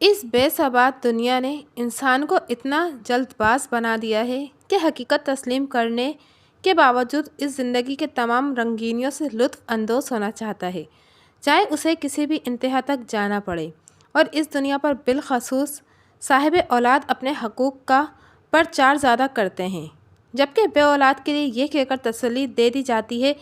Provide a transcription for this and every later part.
इस बेसबात दुनिया ने इंसान को इतना जल्दबाज बना दिया है कि हकीकत तस्लीम करने के बावजूद इस ज़िंदगी के तमाम रंगीनियों से लुत्फ़ अंदोज़ होना चाहता है, चाहे उसे किसी भी इंतहा तक जाना पड़े। और इस दुनिया पर बिलख़सूस साहिब औलाद अपने हकूक़ का प्रचार ज़्यादा करते हैं, जबकि बे औलाद के लिए ये कहकर तसल्ली दे दी जाती है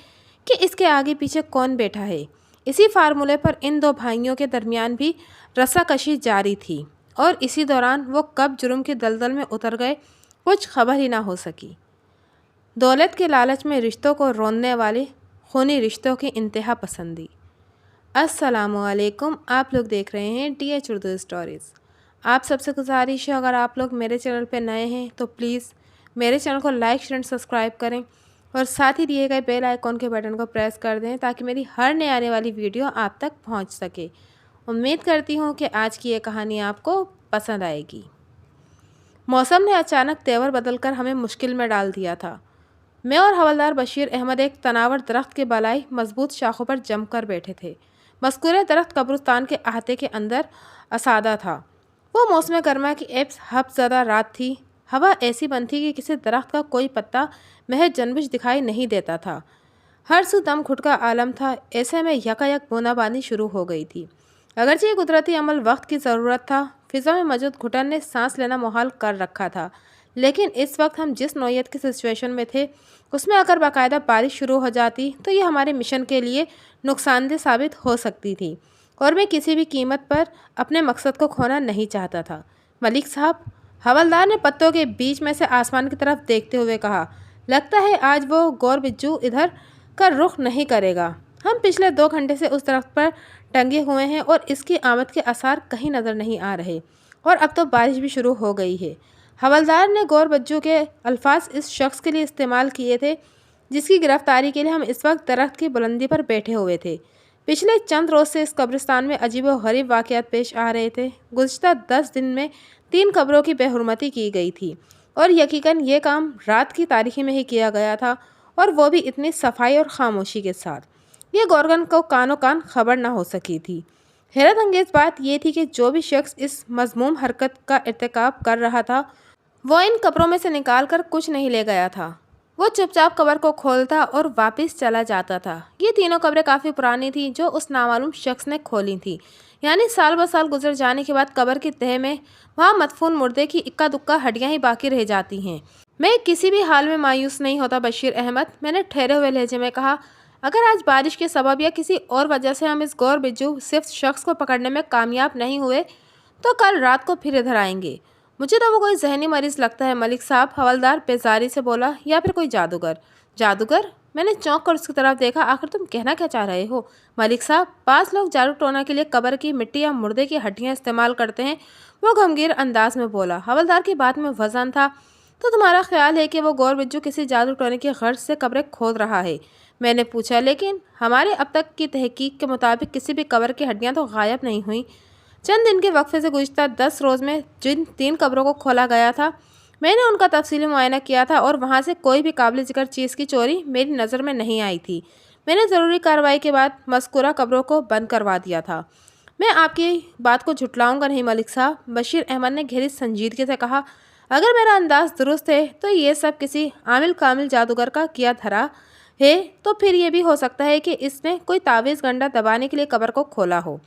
कि इसके आगे पीछे कौन बैठा है। इसी फार्मूले पर इन दो भाइयों के दरमियान भी रस्साकशी जारी थी और इसी दौरान वो कब जुर्म की दलदल में उतर गए कुछ खबर ही ना हो सकी। दौलत के लालच में रिश्तों को रोनने वाले खूनी रिश्तों की इंतहा पसंदी। अस्सलामुअलैकुम, आप लोग देख रहे हैं DH उर्दू स्टोरीज़। आप सबसे गुजारिश है, अगर आप लोग मेरे चैनल पर नए हैं तो प्लीज़ मेरे चैनल को लाइक शेयर सब्सक्राइब करें और साथ ही दिए गए बेल आइकॉन के बटन को प्रेस कर दें ताकि मेरी हर नई आने वाली वीडियो आप तक पहुंच सके। उम्मीद करती हूं कि आज की ये कहानी आपको पसंद आएगी। मौसम ने अचानक तेवर बदलकर हमें मुश्किल में डाल दिया था। मैं और हवलदार बशीर अहमद एक तनावर दरख्त के बलाई मजबूत शाखों पर जमकर बैठे थे। मस्कूरे दरख्त कब्रिस्तान के अहाते के अंदर असादा था। वो मौसम गर्मा की एब्स हब ज़्यादा रात थी। हवा ऐसी बंद थी कि किसी दरख्त का कोई पत्ता महज जनबिश दिखाई नहीं देता था। हर सू दम घुट का आलम था। ऐसे में यकायक बूंदाबांदी शुरू हो गई थी। अगरचे ये कुदरती अमल वक्त की ज़रूरत था, फ़िज़ा में मौजूद घुटन ने सांस लेना मुहाल कर रखा था, लेकिन इस वक्त हम जिस नौयत की सिचुएशन में थे उसमें अगर बाकायदा बारिश शुरू हो जाती तो ये हमारे मिशन के लिए नुकसानदेह साबित हो सकती थी और मैं किसी भी कीमत पर अपने मकसद को खोना नहीं चाहता था। मलिक साहब, हवलदार ने पत्तों के बीच में से आसमान की तरफ देखते हुए कहा, लगता है आज वो गौर बिज्जू इधर का रुख नहीं करेगा। हम पिछले 2 घंटे से उस दरख्त पर टंगे हुए हैं और इसकी आमद के आसार कहीं नज़र नहीं आ रहे और अब तो बारिश भी शुरू हो गई है। हवलदार ने गौर बज्जू के अल्फाज इस शख्स के लिए इस्तेमाल किए थे जिसकी गिरफ्तारी के लिए हम इस वक्त दरख्त की बुलंदी पर बैठे हुए थे। पिछले चंद रोज़ से इस कब्रिस्तान में अजीब व गरीब वाक़यात पेश आ रहे थे। गुज़िश्ता 10 दिन में 3 कब्रों की बेहुरमती की गई थी और यकीकन ये काम रात की तारीखी में ही किया गया था, और वो भी इतनी सफाई और खामोशी के साथ ये गौरगन को कानो कान खबर ना हो सकी थी। हैरत अंगेज़ बात यह थी कि जो भी शख्स इस मज़मूम हरकत का इर्तिकाब कर रहा था वो इन कब्रों में से निकाल कर कुछ नहीं ले गया था। वो चुपचाप कब्र को खोलता और वापस चला जाता था। ये तीनों कब्रें काफ़ी पुरानी थी जो उस नामालूम शख्स ने खोली थी, यानी साल ब साल गुजर जाने के बाद कब्र की तह में वहाँ मदफून मुर्दे की इक्का दुक्का हड्डियाँ ही बाकी रह जाती हैं। मैं किसी भी हाल में मायूस नहीं होता बशीर अहमद, मैंने ठहरे हुए लहजे में कहा। अगर आज बारिश के सबब या किसी और वजह से हम इस गौर बिज्जू सिर्फ शख्स को पकड़ने में कामयाब नहीं हुए तो कल रात को फिर इधर आएंगे। मुझे तो वो कोई जहनी मरीज लगता है मलिक साहब, हवलदार बेजारी से बोला, या फिर कोई जादूगर। जादूगर? मैंने चौंक कर उसकी तरफ देखा। आखिर तुम कहना क्या चाह रहे हो मलिक साहब? 5 लोग जादू टोना के लिए कब्र की मिट्टी या मुर्दे की हड्डियाँ इस्तेमाल करते हैं, वो गमगीर अंदाज में बोला। हवलदार की बात में वजन था। तो तुम्हारा ख्याल है कि वो गौर बिज्जू किसी जादू टोने की गर्ज से कब्रें खोद रहा है? मैंने पूछा। लेकिन हमारे अब तक की तहकीक के मुताबिक किसी भी कब्र की हड्डियाँ तो गायब नहीं हुई। चंद दिन के वक्फे से गुज़िश्ता 10 रोज़ में जिन 3 कब्रों को खोला गया था मैंने उनका तफसीली मुआयना किया था और वहाँ से कोई भी काबिल ज़िक्र चीज़ की चोरी मेरी नज़र में नहीं आई थी। मैंने ज़रूरी कार्रवाई के बाद मज़कूरा कब्रों को बंद करवा दिया था। मैं आपकी बात को झुटलाऊँगा नहीं मलिक साहब, बशीर अहमद ने गहरी संजीदगी से कहा। अगर मेरा अंदाज़ दुरुस्त है तो ये सब किसी आमिल कामिल जादूगर का किया धरा है, तो फिर ये भी हो सकता है कि इसने कोई तावीज़ गंडा दबाने के लिए कब्र को खोला हो।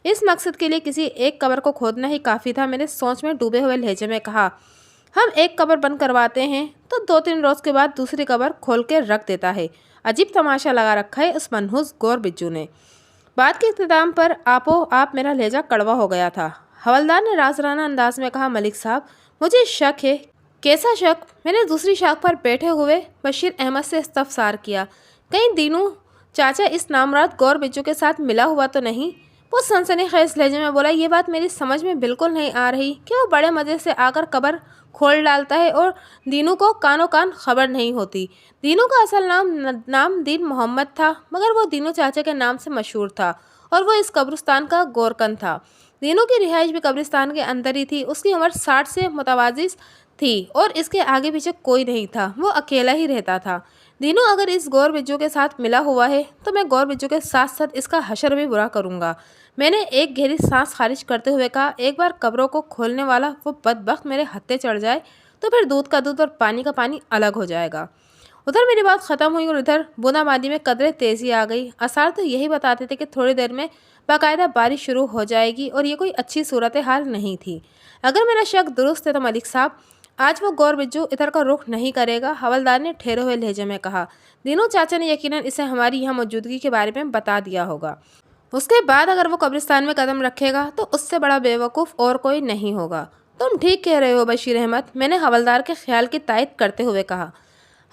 इस मकसद के लिए किसी एक कब्र को खोदना ही काफ़ी था। मैंने सोच में डूबे हुए लहजे में कहा। हम एक कब्र बंद करवाते हैं तो 2-3 रोज़ के बाद दूसरी कब्र खोल के रख देता है। अजीब तमाशा लगा रखा है उस मनहूस गौर बिज्जू ने। बात के इख्तिताम पर आप मेरा लहजा कड़वा हो गया था। हवलदार ने राजराना अंदाज में कहा। मलिक साहब, मुझे शक है। कैसा शक? मैंने दूसरी शाख पर बैठे हुए बशीर अहमद से इस्तफसार किया। कहीं दीनू चाचा इस नामराद गौर बिज्जू के साथ मिला हुआ तो नहीं? वो सनसनीखेज लहजे में बोला। ये बात मेरी समझ में बिल्कुल नहीं आ रही कि वो बड़े मज़े से आकर कब्र खोल डालता है और दीनू को कानो कान खबर नहीं होती। दीनू का असल नाम दीन मोहम्मद था, मगर वो दीनू चाचा के नाम से मशहूर था और वो इस कब्रिस्तान का गोरकन था। दीनू की रिहाइश भी कब्रिस्तान के अंदर ही थी। उसकी उम्र 60 से मुतवाजिस थी और इसके आगे पीछे कोई नहीं था। वो अकेला ही रहता था। दीनू अगर इस गौर बिज्जू के साथ मिला हुआ है तो मैं गौर बिज्जू के साथ साथ इसका हशर भी बुरा करूंगा। मैंने एक गहरी सांस खारिज करते हुए कहा, एक बार कब्रों को खोलने वाला वो बदबख्त मेरे हत्थे चढ़ जाए तो फिर दूध का दूध और पानी का पानी अलग हो जाएगा। उधर मेरी बात खत्म हुई और इधर बूंदाबांदी में कदरे तेजी आ गई। आसार तो यही बताते थे कि थोड़ी देर में बाकायदा बारिश शुरू हो जाएगी और ये कोई अच्छी सूरत हाल नहीं थी। अगर मेरा शक दुरुस्त है तो मलिक साहब आज वो गौर बिज्जू इधर का रुख नहीं करेगा, हवलदार ने ठहरे हुए लहजे में कहा। दीनू चाचा ने यकीनन इसे हमारी यहाँ मौजूदगी के बारे में बता दिया होगा। उसके बाद अगर वो कब्रिस्तान में कदम रखेगा तो उससे बड़ा बेवकूफ़ और कोई नहीं होगा। तुम ठीक कह रहे हो बशीर अहमद, मैंने हवलदार के ख्याल की तायद करते हुए कहा।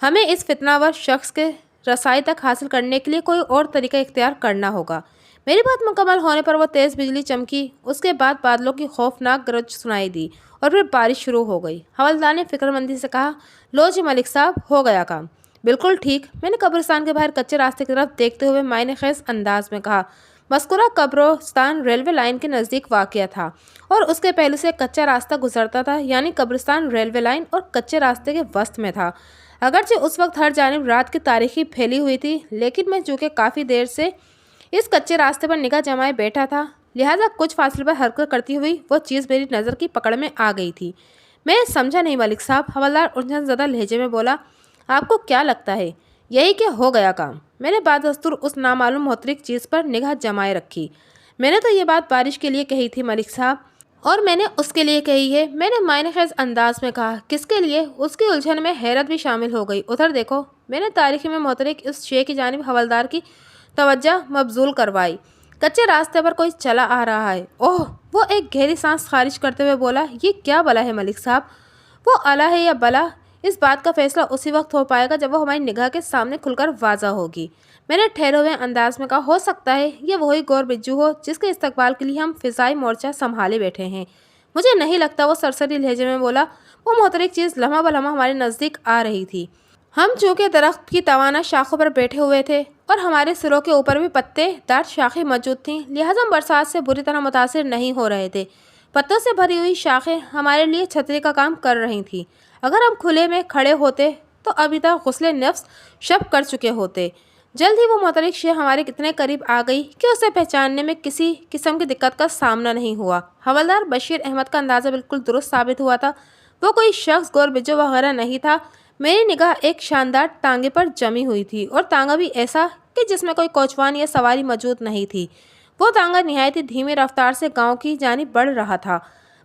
हमें इस फितनावर शख्स के रसाई तक हासिल करने के लिए कोई और तरीका इख्तियार करना होगा। मेरी बात मुकम्मल होने पर वो तेज़ बिजली चमकी, उसके बाद बादलों की खौफनाक गरज सुनाई दी और फिर बारिश शुरू हो गई। हवलदार ने फिक्रमंदी से कहा, लो जी मलिक साहब, हो गया काम। बिल्कुल ठीक, मैंने कब्रिस्तान के बाहर कच्चे रास्ते की तरफ देखते हुए मायने खेज अंदाज में कहा। मस्कुरा कब्रिस्तान रेलवे लाइन के नज़दीक वाक़या था और उसके पहलू से कच्चा रास्ता गुजरता था, यानी कब्रिस्तान रेलवे लाइन और कच्चे रास्ते के वस्त में था। अगरचे उस वक्त हर जानिब रात की तारीखी फैली हुई थी, लेकिन मैं चूँकि काफ़ी देर से इस कच्चे रास्ते पर निगाह जमाए बैठा था, लिहाजा कुछ फासले पर हरकत करती हुई वो चीज़ मेरी नज़र की पकड़ में आ गई थी। मैं समझा नहीं मलिक साहब, हवलदार उलझन ज़दा लहजे में बोला। आपको क्या लगता है? यही कि हो गया काम। मैंने बादस्तूर उस नामालूम मोहतरिक चीज़ पर निगाह जमाए रखी। मैंने तो ये बात बारिश के लिए कही थी मलिक साहब, और मैंने उसके लिए कही है। मैंने मायने खेज अंदाज में कहा। किसके लिए? उसकी उलझन में हैरत भी शामिल हो गई। उधर देखो, मैंने तारीखी में मोहतरिक इस शे की जानिब हवलदार की तवज्जो मबजूल करवाई। कच्चे रास्ते पर कोई चला आ रहा है। ओह! वो एक गहरी सांस खारिज करते हुए बोला, ये क्या बला है मलिक साहब? वो अला है या बला, इस बात का फैसला उसी वक्त हो पाएगा जब वो हमारी निगाह के सामने खुलकर वाज़ा होगी। मैंने ठहरे हुए अंदाज में कहा, हो सकता है ये वही गौर बिज्जू हो जिसके इस्तकबाल के लिए हम फ़िज़ाई मोर्चा संभाले बैठे हैं। मुझे नहीं लगता, वो सरसरी लहजे में बोला। वो मोहतरिक चीज़ लम्हा ब लम्हा हमारे नज़दीक आ रही थी। हम चूँकि दरख्त की तवाना शाखों पर बैठे हुए थे और हमारे सिरों के ऊपर भी पत्ते दार शाखें मौजूद थीं, लिहाजा हम बरसात से बुरी तरह मुतासिर नहीं हो रहे थे। पत्तों से भरी हुई शाखें हमारे लिए छतरी का काम कर रही थीं। अगर हम खुले में खड़े होते तो अभी तक गुस्ले नफ्स शब कर चुके होते। जल्द ही वो मोहतरिक शे हमारे कितने करीब आ गई कि उसे पहचानने में किसी किस्म की दिक्कत का सामना नहीं हुआ। हवलदार बशीर अहमद का अंदाज़ा बिल्कुल दुरुस्त साबित हुआ था। वो कोई शख्स गौर बिज्जू वगैरह नहीं था। मेरी निगाह एक शानदार तांगे पर जमी हुई थी, और तांगा भी ऐसा कि जिसमें कोई कोचवान या सवारी मौजूद नहीं थी। वो तांगा निहायत ही धीमी रफ्तार से गांव की जानिब बढ़ रहा था।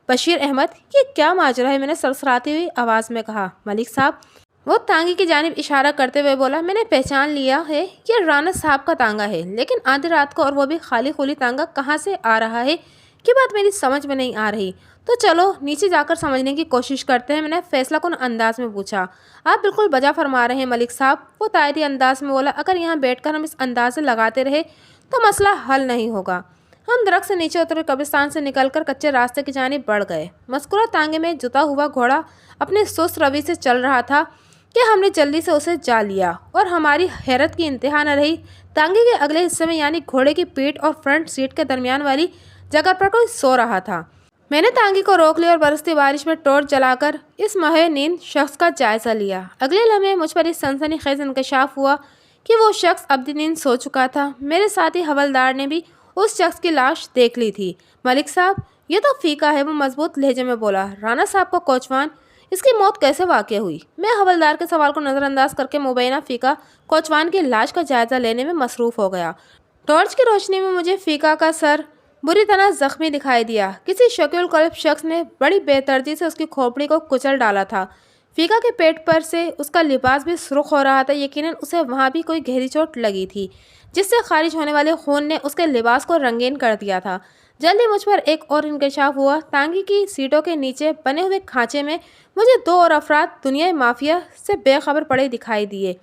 बशीर अहमद, ये क्या माजरा है? मैंने सरसराती हुई आवाज़ में कहा। मलिक साहब, वो तांगे की जानिब इशारा करते हुए बोला, मैंने पहचान लिया है, ये राना साहब का तांगा है, लेकिन आधी रात को और वो भी खाली खुली तांगा कहाँ से आ रहा है, ये बात मेरी समझ में नहीं आ रही। तो चलो नीचे जाकर समझने की कोशिश करते हैं, मैंने फैसला कुन अंदाज में पूछा। आप बिल्कुल बजा फरमा रहे हैं मलिक साहब, वो तायरी अंदाज में बोला। अगर यहाँ बैठकर हम इस अंदाज से लगाते रहे तो मसला हल नहीं होगा। हम दरख्त से नीचे उतर कब्रिस्तान से निकलकर कच्चे रास्ते की जानिब बढ़ गए। मस्कुरा तांगे में जुता हुआ घोड़ा अपने सुस्त रवि से चल रहा था कि हमने जल्दी से उसे जा लिया, और हमारी हैरत की इंतहा न रही। तांगे के अगले हिस्से में, यानी घोड़े की पीठ और फ्रंट सीट के दरमियान वाली जगह पर कोई सो रहा था। मैंने तांगे को रोक लिया और बरसती बारिश में टॉर्च जलाकर इस महे नींद शख्स का जायजा लिया। अगले लम्हे मुझ पर इस सनसनीखेज इंकशाफ हुआ कि वो शख्स अब्दी नींद सो चुका था। मेरे साथी हवलदार ने भी उस शख्स की लाश देख ली थी। मलिक साहब, ये तो फीका है, वो मजबूत लहजे में बोला। राना साहब का कोचवान, इसकी मौत कैसे वाक़ हुई? मैं हवलदार के सवाल को नज़रअंदाज करके मुबैना फीका कोचवान की लाश का जायजा लेने में मसरूफ़ हो गया। टॉर्च की रोशनी में मुझे फीका का सर बुरी तरह जख्मी दिखाई दिया। किसी शकील कल्ब शख्स ने बड़ी बेतरती से उसकी खोपड़ी को कुचल डाला था। फीका के पेट पर से उसका लिबास भी सुर्ख हो रहा था। यकीनन उसे वहाँ भी कोई गहरी चोट लगी थी, जिससे खारिज होने वाले खून ने उसके लिबास को रंगीन कर दिया था। जल्दी मुझ पर एक और इंकशाफ हुआ। तांगी की सीटों के नीचे बने हुए खांचे में मुझे दो और अफराद दुनियाई माफिया से बेखबर पड़े दिखाई दिए।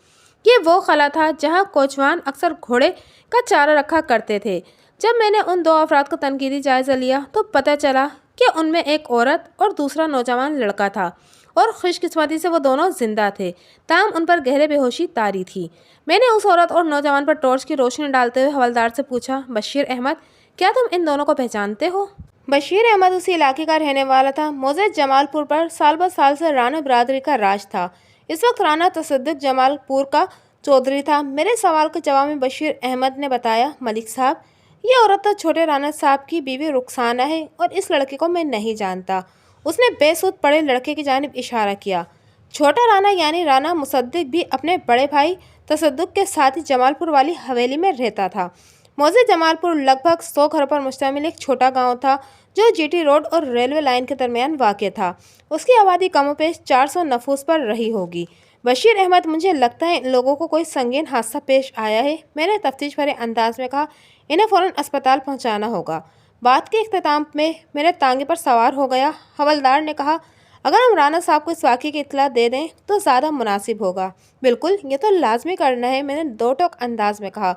ये वो खला था जहाँ कोचवान अक्सर घोड़े का चारा रखा करते थे। जब मैंने उन दो अफराद का तनकीदी जायज़ा लिया तो पता चला कि उनमें एक औरत और दूसरा नौजवान लड़का था, और खुशकिस्मती से वो दोनों जिंदा थे, ताहम उन पर गहरे बेहोशी तारी थी। मैंने उस औरत और नौजवान पर टॉर्च की रोशनी डालते हुए हवलदार से पूछा, बशीर अहमद, क्या तुम इन दोनों को पहचानते हो? बशीर अहमद उसी इलाके का रहने वाला था। मौजे जमालपुर पर साल ब साल से राना बरादरी का राज था। इस वक्त राना तसद्दुक जमालपुर का चौधरी था। मेरे सवाल के जवाब में बशीर अहमद ने बताया, मलिक साहब, ये औरत तो छोटे राना साहब की बीवी रुखसाना है और इस लड़के को मैं नहीं जानता। उसने बेसुध पड़े लड़के की जानिब इशारा किया। छोटा राना यानी राना मुसद्दिक भी अपने बड़े भाई तसद्दुक के साथ ही जमालपुर वाली हवेली में रहता था। मौजे जमालपुर लगभग 100 घरों पर मुश्तमिल एक छोटा गांव था जो जीटी रोड और रेलवे लाइन के दरमियान वाक़ था। उसकी आबादी कमोपेश 400 नफूस पर रही होगी। बशीर अहमद, मुझे लगता है इन लोगों को कोई संगीन हादसा पेश आया है। मैंने तफ्तीश भरे अंदाज में कहा, इन्हें फ़ौरन अस्पताल पहुंचाना होगा। बात के इख्तिताम में मेरे तांगे पर सवार हो गया हवलदार ने कहा, अगर हम राना साहब को इस वाक़े की इत्तला दे दें तो ज़्यादा मुनासिब होगा। बिल्कुल, ये तो लाजमी करना है, मैंने दो टोक अंदाज में कहा।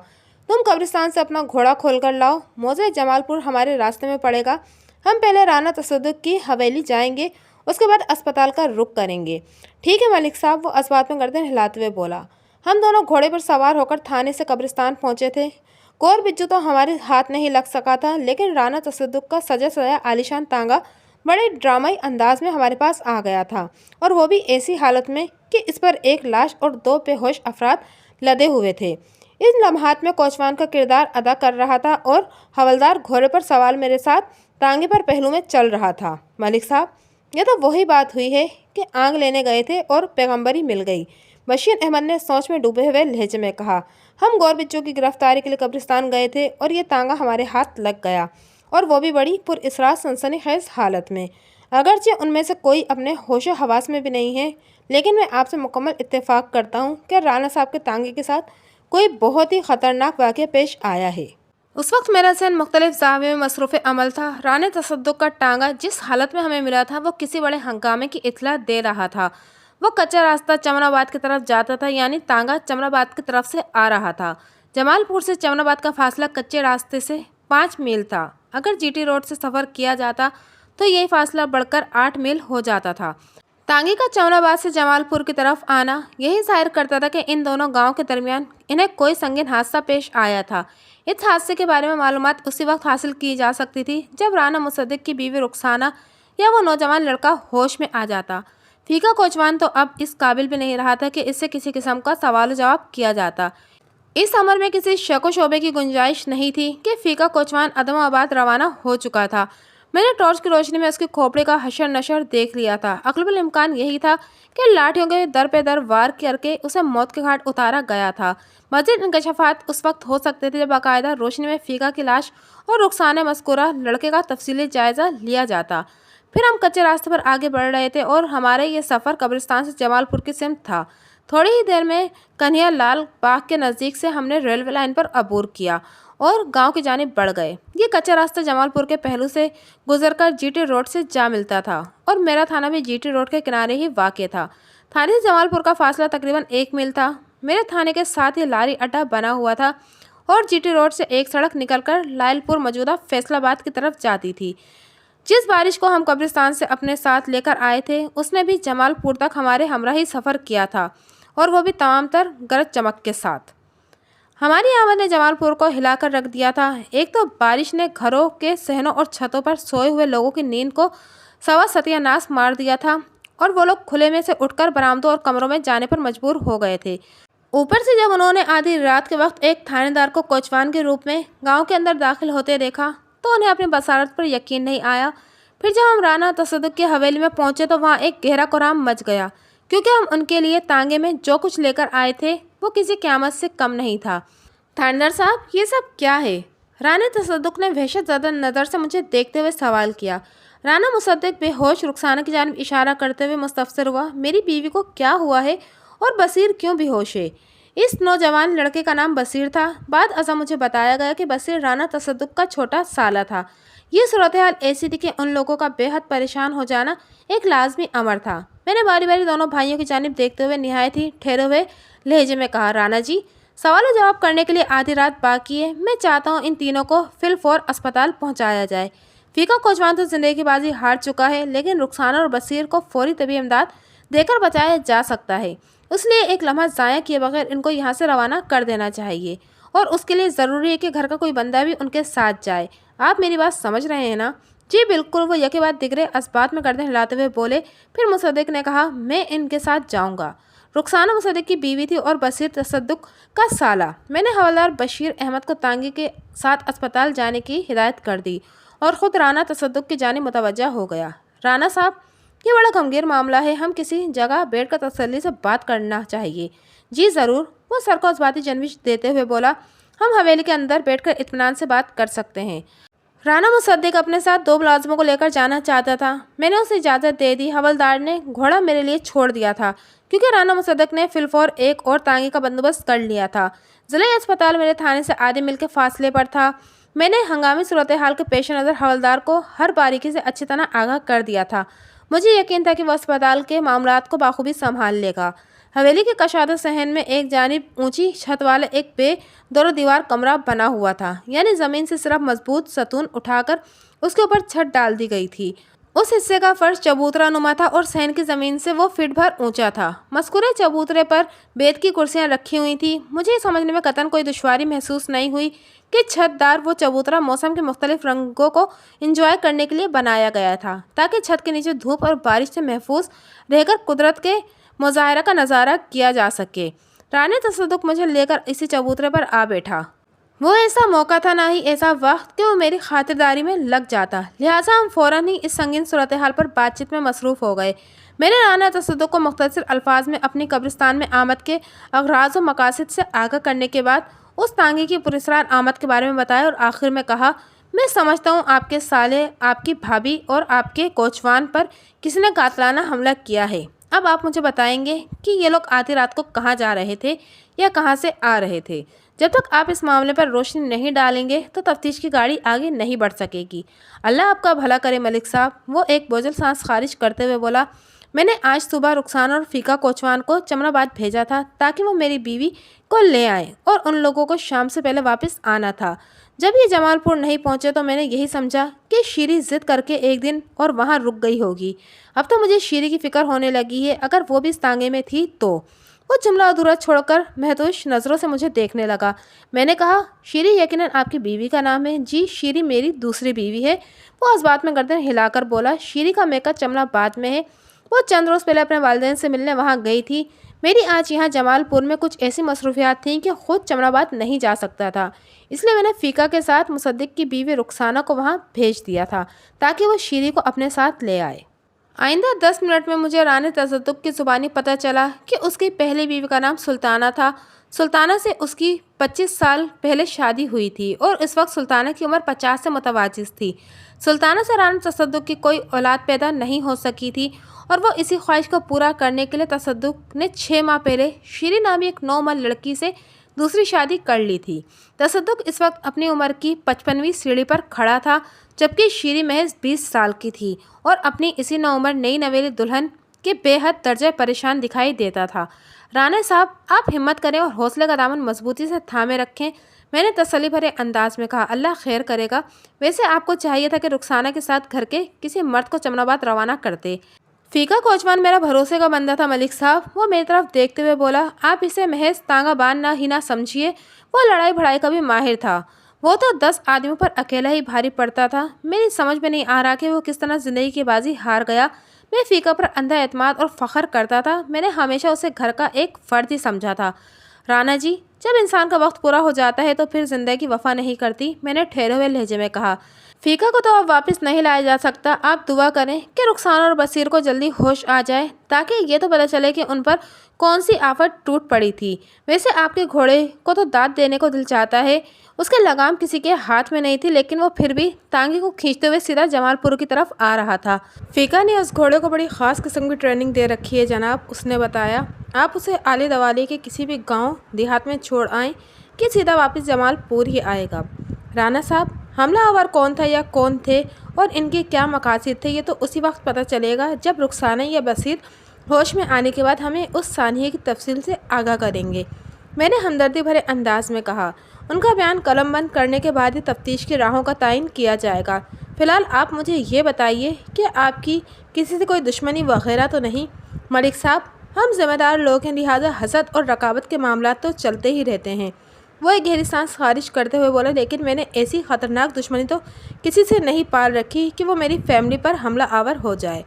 तुम कब्रिस्तान से अपना घोड़ा खोल कर लाओ, मौजे जमालपुर हमारे रास्ते में पड़ेगा। हम पहले राना तसद्दुक की हवेली जाएंगे, उसके बाद अस्पताल का रुख करेंगे। ठीक है मलिक साहब, वो इस्बात में गर्दन हिलाते हुए बोला। हम दोनों घोड़े पर सवार होकर थाने से कब्रिस्तान पहुंचे थे। कोर बिज्जू तो हमारे हाथ नहीं लग सका था, लेकिन राना तसद्दुक का सजा सजाया आलीशान तांगा बड़े ड्रामाई अंदाज में हमारे पास आ गया था, और वो भी ऐसी हालत में कि इस पर एक लाश और 2 बेहोश अफराद लदे हुए थे। इन लम्हात में कोचवान का किरदार अदा कर रहा था और हवलदार घोड़े पर सवार मेरे साथ तांगे पर पहलू में चल रहा था। मलिक साहब, यह तो वही बात हुई है कि आग लेने गए थे और पैगंबरी मिल गई। बशीर अहमद ने सोच में डूबे हुए लहजे में कहा, हम गौर बिच्चू की गिरफ्तारी के लिए कब्रिस्तान गए थे और ये तांगा हमारे हाथ लग गया, और वो भी बड़ी पुरअसरार सनसनीखेज हालत में। अगरचे उनमें से कोई अपने होशो हवास में भी नहीं है, लेकिन मैं आपसे मुकम्मल इत्तेफाक करता हूँ कि राना साहब के तांगे के साथ कोई बहुत ही ख़तरनाक वाक़या पेश आया है। उस वक्त मेरा ज़हन मुख्तलिफ ज़ावियों में मसरूफ़ अमल था। राना तसद्दुक का टांगा जिस हालत में हमें मिला था वो किसी बड़े हंगामे की इत्तला दे रहा था। वो कच्चा रास्ता चमनाबाद की तरफ जाता था, यानी तांगा चमनाबाद की तरफ से आ रहा था। जमालपुर से चमनाबाद का फासला कच्चे रास्ते से 5 मील था। अगर जीटी रोड से सफ़र किया जाता तो यही फासला बढ़कर 8 मील हो जाता था। तांगे का चमनाबाद से जमालपुर की तरफ आना यही जाहिर करता था कि इन दोनों गांव के दरमियान इन्हें कोई संगीन हादसा पेश आया था। इस हादसे के बारे में मालूमात उसी वक्त हासिल की जा सकती थी जब राना मुसद्दिक की बीवी रुखसाना या वो नौजवान लड़का होश में आ जाता। फीका कोचवान तो अब इस काबिल भी नहीं रहा था कि इससे किसी किस्म का सवाल जवाब किया जाता। इस अमर में किसी शक व शोबे की गुंजाइश नहीं थी कि फीका कोचवान अदमाबाद रवाना हो चुका था। मैंने टॉर्च की रोशनी में उसके खोपड़े का हशर नशर देख लिया था। अक़लबुल इम्कान यही था कि लाठियों के दर पे दर वार करके उसे मौत के घाट उतारा गया था। मज़ीद इंकशाफात उस वक्त हो सकते थे जब बाकायदा रोशनी में फीका की लाश और रुखसाना मज़कूरा लड़के का तफसीली जायज़ा लिया जाता। फिर हम कच्चे रास्ते पर आगे बढ़ रहे थे और हमारे ये सफ़र कब्रिस्तान से जमालपुर की सिमत था। थोड़ी ही देर में कन्हैया लाल बाग के नज़दीक से हमने रेलवे लाइन पर अबूर किया और गांव की जानिब बढ़ गए। ये कच्चा रास्ता जमालपुर के पहलू से गुजरकर जीटी रोड से जा मिलता था और मेरा थाना भी जीटी रोड के किनारे ही वाक़ था। थाने से जमालपुर का फासला तकरीबन 1 मील था। मेरे थाने के साथ ही लारी अड्डा बना हुआ था और जीटी रोड से एक सड़क निकलकर लायलपुर मौजूदा फैसलाबाद की तरफ जाती थी। जिस बारिश को हम कब्रिस्तान से अपने साथ लेकर आए थे उसने भी जमालपुर तक हमारे हमरा ही सफ़र किया था, और वो भी तमाम तर गरज चमक के साथ। हमारी आमद ने जमालपुर को हिलाकर रख दिया था। एक तो बारिश ने घरों के सहनों और छतों पर सोए हुए लोगों की नींद को सवा सत्यानाश मार दिया था, और वो लोग खुले में से उठकर बरामदों और कमरों में जाने पर मजबूर हो गए थे। ऊपर से जब उन्होंने आधी रात के वक्त एक थानेदार को कोचवान के रूप में गांव के अंदर दाखिल होते देखा तो उन्हें अपनी बसारत पर यकीन नहीं आया। फिर जब हम राना तसद्दुक की हवेली में पहुंचे तो वहाँ एक गहरा कोराम मच गया, क्योंकि हम उनके लिए तांगे में जो कुछ लेकर आए थे वो किसी क़यामत से कम नहीं था। थानेदार साहब, ये सब क्या है? राना तसद्दुक ने वहशत ज़दा नज़र से मुझे देखते हुए सवाल किया। राना मुसद्दिक बेहोश रुखसाना की जानिब इशारा करते हुए मुस्तफसर हुआ, मेरी बीवी को क्या हुआ है और बसीर क्यों बेहोश है? इस नौजवान लड़के का नाम बसीर था। बाद अज़ा मुझे बताया गया कि बसीर राना तसद्दुक का छोटा साला था। ये सूरत हाल ऐसी थी कि उन लोगों का बेहद परेशान हो जाना एक लाजमी अमर था। मैंने बारी बारी दोनों भाइयों की जानिब देखते हुए निहायत ही ठहरे हुए लहजे में कहा, राना जी, सवाल जवाब करने के लिए आधी रात बाकी है। मैं चाहता हूँ इन तीनों को फिलफौर अस्पताल पहुँचाया जाए। फीका कोचवान तो ज़िंदगी की बाजी हार चुका है, लेकिन रुखसाना और बसीर को फौरी तबी इमदाद देकर बचाया जा सकता है। इसलिए एक लम्हा ज़ाया किए बगैर इनको यहाँ से रवाना कर देना चाहिए, और उसके लिए ज़रूरी है कि घर का कोई बंदा भी उनके साथ जाए। आप मेरी बात समझ रहे हैं ना? जी बिल्कुल, वो यके बाद दिगरे इस्बात में गर्दन हिलाते हुए बोले। फिर मुसद्दिक ने कहा, मैं इनके साथ जाऊँगा। رخسانہ مصدق کی بیوی تھی اور بصیر تصدق کا سالہ۔ میں نے حوالدار بشیر احمد کو تانگی کے ساتھ اسپتال جانے کی ہدایت کر دی اور خود رانا تصدق کی جانب متوجہ ہو گیا۔ رانا صاحب، یہ بڑا غمگین معاملہ ہے، ہم کسی جگہ بیٹھ کر تسلی سے بات کرنا چاہیے۔ جی ضرور، وہ سر کو اثباتی جنبش دیتے ہوئے بولا۔ ہم حویلی کے اندر بیٹھ کر اطمینان سے بات کر سکتے ہیں۔ رانا مصدق اپنے ساتھ 2 ملازموں کو لے کر جانا چاہتا تھا۔ میں نے اسے اجازت دے دی۔ حوالدار نے گھوڑا میرے لیے چھوڑ دیا تھا کیونکہ رانا مصدق نے فی الفور ایک اور تانگی کا بندوبست کر لیا تھا۔ ضلعی اسپتال میرے تھانے سے آدھے میل کے فاصلے پر تھا۔ میں نے ہنگامی صورتحال کے پیش نظر حوالدار کو ہر باریکی سے اچھی طرح آگاہ کر دیا تھا۔ مجھے یقین تھا کہ وہ اسپتال کے معاملات کو بخوبی سنبھال لے گا۔ حویلی کے کشادہ صحن میں ایک جانب اونچی چھت والا ایک بے دور و دیوار کمرہ بنا ہوا تھا، یعنی زمین سے صرف مضبوط ستون اٹھا کر اس کے اوپر چھت ڈال دی گئی تھی۔ اس حصے کا فرش چبوترا نما تھا اور صحن کی زمین سے وہ فٹ بھر اونچا تھا۔ مذکورہ چبوترے پر بیت کی کرسیاں رکھی ہوئی تھیں۔ مجھے یہ سمجھنے میں قطعاً کوئی دشواری محسوس نہیں ہوئی کہ چھت دار وہ چبوترا موسم کے مختلف رنگوں کو انجوائے کرنے کے لیے بنایا گیا تھا تاکہ چھت کے نیچے دھوپ اور بارش سے محفوظ رہ کر قدرت کے مظاہرہ کا نظارہ کیا جا سکے۔ رانا تصدق مجھے لے کر اسی چبوترے پر آ بیٹھا۔ وہ ایسا موقع تھا، نہ ہی ایسا وقت کہ وہ میری خاطرداری میں لگ جاتا، لہٰذا ہم فوراً ہی اس سنگین صورتحال پر بات چیت میں مصروف ہو گئے۔ میں نے رانا تصدق کو مختصر الفاظ میں اپنی قبرستان میں آمد کے اغراض و مقاصد سے آگاہ کرنے کے بعد اس تانگی کی پراسرار آمد کے بارے میں بتایا اور آخر میں کہا، میں سمجھتا ہوں آپ کے سالے، آپ کی بھابھی اور آپ کے کوچوان پر کسی نے قاتلانہ حملہ کیا ہے۔ اب آپ مجھے بتائیں گے کہ یہ لوگ آدھی رات کو کہاں جا رہے تھے یا کہاں سے آ رہے تھے؟ جب تک آپ اس معاملے پر روشنی نہیں ڈالیں گے تو تفتیش کی گاڑی آگے نہیں بڑھ سکے گی۔ اللہ آپ کا بھلا کرے ملک صاحب، وہ ایک بوجھل سانس خارج کرتے ہوئے بولا۔ میں نے آج صبح رخسانہ اور فیقہ کوچوان کو چمن آباد بھیجا تھا تاکہ وہ میری بیوی کو لے آئیں اور ان لوگوں کو شام سے پہلے واپس آنا تھا۔ جب یہ جمال پور نہیں پہنچے تو میں نے یہی سمجھا کہ شیری ضد کر کے ایک دن اور وہاں رک گئی ہوگی۔ اب تو مجھے شیری کی فکر ہونے لگی ہے، اگر وہ بھی اس تانگے میں تھی تو۔ وہ جملہ ادھورا چھوڑ کر محتوش نظروں سے مجھے دیکھنے لگا۔ میں نے کہا، شیری یقیناً آپ کی بیوی کا نام ہے؟ جی، شیری میری دوسری بیوی ہے۔ وہ اس بات میں گردن ہلا کر بولا۔ شیری کا میکہ چمن آباد میں ہے، وہ چند روز پہلے اپنے والدین سے ملنے وہاں گئی تھی۔ میری آج یہاں جمال پور میں کچھ ایسی مصروفیات تھیں کہ خود چمن آباد نہیں جا سکتا تھا، اس لیے میں نے فیقہ کے ساتھ مصدق کی بیوی رخسانہ کو وہاں بھیج دیا تھا تاکہ وہ شیری کو اپنے ساتھ لے آئے۔ آئندہ 10 منٹ میں مجھے رانا تصدق کی زبانی پتہ چلا کہ اس کی پہلی بیوی کا نام سلطانہ تھا۔ سلطانہ سے اس کی 25 سال پہلے شادی ہوئی تھی اور اس وقت سلطانہ کی عمر 50 سے متجاوز تھی۔ سلطانہ سے رانا تصدق کی کوئی اولاد پیدا نہیں ہو سکی تھی اور وہ اسی خواہش کو پورا کرنے کے لیے تصدق نے 6 ماہ پہلے شیری نامی ایک 9 عمر لڑکی سے دوسری شادی کر لی تھی۔ تصدق اس وقت اپنی عمر کی 55ویں سیڑھی پر کھڑا تھا جبکہ شیری محض 20 سال کی تھی اور اپنی اسی نوعمر نئی نویلی دلہن کے بے حد درجہ پریشان دکھائی دیتا تھا۔ رانا صاحب، آپ ہمت کریں اور حوصلے کا دامن مضبوطی سے تھامے رکھیں، میں نے تسلی بھرے انداز میں کہا۔ اللہ خیر کرے گا۔ ویسے آپ کو چاہیے تھا کہ رخسانہ کے ساتھ گھر کے کسی مرد کو چمن آباد روانہ کرتے۔ فیقہ کوچوان میرا بھروسے کا بندہ تھا ملک صاحب، وہ میری طرف دیکھتے ہوئے بولا۔ آپ اسے محض تانگہ بان ہی نہ سمجھیے، وہ لڑائی بھڑائی کا بھی ماہر تھا۔ وہ تو 10 آدمیوں پر اکیلا ہی بھاری پڑتا تھا۔ میری سمجھ میں نہیں آ رہا کہ وہ کس طرح زندگی کی بازی ہار گیا۔ میں فیقہ پر اندھا اعتماد اور فخر کرتا تھا۔ میں نے ہمیشہ اسے گھر کا ایک فرد ہی سمجھا تھا۔ رانا جی، جب انسان کا وقت پورا ہو جاتا ہے تو پھر زندگی وفا نہیں کرتی، میں نے ٹھہرے ہوئے لہجے میں کہا۔ فیقہ کو تو اب واپس نہیں لایا جا سکتا، آپ دعا کریں کہ رخسانہ اور بصیر کو جلدی ہوش آ جائے تاکہ یہ تو پتہ چلے کہ ان پر کون سی آفت ٹوٹ پڑی تھی۔ ویسے آپ کے گھوڑے کو تو داد دینے کو دل چاہتا ہے، اس کے لگام کسی کے ہاتھ میں نہیں تھی لیکن وہ پھر بھی تانگی کو کھینچتے ہوئے سیدھا جمال پور کی طرف آ رہا تھا۔ فیقہ نے اس گھوڑے کو بڑی خاص قسم کی ٹریننگ دے رکھی ہے جناب، اس نے بتایا۔ آپ اسے آلی دوالی کے کسی بھی گاؤں دیہات میں چھوڑ آئیں کہ سیدھا واپس جمال پور ہی آئے گا۔ رانا صاحب، حملہ آور کون تھا یا کون تھے اور ان کے کیا مقاصد تھے، یہ تو اسی وقت پتہ چلے گا جب رخسانہ یا بصیر ہوش میں آنے کے بعد ہمیں اس سانحے کی تفصیل سے آگاہ کریں گے، میں نے ہمدردی بھرے انداز میں کہا۔ ان کا بیان قلم بند کرنے کے بعد ہی تفتیش کی راہوں کا تعین کیا جائے گا۔ فی الحال آپ مجھے یہ بتائیے کہ آپ کی کسی سے کوئی دشمنی وغیرہ تو نہیں؟ ملک صاحب، ہم ذمہ دار لوگ ہیں، لہٰذا حسد اور رقابت کے معاملات تو چلتے ہی رہتے ہیں۔ وہ ایک گہری سانس خارج کرتے ہوئے بولا، لیکن میں نے ایسی خطرناک دشمنی تو کسی سے نہیں پال رکھی کہ وہ میری فیملی پر حملہ آور ہو جائے۔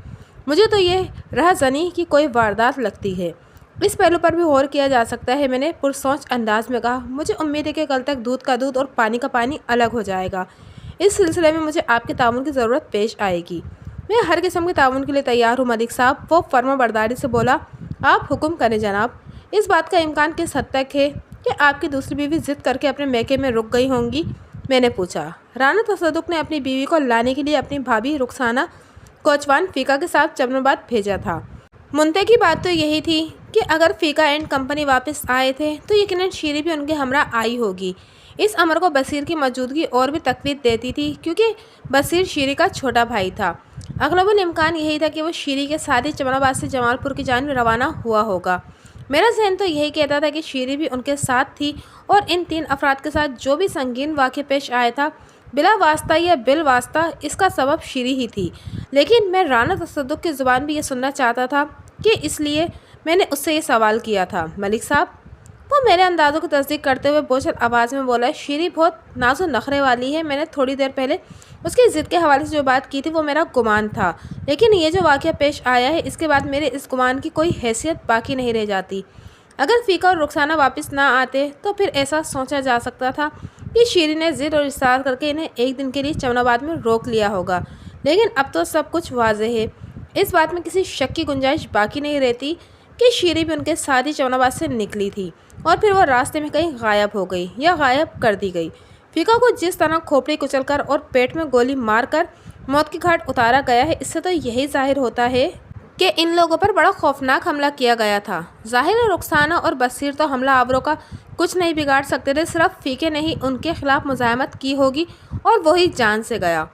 مجھے تو یہ رہزنی کی کوئی واردات لگتی ہے۔ इस पहलू पर भी गौर किया जा सकता है, मैंने पुरसोच अंदाज में कहा। मुझे उम्मीद है कि कल तक दूध का दूध और पानी का पानी अलग हो जाएगा। इस सिलसिले में मुझे आपके ताउन की ज़रूरत पेश आएगी। मैं हर किस्म के ताउन के लिए तैयार हूँ मलिक साहब, वो फर्माबरदारी से बोला। आप हुक्म करें जनाब। इस बात का इम्कान किस हद तक है कि आपकी दूसरी बीवी जिद करके अपने मैके में रुक गई होंगी? मैंने पूछा। राना तसद्दुक ने अपनी बीवी को लाने के लिए अपनी भाभी रुखसाना कोचवान फ़ीका के साथ चमनाबाद भेजा था। मुंतज़िर की बात तो यही थी कि अगर फ़ीका एंड कंपनी वापस आए थे तो यकीनन शीरी भी उनके हमरा आई होगी। इस अमर को बसीर की मौजूदगी और भी तकवीत देती थी, क्योंकि बसीर शीरी का छोटा भाई था। अगलबुल इम्कान यही था कि वो शीरी के साथ ही चमनाबाद से जमालपुर की जानिब रवाना हुआ होगा। मेरा जहन तो यही कहता था कि शीरी भी उनके साथ थी और इन 3 अफराद के साथ जो भी संगीन वाक़या पेश आया था, बिला वास्ता या बिल वास्ता इसका सबब शीरी ही थी। लेकिन मैं राना तसद्दुक की ज़ुबान भी ये सुनना चाहता था कि इसलिए मैंने उससे ये सवाल किया था। मलिक साहब, वो मेरे अंदाज़ों की तस्दीक करते हुए बोझल आवाज़ में बोला। शीरी बहुत नाज़ो नखरे वाली है। मैंने थोड़ी देर पहले उसकी ज़िद के हवाले से जो बात की थी वो मेरा गुमान था, लेकिन ये जो वाक़या पेश आया है इसके बाद मेरे इस गुमान की कोई हैसियत बाकी नहीं रह जाती। अगर फ़ीका और रुखसाना वापस ना आते तो फिर ऐसा सोचा जा सकता था कि शीरी ने ज़िद और इस्रार करके इन्हें एक दिन के लिए चमनाबाद में रोक लिया होगा, लेकिन अब तो सब कुछ वाज़ेह है। इस बात में किसी शक की गुंजाइश बाकी नहीं रहती कि शीरी भी उनके साथ ही चमनाबाद से निकली थी और फिर वो रास्ते में कहीं गायब हो गई या गायब कर दी गई। फ़ीका को जिस तरह खोपड़ी कुचलकर और पेट में गोली मारकर मौत की घाट उतारा गया है, इससे तो यही जाहिर होता है कि इन लोगों पर बड़ा खौफनाक हमला किया गया था। ज़ाहिर है रुखसाना और बसीर तो हमला आवरों का कुछ नहीं बिगाड़ सकते थे, सिर्फ फ़ीके ने ही उनके खिलाफ मुज़ाहमत की होगी और वही जान से गया।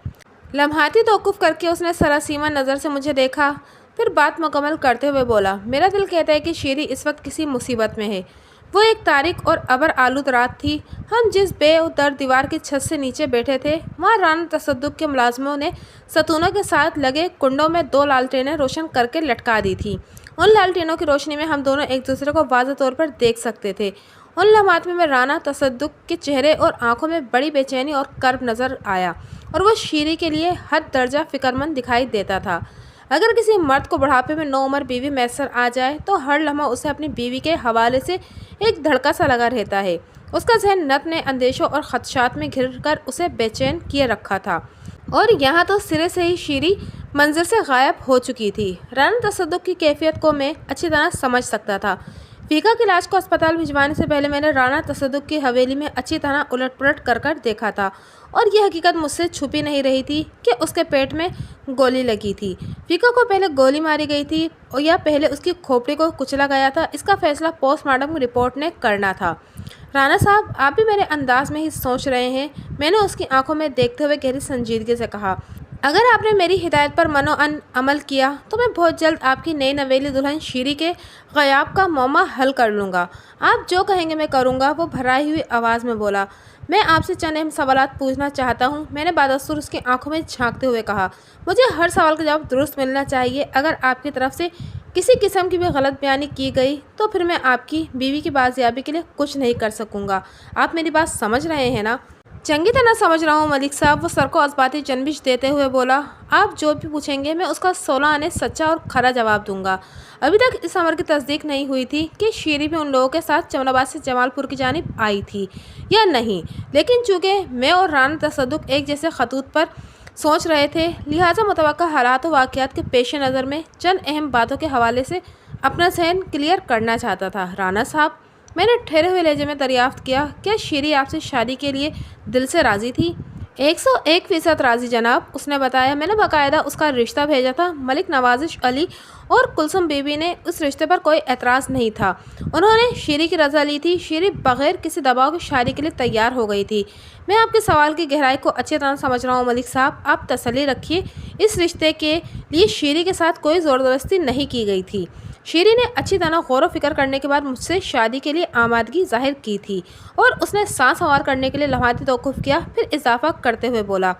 लम्हाती तौक़ुफ़ करके उसने सरासीमा नज़र से मुझे देखा, फिर बात मुकम्मल करते हुए बोला। मेरा दिल कहता है कि शीरी इस वक्त किसी मुसीबत में है। वो एक तारीक और अबर आलूद रात थी। हम जिस बेदर दीवार की छत से नीचे बैठे थे, वहाँ राना तसद्दुक के मुलाज़िमों ने सतूनों के साथ लगे कुंडों में 2 लालटेनें रोशन करके लटका दी थी। उन लालटेनों की रोशनी में हम दोनों एक दूसरे को वाज़ेह तौर पर देख सकते थे। उन लम्हात में राना तसद्दुक के चेहरे और आंखों में बड़ी बेचैनी और कर्ब नज़र आया और वह शीरी के लिए हद दर्जा फ़िक्रमंद दिखाई देता था। अगर किसी मर्द को बुढ़ापे में नौउम्र बीवी मैसर आ जाए तो हर लम्हा उसे अपनी बीवी के हवाले से एक धड़का सा लगा रहता है। उसका जहन नत ने अंदेशों और खदशात में घिर कर उसे बेचैन किए रखा था और यहाँ तो सिरे से ही शीरी मंजर से गायब हो चुकी थी। राना तसद्दुक की कैफियत को मैं अच्छी तरह समझ सकता था। फ़ीका की लाश को अस्पताल भिजवाने से पहले मैंने राना तसद्दुक की हवेली में अच्छी तरह उलट पुलट कर देखा था और यह हकीकत मुझसे छुपी नहीं रही थी कि उसके पेट में गोली लगी थी। फ़ीका को पहले गोली मारी गई थी और या पहले उसकी खोपड़ी को कुचला गया था, इसका फैसला पोस्टमार्टम रिपोर्ट ने करना था। राना साहब, आप भी मेरे अंदाज में ही सोच रहे हैं, मैंने उसकी आंखों में देखते हुए गहरी संजीदगी से कहा। अगर आपने मेरी हिदायत पर मनो-अन अमल किया तो मैं बहुत जल्द आपकी नई नवेली दुल्हन शीरी के ग़याब का मौमा हल कर लूँगा। आप जो कहेंगे मैं करूँगा, वो भराई हुई आवाज़ में बोला। मैं आपसे चंद अहम सवालात पूछना चाहता हूँ, मैंने बादस्तूर उसकी आंखों में झांकते हुए कहा। मुझे हर सवाल का जवाब दुरुस्त मिलना चाहिए। अगर आपकी तरफ से किसी किस्म की भी गलत बयानी की गई तो फिर मैं आपकी बीवी की बाजियाबी के लिए कुछ नहीं कर सकूँगा। आप मेरी बात समझ रहे हैं ना? चंगी तरह समझ रहा हूँ मलिक साहब, वो सर को अज़बाती जनबिश देते हुए बोला। आप जो भी पूछेंगे मैं उसका 16 आने सच्चा और खरा जवाब दूंगा। अभी तक इस अमर की तस्दीक नहीं हुई थी कि शीरी भी उन लोगों के साथ चमनाबाद से जमालपुर की जानिब आई थी या नहीं, लेकिन चूँकि मैं और राना तसद्दुक एक जैसे खतूत पर सोच रहे थे, लिहाजा मुतवक्का हालात और वाक़यात के पेश नज़र में चंद अहम बातों के हवाले से अपना जहन क्लियर करना चाहता था। राना साहब, मैंने ठहरे हुए लहजे में दरियाफ्त किया, क्या शीरी आपसे शादी के लिए दिल से राज़ी थी? 101% राज़ी जनाब, उसने बताया। मैंने बाकायदा उसका रिश्ता भेजा था। मलिक नवाजिश अली और कुलसुम बीबी ने उस रिश्ते पर कोई एतराज़ नहीं था। उन्होंने शीरी की रज़ा ली थी। शीरी बग़ैर किसी दबाव की शादी के लिए तैयार हो गई थी। मैं आपके सवाल की गहराई को अच्छी तरह समझ रहा हूँ मलिक साहब, आप तसल्ली रखिए। इस रिश्ते के लिए शीरी के साथ कोई ज़ोर ज़बरदस्ती नहीं की गई थी। शीरी ने अच्छी तरह गौर व फिक्र करने के बाद मुझसे शादी के लिए आमादगी जाहिर की थी और उसने सांस सवार करने के लिए लम्हाती तौक़ुफ़ किया, फिर इजाफा करते हुए बोला।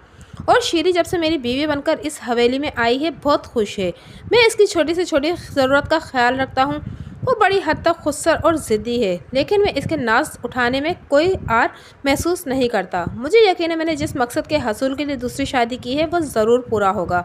और शीरी जब से मेरी बीवी बनकर इस हवेली में आई है बहुत खुश है। मैं इसकी छोटी से छोटी ज़रूरत का ख्याल रखता हूँ। वो बड़ी हद तक खुदसर और ज़िद्दी है, लेकिन मैं इसके नाज उठाने में कोई आर महसूस नहीं करता। मुझे यकीन है मैंने जिस मकसद के हसूल के लिए दूसरी शादी की है वो ज़रूर पूरा होगा।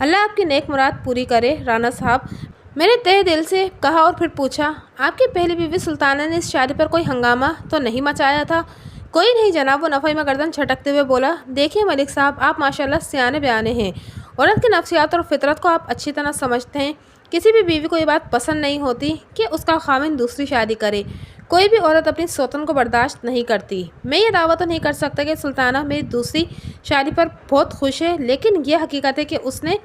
अल्लाह आपकी नेक मुराद पूरी करे राना साहब। मैंने तहे दिल से कहा और फिर पूछा, आपकी पहली बीवी सुल्ताना ने इस शादी पर कोई हंगामा तो नहीं मचाया था? कोई नहीं जनाब, वो नफ़ई में गर्दन झटकते हुए बोला, देखिए मलिक साहब, आप माशाल्लाह सियाने बयाने हैं। औरत की नफ्सियात और फितरत को आप अच्छी तरह समझते हैं। किसी भी बीवी को ये बात पसंद नहीं होती कि उसका खाविंद दूसरी शादी करे। कोई भी औरत अपनी सौतन को बर्दाश्त नहीं करती। मैं ये दावा तो नहीं कर सकता कि सुल्ताना मेरी दूसरी शादी पर बहुत खुश है, लेकिन यह हकीकत है कि उसने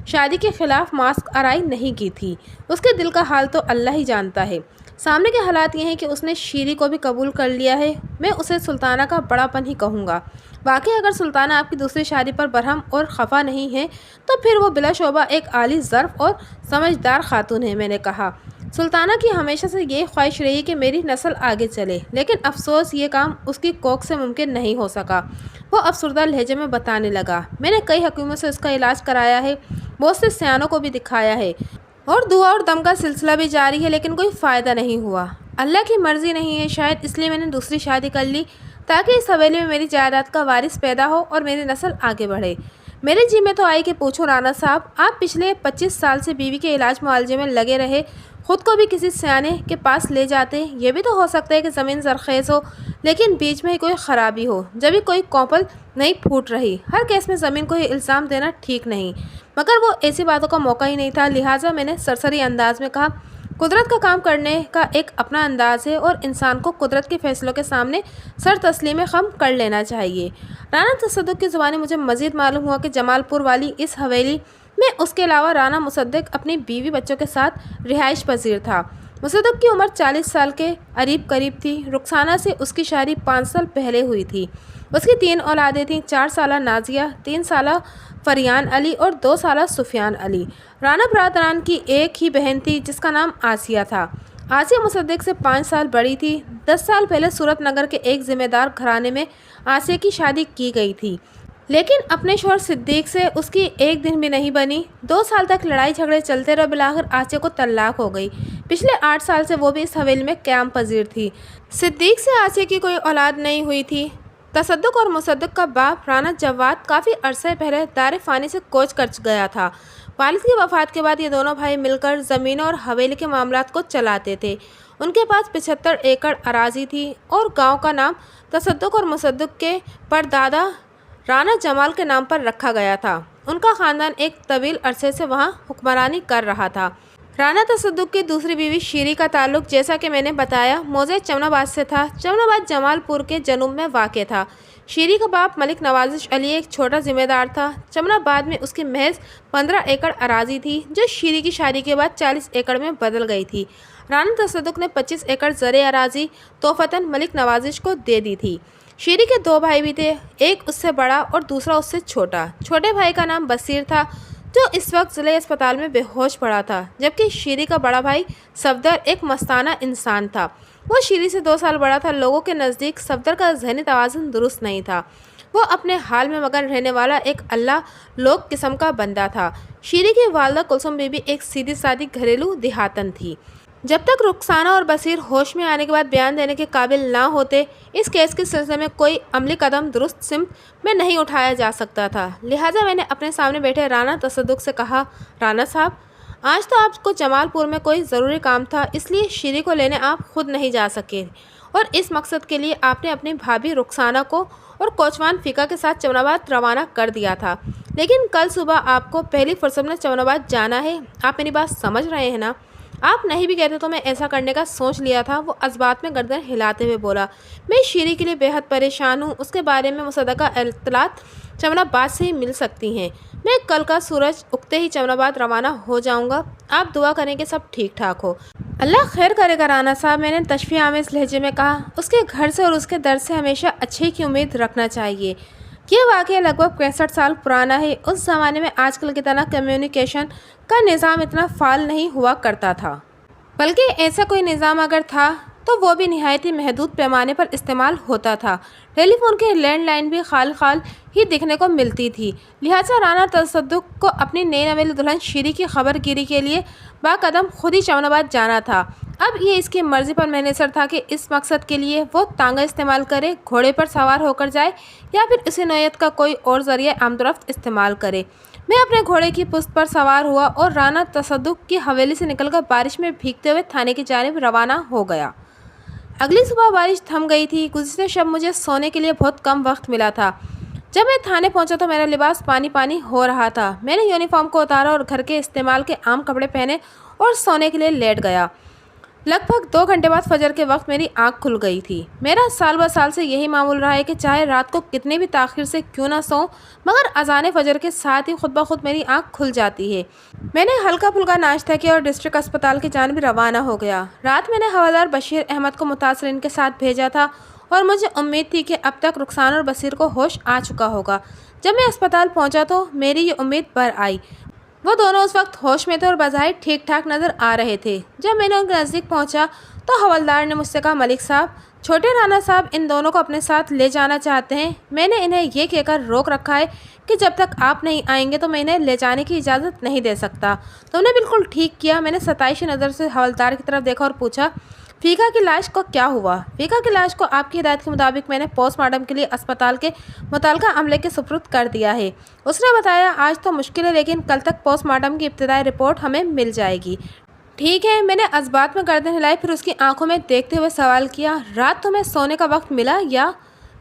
शादी के खिलाफ मास्क आराई नहीं की थी। उसके दिल का हाल तो अल्लाह ही जानता है। सामने के हालात ये हैं कि उसने शीरी को भी कबूल कर लिया है। मैं उसे सुल्ताना का बड़ापन ही कहूँगा। वाकई अगर सुल्ताना आपकी दूसरी शादी पर बरहम और खफा नहीं है तो फिर वो बिलाशोबा एक आली ज़र्फ और समझदार खातून है। मैंने कहा, सुल्ताना की हमेशा से ये ख्वाहिश रही कि मेरी नस्ल आगे चले, लेकिन अफसोस ये काम उसकी कोख से मुमकिन नहीं हो सका। वो अफसरदा लहजे में बताने लगा, मैंने कई हकीमों से उसका इलाज कराया है, बहुत से सयानों को भी दिखाया है और दुआ और दम का सिलसिला भी जारी है, लेकिन कोई फ़ायदा नहीं हुआ। अल्लाह की मर्ज़ी नहीं है शायद, इसलिए मैंने दूसरी शादी कर ली ताकि इस हवेली में मेरी जायदाद का वारिस पैदा हो और मेरी नस्ल आगे बढ़े। मेरे जी में तो आई कि पूछूं राना साहब, आप पिछले 25 साल से बीवी के इलाज मुआलजे में लगे रहे, ख़ुद को भी किसी सियाने के पास ले जाते। ये भी तो हो सकता है कि ज़मीन ज़रखेज़ हो, लेकिन बीच में ही कोई ख़राबी हो, जब भी कोई कौपल नहीं फूट रही। हर केस में ज़मीन को ही इल्ज़ाम देना ठीक नहीं, मगर वो ऐसी बातों का मौका ही नहीं था। लिहाजा मैंने सरसरी अंदाज में कहा, कुदरत का काम करने का एक अपना अंदाज़ है और इंसान को कुदरत के फ़ैसलों के सामने सर तस्लीम खम कर लेना चाहिए। राना तसद्दुक़ की ज़ुबानी मुझे मज़ीद मालूम हुआ कि जमालपुर वाली इस हवेली में उसके अलावा राना मुसद्दिक़ अपनी बीवी बच्चों के साथ रिहाइश पजीर था। मुसद्दिक़ की उम्र 40 साल के करीब थी। रुखसाना से उसकी शादी 5 साल पहले हुई थी। उसकी 3 औलादें थीं, 4 साला नाजिया, 3 साला फरियान अली और 2 साला सुफियान अली। राना बरादरान की एक ही बहन थी जिसका नाम आसिया था। आसिया मुसद्दिक़ से 5 साल बड़ी थी। 10 साल पहले सूरत नगर के एक ज़िम्मेदार घराने में आसिया की शादी की गई थी, लेकिन अपने शौहर सिद्दीक़ से उसकी एक दिन भी नहीं बनी। 2 साल तक लड़ाई झगड़े चलते रहे, बिलाखिर आसिया को तलाक हो गई। पिछले 8 साल से वो भी इस हवेली में क़याम पजीर थी। सिद्दीक़ से आसिया की कोई औलाद नहीं हुई थी। तसद्दुक़ और मुसद्दिक़ का बाप राना जवाद काफ़ी अरसे पहले दार फ़ानी से कोच कर गया था। वालिद की वफ़ात के बाद ये दोनों भाई मिलकर ज़मीनों और हवेली के मामलात को चलाते थे। उनके पास 75 एकड़ अराज़ी थी और गांव का नाम तसद्दुक़ और मुसद्दिक़ के परदादा राना जमाल के नाम पर रखा गया था। उनका ख़ानदान एक तवील अरसे से वहाँ हुक्मरानी कर रहा था। राना तसद्दुक़ की दूसरी बीवी शीरी का ताल्लुक़, जैसा कि मैंने बताया, मौज़े चमनाबाद से था। चमनाबाद जमालपुर के जनूब में वाक़ था। शीरी का बाप मलिक नवाज़िश अली एक छोटा ज़िम्मेदार था। चमनाबाद में उसकी महज 15 एकड़ अराज़ी थी, जो शीरी की शादी के बाद 40 एकड़ में बदल गई थी। राना तसद्दुक़ ने 25 एकड़ ज़रे अराज़ी तोहफ़तन मलिक नवाज़िश को दे दी थी। शीरी के 2 भाई भी थे, एक उससे बड़ा और दूसरा उससे छोटा। छोटे भाई का नाम बसीर था, जो इस वक्त ज़िले अस्पताल में बेहोश पड़ा था, जबकि शीरी का बड़ा भाई सफदर एक मस्ताना इंसान था। वो शीरी से 2 साल बड़ा था। लोगों के नज़दीक सफदर का ज़हनी तवाज़ुन दुरुस्त नहीं था। वो अपने हाल में मगन रहने वाला एक अल्लाह लोग किस्म का बंदा था। शीरी की वालदा कुलसुम बीबी एक सीधी सादी घरेलू देहातन थी। जब तक रुखसाना और बसीर होश में आने के बाद बयान देने के काबिल ना होते, इस केस के सिलसिले में कोई अमली कदम दुरुस्त सिमत में नहीं उठाया जा सकता था। लिहाजा मैंने अपने सामने बैठे राना तसद्दुक़ से कहा, राना साहब, आज तो आपको जमालपुर में कोई ज़रूरी काम था, इसलिए शीरी को लेने आप खुद नहीं जा सके और इस मकसद के लिए आपने अपनी भाभी रुखसाना को और कोचवान फ़िका के साथ चमनाबाद रवाना कर दिया था। लेकिन कल सुबह आपको पहली फुर्सत में चमनाबाद जाना है। आप मेरी बात समझ रहे हैं ना? आप नहीं भी कहते तो मैं ऐसा करने का सोच लिया था। वो अज़बात में गर्दन हिलाते हुए बोला, मैं शीरी के लिए बेहद परेशान हूँ। उसके बारे में मुसद्दक़ा इत्तलात चमनाबाद से ही मिल सकती हैं। मैं कल का सूरज उगते ही चमनाबाद रवाना हो जाऊँगा। आप दुआ करें कि सब ठीक ठाक हो। अल्लाह खैर करेगा राना साहब, मैंने तशफ़ी आमेज़ लहजे में कहा। उसके घर से और उसके दर से हमेशा अच्छे की उम्मीद रखना चाहिए। ये वाक़या लगभग 65 साल पुराना है। उस ज़माने में आजकल की तरह कम्युनिकेशन का निज़ाम इतना फ़ाल नहीं हुआ करता था, बल्कि ऐसा कोई निज़ाम अगर था तो वो भी निहायत ही महदूद पैमाने पर इस्तेमाल होता था। टेलीफोन के लैंडलाइन भी खाल ही दिखने को मिलती थी। लिहाजा राना तसद्दुक़ को अपनी नई नवेली दुल्हन शीरी की खबरगिरी के लिए बाकदम खुद ही चमनाबाद जाना था। अब ये इसकी मर्ज़ी पर मुनहसर था कि इस मकसद के लिए वो तांगा इस्तेमाल करे, घोड़े पर सवार होकर जाए या फिर इसी नौयत का कोई और ज़रिया आमदरफ्त इस्तेमाल करे। मैं अपने घोड़े की पुश्त पर सवार हुआ और राना तसद्दुक की हवेली से निकलकर बारिश में भीगते हुए थाने की जानिब रवाना हो गया। अगली सुबह बारिश थम गई थी। गुज़िश्ता शब मुझे सोने के लिए बहुत कम वक्त मिला था। जब मैं थाने पहुंचा तो मेरा लिबास पानी पानी हो रहा था। मैंने यूनिफॉर्म को उतारा और घर के इस्तेमाल के आम कपड़े पहने और सोने के लिए लेट गया। लगभग 2 घंटे बाद फजर के वक्त मेरी आंख खुल गई थी। मेरा साल ब साल से यही मामूल रहा है कि चाहे रात को कितनी भी ताख़ीर से क्यों ना सोऊं, मगर अज़ान फजर के साथ ही खुद ब खुद मेरी आंख खुल जाती है। मैंने हल्का फुल्का नाश्ता किया और डिस्ट्रिक्ट अस्पताल की जानिब रवाना हो गया। रात मैंने हवलदार बशीर अहमद को मुतासरीन के साथ भेजा था और मुझे उम्मीद थी कि अब तक रुखसाना और बशीर को होश आ चुका होगा। जब मैं अस्पताल पहुँचा तो मेरी ये उम्मीद बर आई। वो दोनों उस वक्त होश में थे और बज़ाहिर ठीक ठाक नज़र आ रहे थे। जब मैंने उनके नज़दीक पहुंचा तो हवलदार ने मुझसे कहा, मलिक साहब, छोटे राना साहब इन दोनों को अपने साथ ले जाना चाहते हैं। मैंने इन्हें ये कहकर रोक रखा है कि जब तक आप नहीं आएंगे तो मैं इन्हें ले जाने की इजाज़त नहीं दे सकता। तुमने बिल्कुल ठीक किया। मैंने सताइशी नज़र से हवलदार की तरफ देखा और पूछा, फ़ीका की लाश को क्या हुआ? फ़ीका की लाश को आपकी हिदायत के मुताबिक मैंने पोस्टमार्टम के लिए अस्पताल के मुतल्लिका अमले के सुपुर्द कर दिया है। उसने बताया, आज तो मुश्किल है लेकिन कल तक पोस्टमार्टम की इब्तिदाई रिपोर्ट हमें मिल जाएगी। ठीक है। मैंने अज़बात में गर्दन हिलाई, फिर उसकी आंखों में देखते हुए सवाल किया, रात तुम्हें सोने का वक्त मिला या?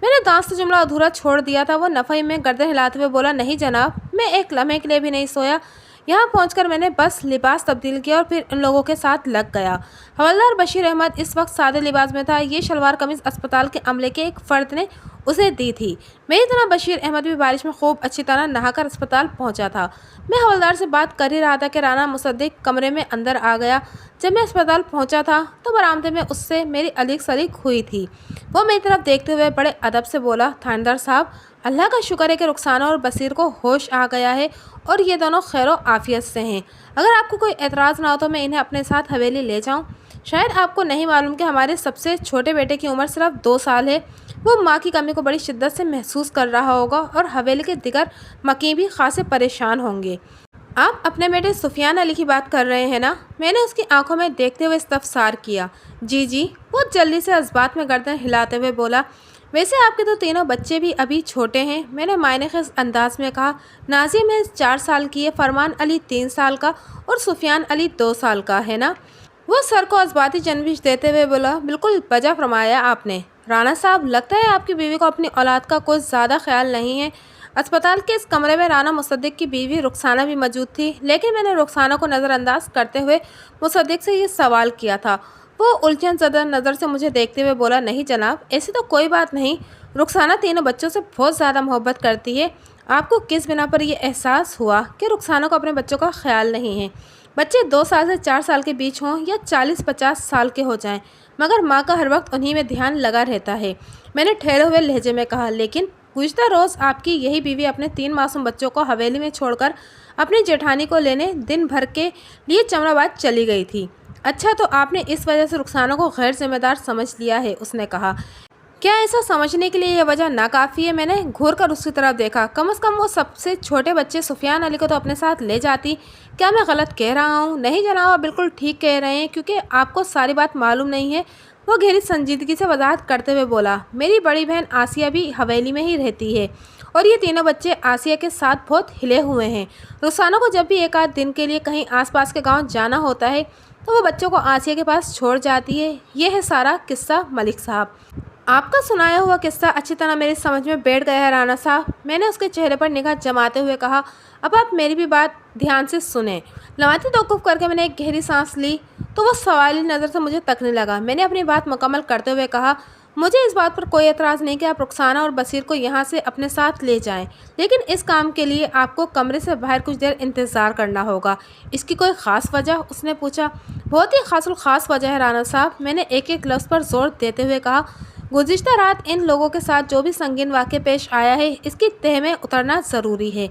मैंने दांत से जुमला अधूरा छोड़ दिया था। वो नफ़ई में गर्दन हिलाते हुए बोला, नहीं जनाब, मैं एक लम्हे के लिए भी नहीं सोया। यहाँ पहुंचकर मैंने बस लिबास तब्दील किया और फिर इन लोगों के साथ लग गया। हवलदार बशीर अहमद इस वक्त सादे लिबास में था। ये शलवार कमीज़ अस्पताल के अमले के एक फ़र्द ने उसे दी थी। मेरी तरह बशीर अहमद भी बारिश में खूब अच्छी तरह नहाकर अस्पताल पहुंचा था। मैं हवलदार से बात कर ही रहा था कि राना मुसद्दिक कमरे में अंदर आ गया। जब मैं अस्पताल पहुंचा था तो बरामदे में उससे मेरी अलीक सलीक हुई थी। वो मेरी तरफ देखते हुए बड़े अदब से बोला, थानेदार साहब, अल्लाह का शुक्र है कि रुखसाना और बशीर को होश आ गया है और ये दोनों खैर आफियत से हैं। अगर आपको कोई एतराज़ ना हो तो मैं इन्हें अपने साथ हवेली ले जाऊं। शायद आपको नहीं मालूम कि हमारे सबसे छोटे बेटे की उम्र सिर्फ 2 साल है। वो माँ की कमी को बड़ी शिद्दत से महसूस कर रहा होगा और हवेली के दिगर मकीन भी खासे परेशान होंगे। आप अपने बेटे सुफियान अली की बात कर रहे हैं ना? मैंने उसकी आंखों में देखते हुए इस्तफसार किया। जी जी। बहुत जल्दी से अज़बात में गर्दन हिलाते हुए बोला, वैसे आपके तो तीनों बच्चे भी अभी छोटे हैं। मैंने मायने-ख़ेज़ अंदाज में कहा, नाज़िया में 4 साल की है, फरमान अली 3 साल का और सुफियान अली 2 साल का है ना? वो सर को अज़बाती जनविश देते हुए बोला, बिल्कुल बजा फरमाया आपने। राना साहब, लगता है आपकी बीवी को अपनी औलाद का कुछ ज़्यादा ख्याल नहीं है। अस्पताल के इस कमरे में राना मुसद्दिक की बीवी रुखसाना भी मौजूद थी, लेकिन मैंने रुखसाना को नज़रअंदाज करते हुए मुसद्दिक से ये सवाल किया था। वो उलझन ज़दा नज़र से मुझे देखते हुए बोला, नहीं जनाब, ऐसी तो कोई बात नहीं। रुखसाना तीनों बच्चों से बहुत ज़्यादा मोहब्बत करती है। आपको किस बिना पर यह एहसास हुआ कि रुखसाना को अपने बच्चों का ख्याल नहीं है? बच्चे 2 साल से 4 साल के बीच हों या 40-50 साल के हो जाएं, मगर माँ का हर वक्त उन्हीं में ध्यान लगा रहता है। मैंने ठहरे हुए लहजे में कहा, लेकिन गुज़िश्ता रोज़ आपकी यही बीवी अपने 3 मासूम बच्चों को हवेली में छोड़कर अपनी जेठानी को लेने दिन भर के लिए चमराबाद चली गई थी। अच्छा, तो आपने इस वजह से रुखसाना को गैर जिम्मेदार समझ लिया है? उसने कहा। क्या ऐसा समझने के लिए यह वजह नाकाफ़ी है? मैंने घूर कर उसकी तरफ देखा। कम से कम वो सबसे छोटे बच्चे सुफियान अली को तो अपने साथ ले जाती। क्या मैं गलत कह रहा हूँ? नहीं जनाब, आप बिल्कुल ठीक कह रहे हैं, क्योंकि आपको सारी बात मालूम नहीं है। वो गहरी संजीदगी से वजाहत करते हुए बोला, मेरी बड़ी बहन आसिया भी हवेली में ही रहती है और ये तीनों बच्चे आसिया के साथ बहुत हिले हुए हैं। रुखसाना को जब भी एक आध दिन के लिए कहीं आसपास के गांव जाना होता है तो वो बच्चों को आसिया के पास छोड़ जाती है। ये है सारा किस्सा मलिक साहब। आपका सुनाया हुआ किस्सा अच्छी तरह मेरी समझ में बैठ गया है राना साहब। मैंने उसके चेहरे पर निगाह जमाते हुए कहा, अब आप मेरी भी बात ध्यान से सुने। लवाती तौक़ुफ़ करके मैंने एक गहरी सांस ली तो वो सवाली नज़र से मुझे तकने लगा। मैंने अपनी बात मुकम्मल करते हुए कहा, मुझे इस बात पर कोई एतराज़ नहीं कि आप रुखसाना और बशीर को यहाँ से अपने साथ ले जाएं, लेकिन इस काम के लिए आपको कमरे से बाहर कुछ देर इंतज़ार करना होगा। इसकी कोई ख़ास वजह? उसने पूछा। बहुत ही ख़ास वजह है राना साहब। मैंने एक एक लफ्ज़ पर ज़ोर देते हुए कहा, गुज़िश्ता रात इन लोगों के साथ जो भी संगीन वाक़या पेश आया है, इसकी तह में उतरना ज़रूरी है।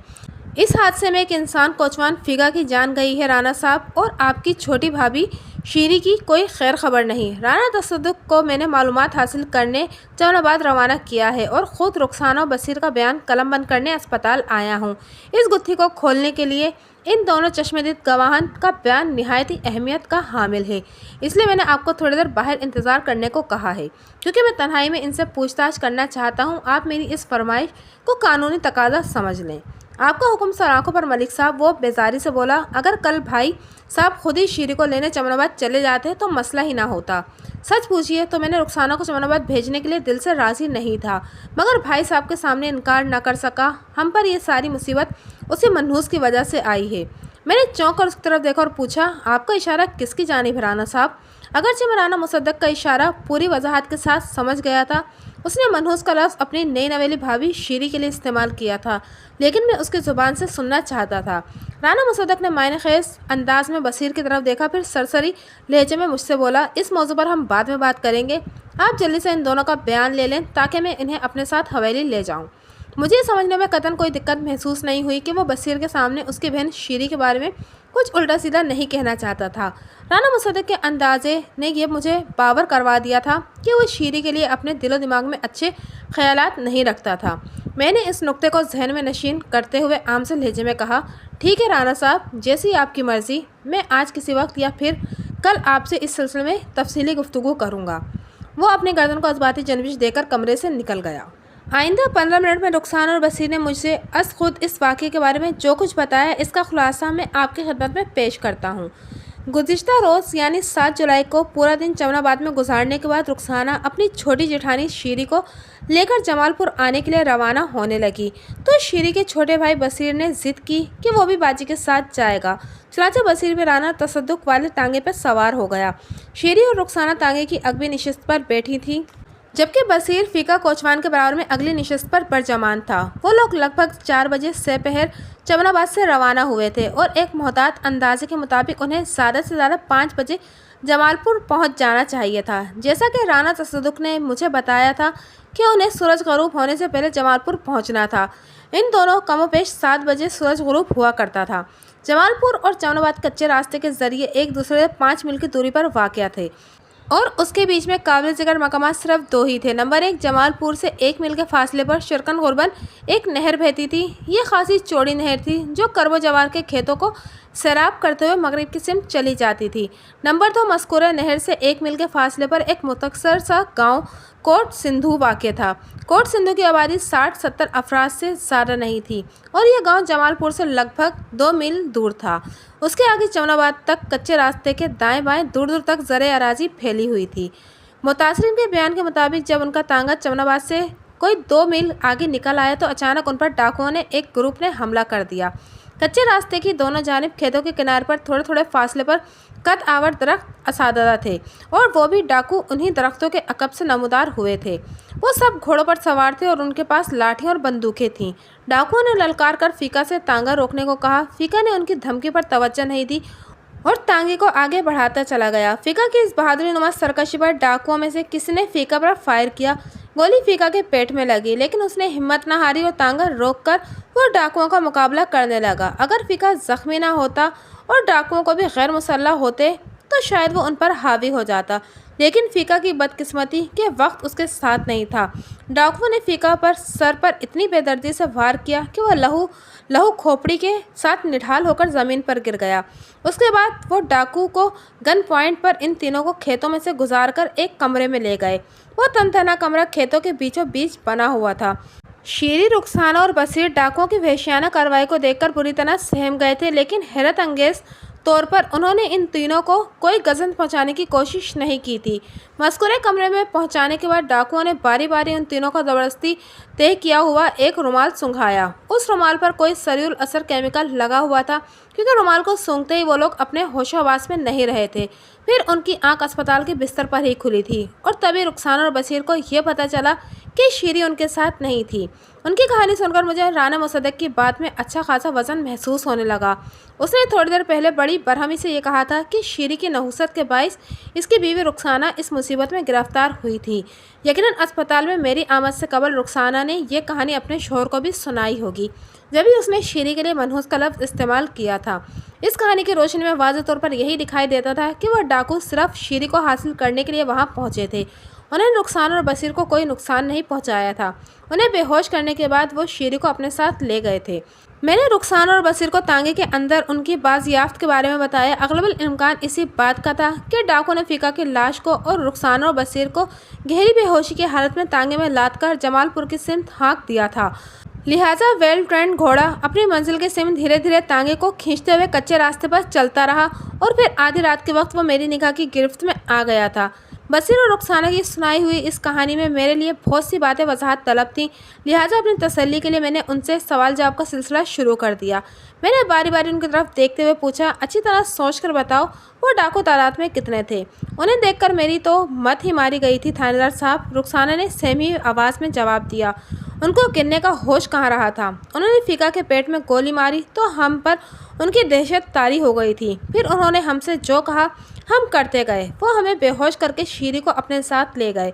इस हादसे में एक इंसान कोचवान फ़ीका की जान गई है राना साहब, और आपकी छोटी भाभी शीरी की कोई खैर खबर नहीं। राना तसद्दुक को मैंने मालूमात हासिल करने जहानाबाद रवाना किया है और ख़ुद रुखसाना और बशीर का बयान कलम बंद करने अस्पताल आया हूँ। इस गुत्थी को खोलने के लिए इन दोनों चश्मदीद गवाहान का बयान निहायती अहमियत का हामिल है, इसलिए मैंने आपको थोड़ी देर बाहर इंतज़ार करने को कहा है, क्योंकि मैं तन्हाई में इनसे पूछताछ करना चाहता हूँ। आप मेरी इस फरमाइश को कानूनी तकाजा समझ लें। آپ کا حکم سر آنکھوں پر ملک صاحب، وہ بیزاری سے بولا۔ اگر کل بھائی صاحب خود ہی شیری کو لینے چمن آباد چلے جاتے تو مسئلہ ہی نہ ہوتا۔ سچ پوچھیے تو میں نے رخسانہ کو چمن آباد بھیجنے کے لیے دل سے راضی نہیں تھا، مگر بھائی صاحب کے سامنے انکار نہ کر سکا۔ ہم پر یہ ساری مصیبت اسی منحوس کی وجہ سے آئی ہے۔ میں نے چونک کر اس کی طرف دیکھا اور پوچھا، آپ کا اشارہ کس کی جانب ہے رانا صاحب؟ اگرچہ میں رانا مصدق کا اشارہ پوری وضاحت کے ساتھ سمجھ گیا تھا، اس نے منحوس کا لفظ اپنی نئی نویلی بھابھی شیری کے لیے استعمال کیا تھا، لیکن میں اس کی زبان سے سننا چاہتا تھا۔ رانا مصدق نے معنی خیز انداز میں بصیر کی طرف دیکھا، پھر سرسری لہجے میں مجھ سے بولا، اس موضوع پر ہم بعد میں بات کریں گے، آپ جلدی سے ان دونوں کا بیان لے لیں تاکہ میں انہیں اپنے ساتھ حویلی لے جاؤں۔ مجھے یہ سمجھنے میں قطعاً کوئی دقت محسوس نہیں ہوئی کہ وہ بصیر کے سامنے اس کی بہن شیری کے بارے میں کچھ الٹا سیدھا نہیں کہنا چاہتا تھا۔ رانا مصدق کے اندازے نے یہ مجھے باور کروا دیا تھا کہ وہ شیری کے لیے اپنے دل و دماغ میں اچھے خیالات نہیں رکھتا تھا۔ میں نے اس نقطے کو ذہن میں نشین کرتے ہوئے عام سے لہجے میں کہا، ٹھیک ہے رانا صاحب، جیسی آپ کی مرضی، میں آج کسی وقت یا پھر کل آپ سے اس سلسلے میں تفصیلی گفتگو کروں گا۔ وہ اپنے گردن کو اثباتی جنبش دے کر کمرے سے نکل گیا۔ آئندہ 15 منٹ میں رخسانہ اور بصیر نے مجھ سے از خود اس واقعے کے بارے میں جو کچھ بتایا، اس کا خلاصہ میں آپ کی خدمت میں پیش کرتا ہوں۔ گزشتہ روز یعنی 7 جولائی کو پورا دن چمن آباد میں گزارنے کے بعد رخسانہ اپنی چھوٹی جیٹھانی شیری کو لے کر جمال پور آنے کے لیے روانہ ہونے لگی تو شیری کے چھوٹے بھائی بصیر نے ضد کی کہ وہ بھی باجی کے ساتھ جائے گا۔ چنانچہ بصیر بھی رانا تصدق والے تانگے پر سوار ہو گیا۔ شیری اور رخسانہ تانگے کی اگبی نشست پر بیٹھی تھی، جبکہ بصیر فیقہ کوچوان کے برابر میں اگلی نشست پر برجمان تھا۔ وہ لوگ لگ بھگ 4 بجے سہ پہر چمن آباد سے روانہ ہوئے تھے اور ایک محتاط اندازے کے مطابق انہیں زیادہ سے زیادہ 5 بجے جمال پور پہنچ جانا چاہیے تھا۔ جیسا کہ رانا تصدق نے مجھے بتایا تھا کہ انہیں سورج غروب ہونے سے پہلے جمال پور پہنچنا تھا۔ ان دونوں کم و بیش 7 بجے سورج غروب ہوا کرتا تھا۔ جمال پور اور چمن آباد کچے راستے کے ذریعے ایک دوسرے سے 5 میل کی دوری پر واقع تھے اور اس کے بیچ میں قابل ذکر مقامات صرف 2 ہی تھے۔ نمبر 1، جمال پور سے 1 میل کے فاصلے پر شرکن غربن ایک نہر بہتی تھی۔ یہ خاصی چوڑی نہر تھی جو کرب و جوار کے کھیتوں کو سیراب کرتے ہوئے مغرب کی سمت چلی جاتی تھی۔ نمبر 2، مذکورہ نہر سے 1 میل کے فاصلے پر ایک مختصر سا گاؤں کوٹ سندھو واقع تھا۔ کوٹ سندھو کی آبادی 60-70 افراد سے زیادہ نہیں تھی اور یہ گاؤں جمال پور سے لگ بھگ 2 میل دور تھا۔ اس کے آگے چمن آباد تک کچے راستے کے دائیں بائیں دور دور تک زرعی اراضی پھیلی ہوئی تھی۔ متاثرین کے بیان کے مطابق جب ان کا تانگا چمن آباد سے کوئی 2 میل آگے نکل آیا تو اچانک ان پر ڈاکوؤں نے ایک گروپ نے حملہ کر دیا۔ کچے راستے کی دونوں جانب کھیتوں کے کنارے پر تھوڑے تھوڑے فاصلے پر قد آور درخت اساتذہ تھے اور وہ بھی ڈاکو انہی درختوں کے عقب سے نمودار ہوئے تھے۔ وہ سب گھوڑوں پر سوار تھے اور ان کے پاس لاٹھیاں اور بندوقیں تھیں۔ ڈاکوؤں نے للکار کر فیقہ سے تانگا روکنے کو کہا۔ فیقہ نے ان کی دھمکی پر توجہ نہیں دی اور تانگے کو آگے بڑھاتا چلا گیا۔ فیقہ کی اس بہادری نما سرکشی پر ڈاکوؤں میں سے کسی نے فیقہ پر فائر کیا۔ گولی فیقہ کے پیٹ میں لگی، لیکن اس نے ہمت نہ ہاری اور تانگا روک کر وہ ڈاکوؤں کا مقابلہ کرنے لگا۔ اگر فیقہ زخمی نہ ہوتا اور ڈاکوؤں کو بھی غیر مسلح ہوتے تو شاید وہ ان پر حاوی ہو جاتا، لیکن فیقہ کی بدقسمتی کہ وقت اس کے ساتھ نہیں تھا۔ ڈاکوؤں نے فیقہ پر سر پر اتنی بے دردی سے وار کیا کہ وہ لہو کھوپڑی کے ساتھ نڈھال ہو کر زمین پر گر گیا۔ اس کے بعد وہ ڈاکو کو گن پوائنٹ پر ان تینوں کو کھیتوں میں سے گزار کر ایک کمرے میں لے گئے۔ وہ تنتنا کمرہ کھیتوں کے بیچوں بیچ بنا ہوا تھا۔ شیری، رخسانہ اور بصیر ڈاکوؤں کی وحشیانہ کارروائی کو دیکھ کر بری طرح سہم گئے تھے، لیکن حیرت انگیز طور پر انہوں نے ان تینوں کو کوئی گزند پہنچانے کی کوشش نہیں کی تھی۔ مذکورے کمرے میں پہنچانے کے بعد ڈاکوؤں نے باری باری ان تینوں کو زبردستی طے کیا ہوا ایک رومال سونگھایا۔ اس رومال پر کوئی سریع الاثر کیمیکل لگا ہوا تھا، کیونکہ رومال کو سونگھتے ہی وہ لوگ اپنے ہوش و حواس میں نہیں رہے تھے۔ پھر ان کی آنکھ اسپتال کے بستر پر ہی کھلی تھی اور تبھی رخسانہ اور بصیر کو یہ پتہ چلا کہ شیری ان کے ساتھ نہیں تھی۔ ان کی کہانی سن کر مجھے رانا مصدق کی بات میں اچھا خاصا وزن محسوس ہونے لگا۔ اس نے تھوڑی دیر پہلے بڑی برہمی سے یہ کہا تھا کہ شیری کی نحوست کے باعث اس کی بیوی رخسانہ اس مصیبت میں گرفتار ہوئی تھی۔ یقیناً اسپتال میں میری آمد سے قبل رخسانہ نے یہ کہانی اپنے شوہر کو بھی سنائی ہوگی، جبھی اس نے شیری کے لیے منحوس کا لفظ استعمال کیا تھا۔ اس کہانی کی روشنی میں واضح طور پر یہی دکھائی دیتا تھا کہ وہ ڈاکو صرف شیری کو حاصل کرنے کے لیے وہاں پہنچے تھے۔ انہیں رخسانہ اور بصیر کو کوئی نقصان نہیں پہنچایا تھا۔ انہیں بے ہوش کرنے کے بعد وہ شیری کو اپنے ساتھ لے گئے تھے۔ میں نے رخسانہ اور بصیر کو تانگے کے اندر ان کی بازیافت کے بارے میں بتایا۔ اغلب الامکان اسی بات کا تھا کہ ڈاکو نے فیقہ کی لاش کو اور رخسانہ اور بصیر کو گہری بے ہوشی کی حالت میں تانگے میں لاد کر جمال پور کی سمت ہانک دیا تھا۔ लिहाजा वेल ट्रेंड घोड़ा अपनी मंजिल के समीप धीरे धीरे तांगे को खींचते हुए कच्चे रास्ते पर चलता रहा और फिर आधी रात के वक्त वो मेरी निगाह की गिरफ्त में आ गया था। बसीर और रुखसाना की सुनाई हुई इस कहानी में मेरे लिए बहुत सी बातें वजाहत तलब थीं, लिहाजा अपनी तसल्ली के लिए मैंने उनसे सवाल जवाब का सिलसिला शुरू कर दिया। मैंने बारी बारी उनकी तरफ देखते हुए पूछा, अच्छी तरह सोच कर बताओ, वो डाकू तादाद में कितने थे? उन्हें देखकर मेरी तो मत ही मारी गई थी थानेदार साहब, रुखसाना ने सहमी आवाज़ में जवाब दिया। उनको गिनने का होश कहाँ रहा था। उन्होंने फीका के पेट में गोली मारी तो हम पर उनकी दहशत तारी हो गई थी। फिर उन्होंने हमसे जो कहा हम करते गए। वो हमें बेहोश करके शीरी को अपने साथ ले गए।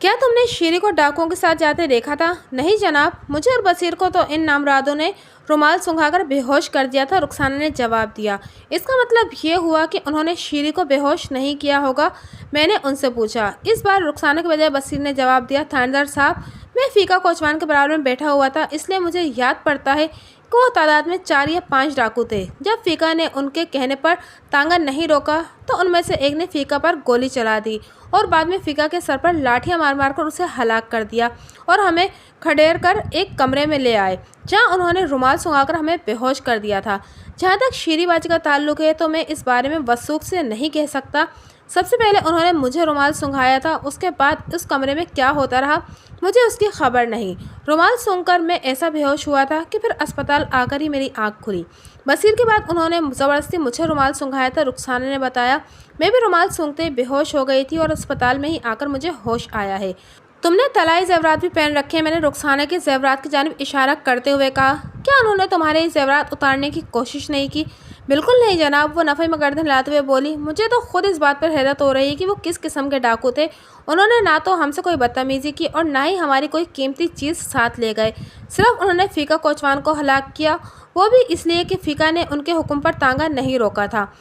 क्या तुमने शीरी को डाकुओं के साथ जाते देखा था? नहीं जनाब, मुझे और बसीर को तो इन नामरादों ने रुमाल सुंघाकर बेहोश कर दिया था, रुखसाना ने जवाब दिया। इसका मतलब ये हुआ कि उन्होंने शीरी को बेहोश नहीं किया होगा? मैंने उनसे पूछा। इस बार रुखसाना के बजाय बसीर ने जवाब दिया, थानेदार साहब, मैं फीका कोचवान के बराबर में बैठा हुआ था, इसलिए मुझे याद पड़ता है कि वो तादाद में 4 या 5 डाकू थे। जब फीका ने उनके कहने पर तांगा नहीं रोका तो उनमें से एक ने फीका पर गोली चला दी और बाद में फीका के सर पर लाठियां मार मार कर उसे हलाक कर दिया और हमें खडेर कर एक कमरे में ले आए, जहां उन्होंने रुमाल सुंघाकर हमें बेहोश कर दिया था। जहां तक शीरीबाजी का ताल्लुक है तो मैं इस बारे में वसूख से नहीं कह सकता। सबसे पहले उन्होंने मुझे रुमाल सुंघाया था, उसके बाद उस कमरे में क्या होता रहा मुझे उसकी खबर नहीं। रुमाल सूंघकर मैं ऐसा बेहोश हुआ था कि फिर अस्पताल आकर ही मेरी आंख खुली। बसीर के बाद उन्होंने ज़बरदस्ती मुझे रुमाल सूंघाया था, रुखसाना ने बताया। मैं भी रुमाल सूंघते बेहोश हो गई थी और अस्पताल में ही आकर मुझे होश आया है। तुमने तलाई ज़ेवरात भी पहन रखे हैं, मैंने रुखसाना के ज़ेवरात की जानिब इशारा करते हुए कहा। क्या उन्होंने तुम्हारे ज़ेवरात उतारने की कोशिश नहीं की? बिल्कुल नहीं जनाब, वो नफ़े में गर्दन हिलाते हुए बोली। मुझे तो खुद इस बात पर हैरत हो रही है कि वो किस किस्म के डाकू थे। उन्होंने ना तो हमसे कोई बदतमीज़ी की और ना ही हमारी कोई कीमती चीज़ साथ ले गए। सिर्फ उन्होंने फीका कोचवान को हलाक किया, वो भी इसलिए कि फीका ने उनके हुक्म पर तांगा नहीं रोका था।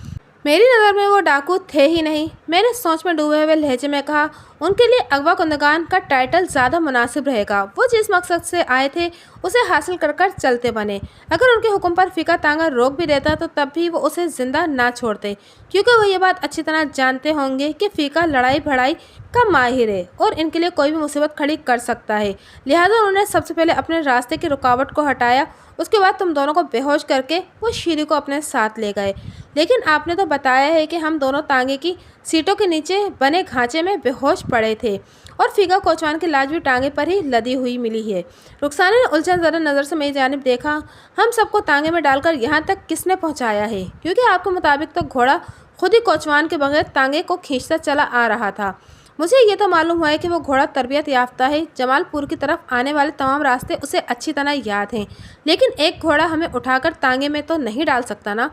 मेरी नज़र में वो डाकू थे ही नहीं, मैंने सोच में डूबे हुए लहजे में कहा। उनके लिए अगवा कुंदगान का टाइटल ज़्यादा मुनासिब रहेगा। वो जिस मकसद से आए थे उसे हासिल कर कर चलते बने। अगर उनके हुक्म पर फीका तांगा रोक भी देता तो तब भी वो उसे ज़िंदा ना छोड़ते, क्योंकि वो ये बात अच्छी तरह जानते होंगे कि फीका लड़ाई भड़ाई का माहिर है और इनके लिए कोई भी मुसीबत खड़ी कर सकता है। लिहाजा उन्होंने सबसे पहले अपने रास्ते की रुकावट को हटाया, उसके बाद तुम दोनों को बेहोश करके वो शीरी को अपने साथ ले गए। लेकिन आपने तो बताया है कि हम दोनों तांगे की सीटों के नीचे बने खांचे में बेहोश पड़े थे और फीका कोचवान की लाश भी टांगे पर ही लदी हुई मिली है। रुखसाना ने उलझन ज़रा नज़र से मेरी जानिब देखा। हम सबको तांगे में डालकर यहाँ तक किसने पहुँचाया है? क्योंकि आपके मुताबिक तो घोड़ा खुद ही कोचवान के बगैर तांगे को खींचता चला आ रहा था। मुझे ये तो मालूम हुआ है कि वो घोड़ा तरबियत याफ्ता है। जमालपुर की तरफ आने वाले तमाम रास्ते उसे अच्छी तरह याद हैं, लेकिन एक घोड़ा हमें उठाकर तांगे में तो नहीं डाल सकता ना।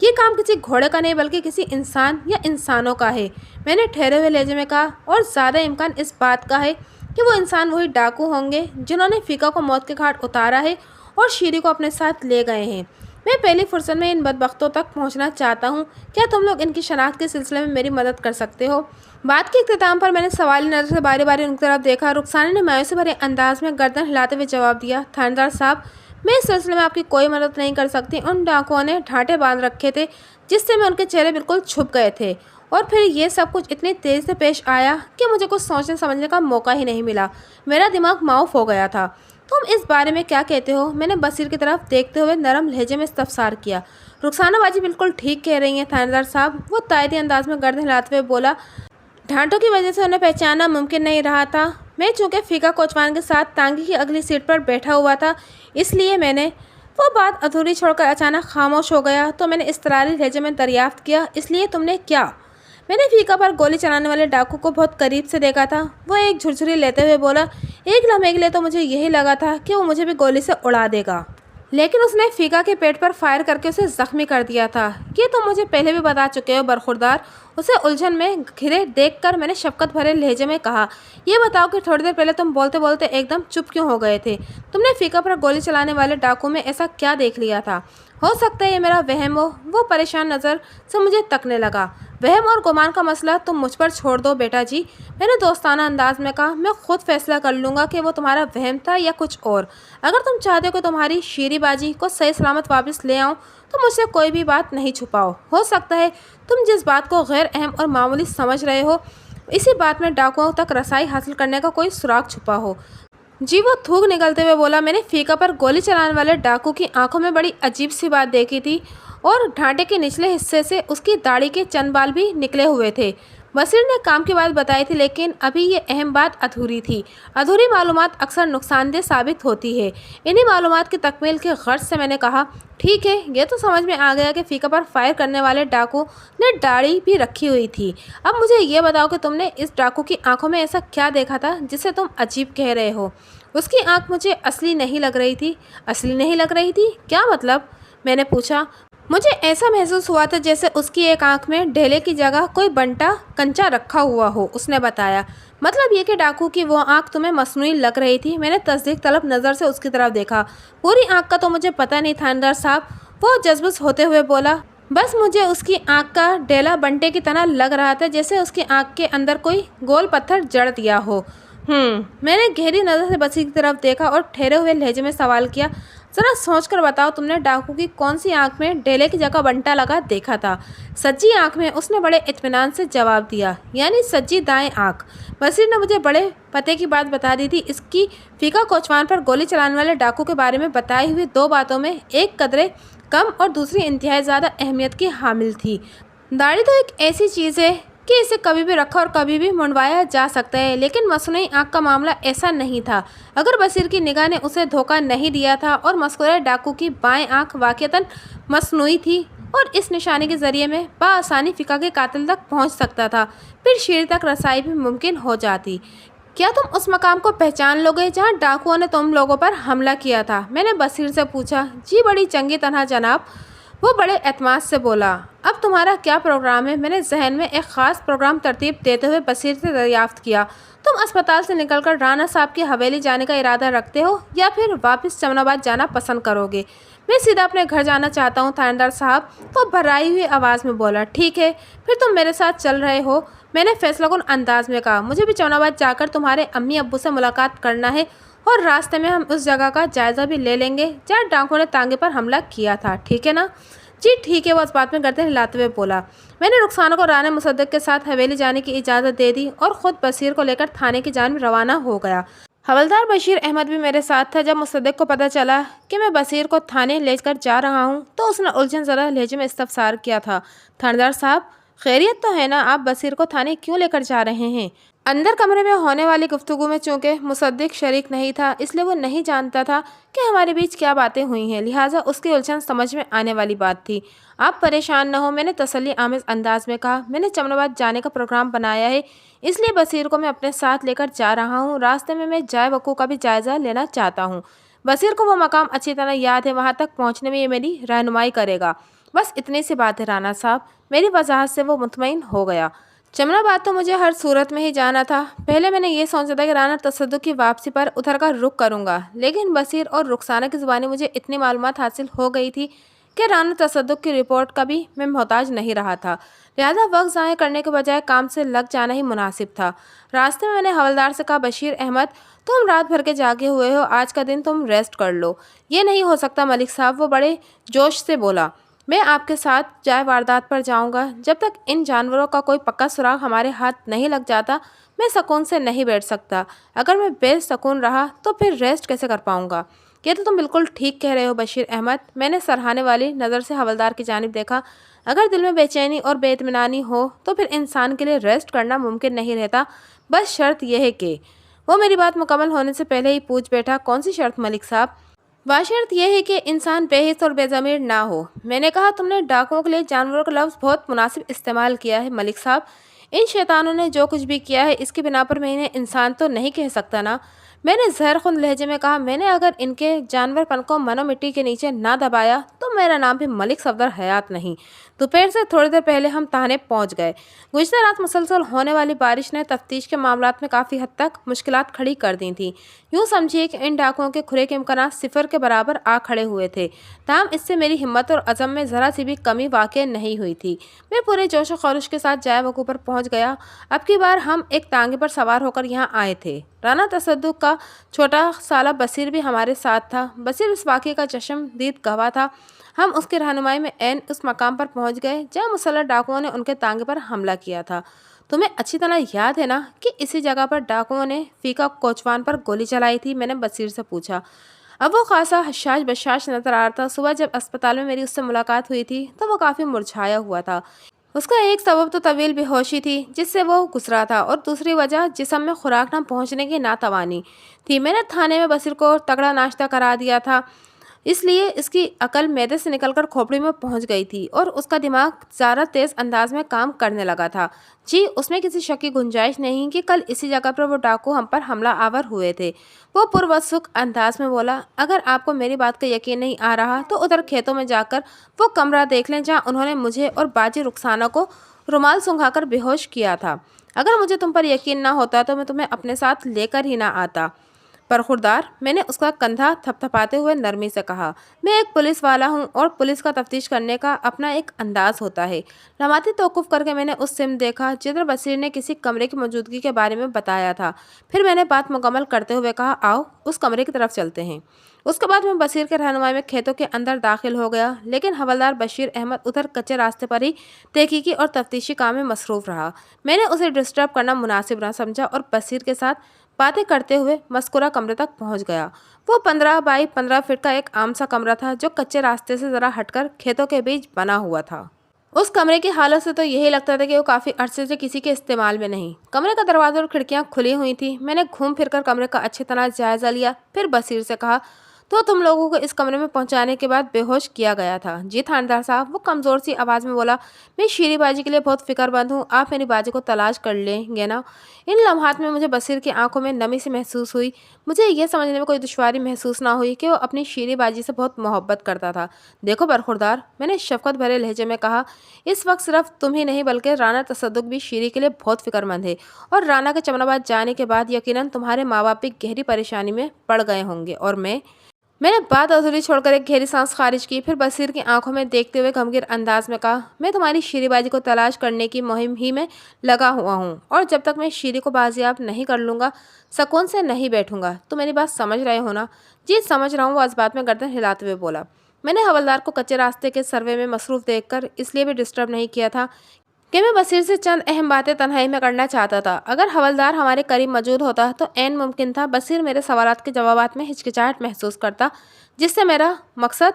ये काम किसी घोड़े का नहीं बल्कि किसी इंसान या इंसानों का है, मैंने ठहरे हुए लहजे में कहा। और ज़्यादा इम्कान इस बात का है कि वो इंसान वही डाकू होंगे जिन्होंने फीका को मौत के घाट उतारा है और शीरी को अपने साथ ले गए हैं। मैं पहली फुर्सत में इन बदबख्तों तक पहुंचना चाहता हूं। क्या तुम लोग इनकी शनाख्त के सिलसिले में मेरी मदद कर सकते हो? बात के इख्तिताम पर मैंने सवाली नज़र से बारी बारी उनकी तरफ देखा। रुखसाना ने मायूसी भरे अंदाज में गर्दन हिलाते हुए जवाब दिया, थानेदार साहब, मैं इस सिलसिले में आपकी कोई मदद नहीं कर सकती। उन डाकुओं ने ढांटे बांध रखे थे जिससे मैं उनके चेहरे बिल्कुल छुप गए थे और फिर ये सब कुछ इतनी तेज़ी से पेश आया कि मुझे कुछ सोचने समझने का मौका ही नहीं मिला। मेरा दिमाग माऊफ हो गया था। तुम इस बारे में क्या कहते हो? मैंने बसीर की तरफ देखते हुए नरम लहजे में इस्तफसार किया। रुखसाना बाजी बिल्कुल ठीक कह रही हैं थानेदार साहब, वो तायदी अंदाज में गर्दन हिलाते हुए बोला। ढांटों की वजह से उन्हें पहचानना मुमकिन नहीं रहा था। मैं चूँकि फीका कोचवान के साथ तांगे की अगली सीट पर बैठा हुआ था, इसलिए मैंने वो बात अधूरी छोड़कर अचानक खामोश हो गया। तो मैंने इस्तरारी लहजे में दरियाफ्त किया, इसलिए तुमने क्या? मैंने फीका पर गोली चलाने वाले डाकू को बहुत करीब से देखा था। वो एक झुरझुरी लेते हुए बोला, एक लम्हे के लिए तो मुझे यही लगा था कि वो मुझे भी गोली से उड़ा देगा, लेकिन उसने फीका के पेट पर फायर करके उसे जख्मी कर दिया था। ये तो मुझे पहले भी बता चुके हो बरखुरदार। उसे उलझन में घिरे देखकर मैंने शफकत भरे लहजे में कहा, ये बताओ कि थोड़ी देर पहले तुम बोलते बोलते एकदम चुप क्यों हो गए थे? तुमने फीका पर गोली चलाने वाले डाकू में ऐसा क्या देख लिया था? हो सकता है ये मेरा वहम हो। वो परेशान नज़र से मुझे तकने लगा। वहम और गुमान का मसला तुम मुझ पर छोड़ दो बेटा जी, मैंने दोस्ताना अंदाज में कहा। मैं खुद फैसला कर लूँगा कि वो तुम्हारा वहम था या कुछ और। अगर तुम चाहते हो कि तुम्हारी शीरीबाजी को सही सलामत वापस ले आऊँ तो मुझसे कोई भी बात नहीं छुपाओ। हो सकता है तुम जिस बात को गैर अहम और मामूली समझ रहे हो, इसी बात में डाकुओं तक रसाई हासिल करने का कोई सुराग छुपा हो। जी, वो थूक निकलते हुए बोला, मैंने फीका पर गोली चलाने वाले डाकू की आंखों में बड़ी अजीब सी बात देखी थी और ढांटे के निचले हिस्से से उसकी दाढ़ी के चंद बाल भी निकले हुए थे। बशीर ने काम की बात बताई थी, लेकिन अभी ये अहम बात अधूरी थी। अधूरी मालूमात अक्सर नुकसानदेह साबित होती है। इन्हीं मालूमात की तकमील के गर्ज से मैंने कहा, ठीक है, ये तो समझ में आ गया कि फीका पर फायर करने वाले डाकू ने दाढ़ी भी रखी हुई थी। अब मुझे ये बताओ कि तुमने इस डाकू की आंखों में ऐसा क्या देखा था जिसे तुम अजीब कह रहे हो? उसकी आंख मुझे असली नहीं लग रही थी। असली नहीं लग रही थी? क्या मतलब? मैंने पूछा। मुझे ऐसा महसूस हुआ था जैसे उसकी एक आंख में ढेले की जगह कोई बंटा कंचा रखा हुआ हो। उसने बताया, मतलब ये कि डाकू की वो आंख तुम्हें मसनूई लग रही थी? मैंने तस्दीक तलब नज़र से उसकी तरफ देखा। पूरी आंख का तो मुझे पता नहीं थानेदार साहब, वो जज्बस होते हुए बोला। बस मुझे उसकी आंख का ढेला बंटे की तरह लग रहा था, जैसे उसकी आंख के अंदर कोई गोल पत्थर जड़ दिया हो। मैंने गहरी नज़र से बसी की तरफ देखा और ठहरे हुए लहजे में सवाल किया, ज़रा सोच कर बताओ, तुमने डाकू की कौन सी आंख में ढेले की जगह बंटा लगा देखा था? सज्जी आंख में, उसने बड़े इत्मीनान से जवाब दिया। यानी सज्जी दाएं आंख? बशीर ने मुझे बड़े पते की बात बता दी थी। इसकी फीका कोचवान पर गोली चलाने वाले डाकू के बारे में बताई हुई दो बातों में एक कदरे कम और दूसरी इंतहाई ज़्यादा अहमियत की हामिल थी। दाढ़ी तो एक ऐसी चीज़ है कि इसे कभी भी रखा और कभी भी मुंडवाया जा सकता है, लेकिन मसनूई आंख का मामला ऐसा नहीं था। अगर बशीर की निगाह ने उसे धोखा नहीं दिया था और मस्कुराए डाकू की बाएं आंख वाकईतन मसनूई थी और इस निशानी के जरिए में बआसानी फिका के कातिल तक पहुंच सकता था, फिर शीर तक रसाई भी मुमकिन हो जाती। क्या तुम उस मकाम को पहचान लोगे जहाँ डाकुओं ने तुम लोगों पर हमला किया था? मैंने बशीर से पूछा। जी, बड़ी चंगी तरह जनाब, वो बड़े एतमाद से बोला। अब तुम्हारा क्या प्रोग्राम है? मैंने जहन में एक ख़ास प्रोग्राम तरतीब देते हुए बशीर से दरियाफ्त किया। तुम अस्पताल से निकलकर राना साहब की हवेली जाने का इरादा रखते हो या फिर वापस जमनाबाद जाना पसंद करोगे? मैं सीधा अपने घर जाना चाहता हूँ थानेदार साहब, वो भर्राई हुई आवाज़ में बोला। ठीक है, फिर तुम मेरे साथ चल रहे हो? मैंने फैसलाकुन अंदाज में कहा। मुझे भी जमनाबाद जाकर तुम्हारे अम्मी अब्बू से मुलाकात करना है और रास्ते में हम उस जगह का जायज़ा भी ले लेंगे जहाँ डाकुओं ने तांगे पर हमला किया था, ठीक है ना? जी ठीक है, वो इस बात में गर्दन हिलाते हुए बोला। मैंने रुखसाना को राना मुसद्दक के साथ हवेली जाने की इजाज़त दे दी और ख़ुद बशीर को लेकर थाने की जानिब रवाना हो गया। हवलदार बशीर अहमद भी मेरे साथ था। जब मुसद्दक को पता चला कि मैं बशीर को थाने लेकर जा रहा हूँ तो उसने उलझन ज़रा लहजे में इस्तफसार किया था। थानेदार साहब, खैरियत तो है ना? आप बशीर को थाने क्यों लेकर जा रहे हैं? अंदर कमरे में होने वाली गुफ्तगू में चूंकि मुसद्दिक शरीक नहीं था, इसलिए वो नहीं जानता था कि हमारे बीच क्या बातें हुई हैं, लिहाजा उसकी उलझन समझ में आने वाली बात थी। आप परेशान न हो, मैंने तसल्ली आमेज़ अंदाज में कहा। मैंने जमनाबाद जाने का प्रोग्राम बनाया है, इसलिए बशीर को मैं अपने साथ लेकर जा रहा हूँ। रास्ते में मैं जाए वक़ू का भी जायज़ा लेना चाहता हूँ। बशीर को वो मकाम अच्छी तरह याद है, वहाँ तक पहुँचने में ये मेरी रहनुमाई करेगा। बस इतनी सी बात है राना साहब। मेरी वजाहत से वो मुतमईन हो गया। जमनाबाद तो मुझे हर सूरत में ही जाना था। पहले मैंने ये सोचा था कि राना तसद्दुक़ की वापसी पर उधर का रुख करूँगा, लेकिन बशीर और रुखसाना की ज़ुबानी मुझे इतनी मालूमात हासिल हो गई थी कि राना तसद्दुक़ की रिपोर्ट का भी मैं मोहताज नहीं रहा था। लिहाजा वक्त ज़ाया करने के बजाय काम से लग जाना ही मुनासिब था। रास्ते में मैंने हवलदार से कहा, बशीर अहमद, तुम रात भर के जागे हुए हो, आज का दिन तुम रेस्ट कर लो। ये नहीं हो सकता मलिक साहब, वो बड़े जोश से बोला। मैं आपके साथ जाए वारदात पर जाऊंगा। जब तक इन जानवरों का कोई पक्का सुराग हमारे हाथ नहीं लग जाता, मैं सुकून से नहीं बैठ सकता। अगर मैं बेसुकून रहा तो फिर रेस्ट कैसे कर पाऊंगा? ये तो तुम बिल्कुल ठीक कह रहे हो बशीर अहमद। मैंने सराहने वाली नज़र से हवलदार की जानिब देखा। अगर दिल में बेचैनी और बेइत्मीनानी हो तो फिर इंसान के लिए रेस्ट करना मुमकिन नहीं रहता। बस शर्त यह है कि वो मेरी बात मुकम्मल होने से पहले ही पूछ बैठा, कौन सी शर्त मलिक साहब? बाशर्त यह है कि इंसान बेहिस और बेज़मीर ना हो। मैंने कहा, तुमने डाकुओं के लिए जानवरों का लफ्ज़ बहुत मुनासिब इस्तेमाल किया है मलिक साहब। इन शैतानों ने जो कुछ भी किया है इसकी बिना पर मैं इन्हें इंसान तो नहीं कह सकता ना? मैंने जहरखुंद लहजे में कहा। मैंने अगर इनके जानवरपन को मनो मिट्टी के नीचे ना दबाया तो मेरा नाम भी मलिक सफदर हयात नहीं। दोपहर से थोड़ी देर पहले हम थाने पहुंच गए। गुज़िश्ता रात मुसलसल होने वाली बारिश ने तफ्तीश के मामलात में काफ़ी हद तक मुश्किलात खड़ी कर दी थी। यूँ समझिए कि इन डाकुओं के खुरे के इम्कानात सिफर के बराबर आ खड़े हुए थे। ताहम इससे मेरी हिम्मत और अज़म में ज़रा सी भी कमी वाक़ई नहीं हुई थी। मैं पूरे जोश व खरोश के साथ जाए वक़ू पर पहुँच गया। अब की बार हम एक तांगे पर सवार होकर यहाँ आए थे। राना तसद्दुक़ का छोटा साला बशीर भी हमारे साथ था। बशीर इस वाक़े का चश्मदीद गवाह था। हम उसकी रहनुमाई में ऐन उस मकाम पर पहुँच गए जहाँ मुसल्लह डाकुओं ने उनके तांगे पर हमला किया था। तुम्हें अच्छी तरह याद है ना कि इसी जगह पर डाकुओं ने फीका कोचवान पर गोली चलाई थी? मैंने बशीर से पूछा। अब वो खासा हशाश बशाश नजर आ रहा था। सुबह जब अस्पताल में मेरी उससे मुलाकात हुई थी तो वो काफी मुरझाया हुआ था। उसका एक सबब तो तवील बेहोशी थी जिससे वो गुजरा था, और दूसरी वजह जिस्म में खुराक न पहुंचने की नातवानी थी। मैंने थाने में बशीर को तगड़ा नाश्ता करा दिया था, इसलिए इसकी अकल मैदे से निकलकर खोपड़ी में पहुंच गई थी और उसका दिमाग ज़्यादा तेज अंदाज में काम करने लगा था। जी, उसमें किसी शक की गुंजाइश नहीं कि कल इसी जगह पर वो डाकू हम पर हमला आवर हुए थे। वो पुरवत्सुक अंदाज में बोला, अगर आपको मेरी बात का यकीन नहीं आ रहा तो उधर खेतों में जाकर वो कमरा देख लें जहाँ उन्होंने मुझे और बाजी रुखसाना को रुमाल सुंघाकर बेहोश किया था। अगर मुझे तुम पर यकीन ना होता तो मैं तुम्हें अपने साथ लेकर ही ना आता। बरखुरदार, मैंने उसका कंधा थपथपाते हुए नरमी से कहा। मैं एक पुलिस वाला हूँ और पुलिस का तफ्तीश करने का अपना एक अंदाज होता है। लमाती तौकुफ करके मैंने उस सिम देखा जिधर बशीर ने किसी कमरे की मौजूदगी के बारे में बताया था। फिर मैंने बात मुकम्मल करते हुए कहा, आओ उस कमरे की तरफ चलते हैं। उसके बाद मैं बशीर के रहनुमाई में खेतों के अंदर दाखिल हो गया, लेकिन हवलदार बशीर अहमद उधर कच्चे रास्ते पर ही तहकीकी और तफ्तीशी काम में मसरूफ रहा। मैंने उसे डिस्टर्ब करना मुनासिब न समझा और बशीर के साथ बातें करते हुए मस्कुरा कमरे तक पहुंच गया। वो 15 बाई 15 फीट का एक आम सा कमरा था जो कच्चे रास्ते से जरा हटकर खेतों के बीच बना हुआ था। उस कमरे की हालत से तो यही लगता था कि वो काफी अरसे से किसी के इस्तेमाल में नहीं। कमरे का दरवाजा और खिड़कियां खुली हुई थी। मैंने घूम फिरकर कमरे का अच्छी तरह जायजा लिया, फिर बशीर से कहा, तो तुम लोगों को इस कमरे में पहुंचाने के बाद बेहोश किया गया था? जी थानेदार साहब, वो कमजोर सी आवाज में बोला। मैं शीरी बाजी के लिए बहुत फिक्रमंद हूँ, आप मेरी बाजी को तलाश कर लेंगे ना? इन लम्हात में मुझे बशीर की आंखों में नमी सी महसूस हुई। मुझे यह समझने में कोई दुश्वारी महसूस ना हुई कि वो अपनी शीरी बाजी से बहुत मोहब्बत करता था। देखो बरखुरदार, मैंने शफकत भरे लहजे में कहा, इस वक्त सिर्फ तुम ही नहीं बल्कि राना तसद्दुक भी शीरी के लिए बहुत फिक्रमंद है, और राना के चमनाबाद जाने के बाद यकीनन तुम्हारे माँ बाप भी गहरी परेशानी में पड़ गए होंगे। और मैंने बात अधूरी छोड़कर एक गहरी सांस खारिज की, फिर बशीर की आंखों में देखते हुए गंभीर अंदाज में कहा, मैं तुम्हारी शीरीबाजी को तलाश करने की मुहिम ही में लगा हुआ हूँ, और जब तक मैं शीरी को बाजियाब नहीं कर लूँगा सुकून से नहीं बैठूंगा। तो मेरी बात समझ रहे हो ना? जी समझ रहा हूँ, वो इस बात में गर्दन हिलाते हुए बोला। मैंने हवलदार को कच्चे रास्ते के सर्वे में मसरूफ देखकर इसलिए भी डिस्टर्ब नहीं किया था कि मैं बशीर से चंद अहम बातें तन्हाई में करना चाहता था। अगर हवलदार हमारे करीब मौजूद होता तो ऐन मुमकिन था बशीर मेरे सवालात के जवाबात में हिचकिचाहट महसूस करता, जिससे मेरा मकसद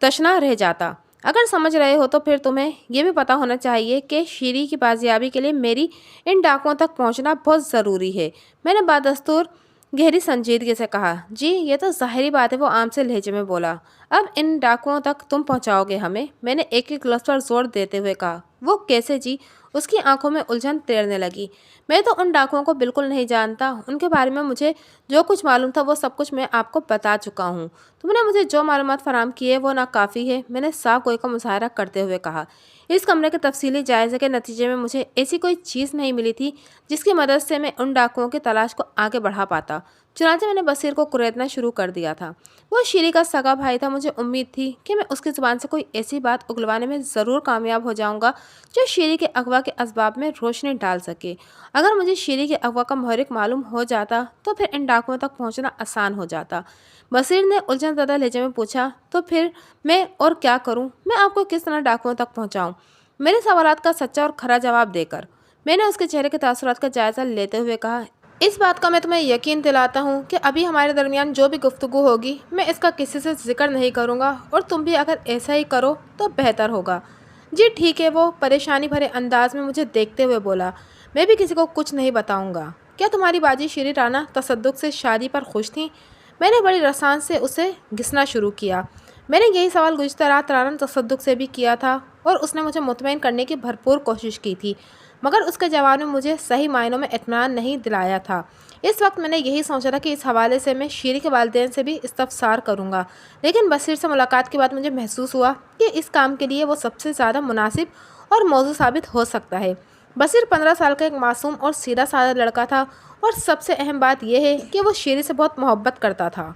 तशना रह जाता। अगर समझ रहे हो तो फिर तुम्हें यह भी पता होना चाहिए कि शीरी की बाजियाबी के लिए मेरी इन डाकुओं तक पहुंचना बहुत ज़रूरी है। मैंने बादस्तूर गहरी संजीदगी से कहा। जी ये तो ज़ाहिरी बात है, वो आम से लहजे में बोला। अब इन डाकुओं तक तुम पहुंचाओगे हमें? मैंने एक एक लफ्ज़ पर जोर देते हुए कहा। वो कैसे जी? उसकी आंखों में उलझन तैरने लगी। मैं तो उन डाकुओं को बिल्कुल नहीं जानता, उनके बारे में मुझे जो कुछ मालूम था वो सब कुछ मैं आपको बता चुका हूँ। तुमने मुझे जो मालूमात फराहम की है वो नाकाफ़ी है, मैंने साफ गोई का मुजाहरा करते हुए कहा। इस कमरे के तफसीली जायजे के नतीजे में मुझे ऐसी कोई चीज़ नहीं मिली थी जिसकी मदद से मैं उन डाकुओं की तलाश को आगे बढ़ा पाता। चुनांचे मैंने बशीर को कुरेदना शुरू कर दिया था। वो शीरी का सगा भाई था। मुझे उम्मीद थी कि मैं उसकी ज़ुबान से कोई ऐसी बात उगलवाने में ज़रूर कामयाब हो जाऊंगा जो शीरी के अगवा के असबाब में रोशनी डाल सके। अगर मुझे शीरी के अगवा का महरिक मालूम हो जाता तो फिर इन डाकुओं तक पहुंचना आसान हो जाता। बशीर ने उलझन ज़दा लहजे में पूछा, तो फिर मैं और क्या करूं? मैं आपको किस तरह डाकुओं तक पहुंचाऊं? मेरे सवालात का सच्चा और खरा जवाब देकर। मैंने उसके चेहरे के तासुरात का जायज़ा लेते हुए कहा, इस बात का मैं तुम्हें यकीन दिलाता हूँ कि अभी हमारे दरमियान जो भी गुफ्तगू होगी मैं इसका किसी से जिक्र नहीं करूँगा, और तुम भी अगर ऐसा ही करो तो बेहतर होगा। जी ठीक है, वो परेशानी भरे अंदाज में मुझे देखते हुए बोला। मैं भी किसी को कुछ नहीं बताऊँगा। क्या तुम्हारी बाजी शीरी राना तसद्दुक से शादी पर खुश थी? मैंने बड़ी रसान से उसे घिसना शुरू किया। मैंने यही सवाल गुज़िश्ता रात राना तसद्दुक से भी किया था और उसने मुझे मुतमईन करने की भरपूर कोशिश की थी, मगर उसके जवाब में मुझे सही मायनों में इत्मीनान नहीं दिलाया था। इस वक्त मैंने यही सोचा था कि इस हवाले से मैं शीरी के वालिदैन से भी इस्तफसार करूंगा, लेकिन बशीर से मुलाकात के बाद मुझे महसूस हुआ कि इस काम के लिए वो सबसे ज़्यादा मुनासिब और मौजू साबित हो सकता है। बशीर 15 साल का एक मासूम और सीधा साधा लड़का था, और सबसे अहम बात यह है कि वो शीरी से बहुत मोहब्बत करता था।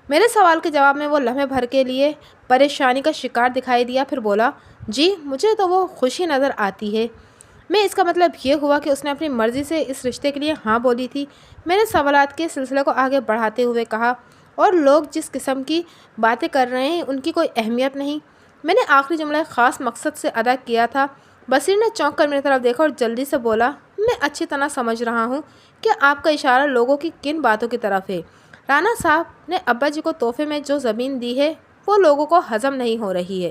मेरे सवाल के जवाब में वो लम्हे भर के लिए परेशानी का शिकार दिखाई दिया, फिर बोला, जी मुझे तो वो खुशी नज़र आती है। मैं इसका मतलब ये हुआ कि उसने अपनी मर्ज़ी से इस रिश्ते के लिए हाँ बोली थी? मैंने सवालात के सिलसिले को आगे बढ़ाते हुए कहा, और लोग जिस किस्म की बातें कर रहे हैं उनकी कोई अहमियत नहीं। मैंने आखिरी जुमला ख़ास मकसद से अदा किया था, बसीर ने चौंक कर मेरी तरफ देखा और जल्दी से बोला, मैं अच्छी तरह समझ रहा हूँ कि आपका इशारा लोगों की किन बातों की तरफ है। राणा साहब ने अब्बा जी को तोहफे में जो ज़मीन दी है वो लोगों को हजम नहीं हो रही है।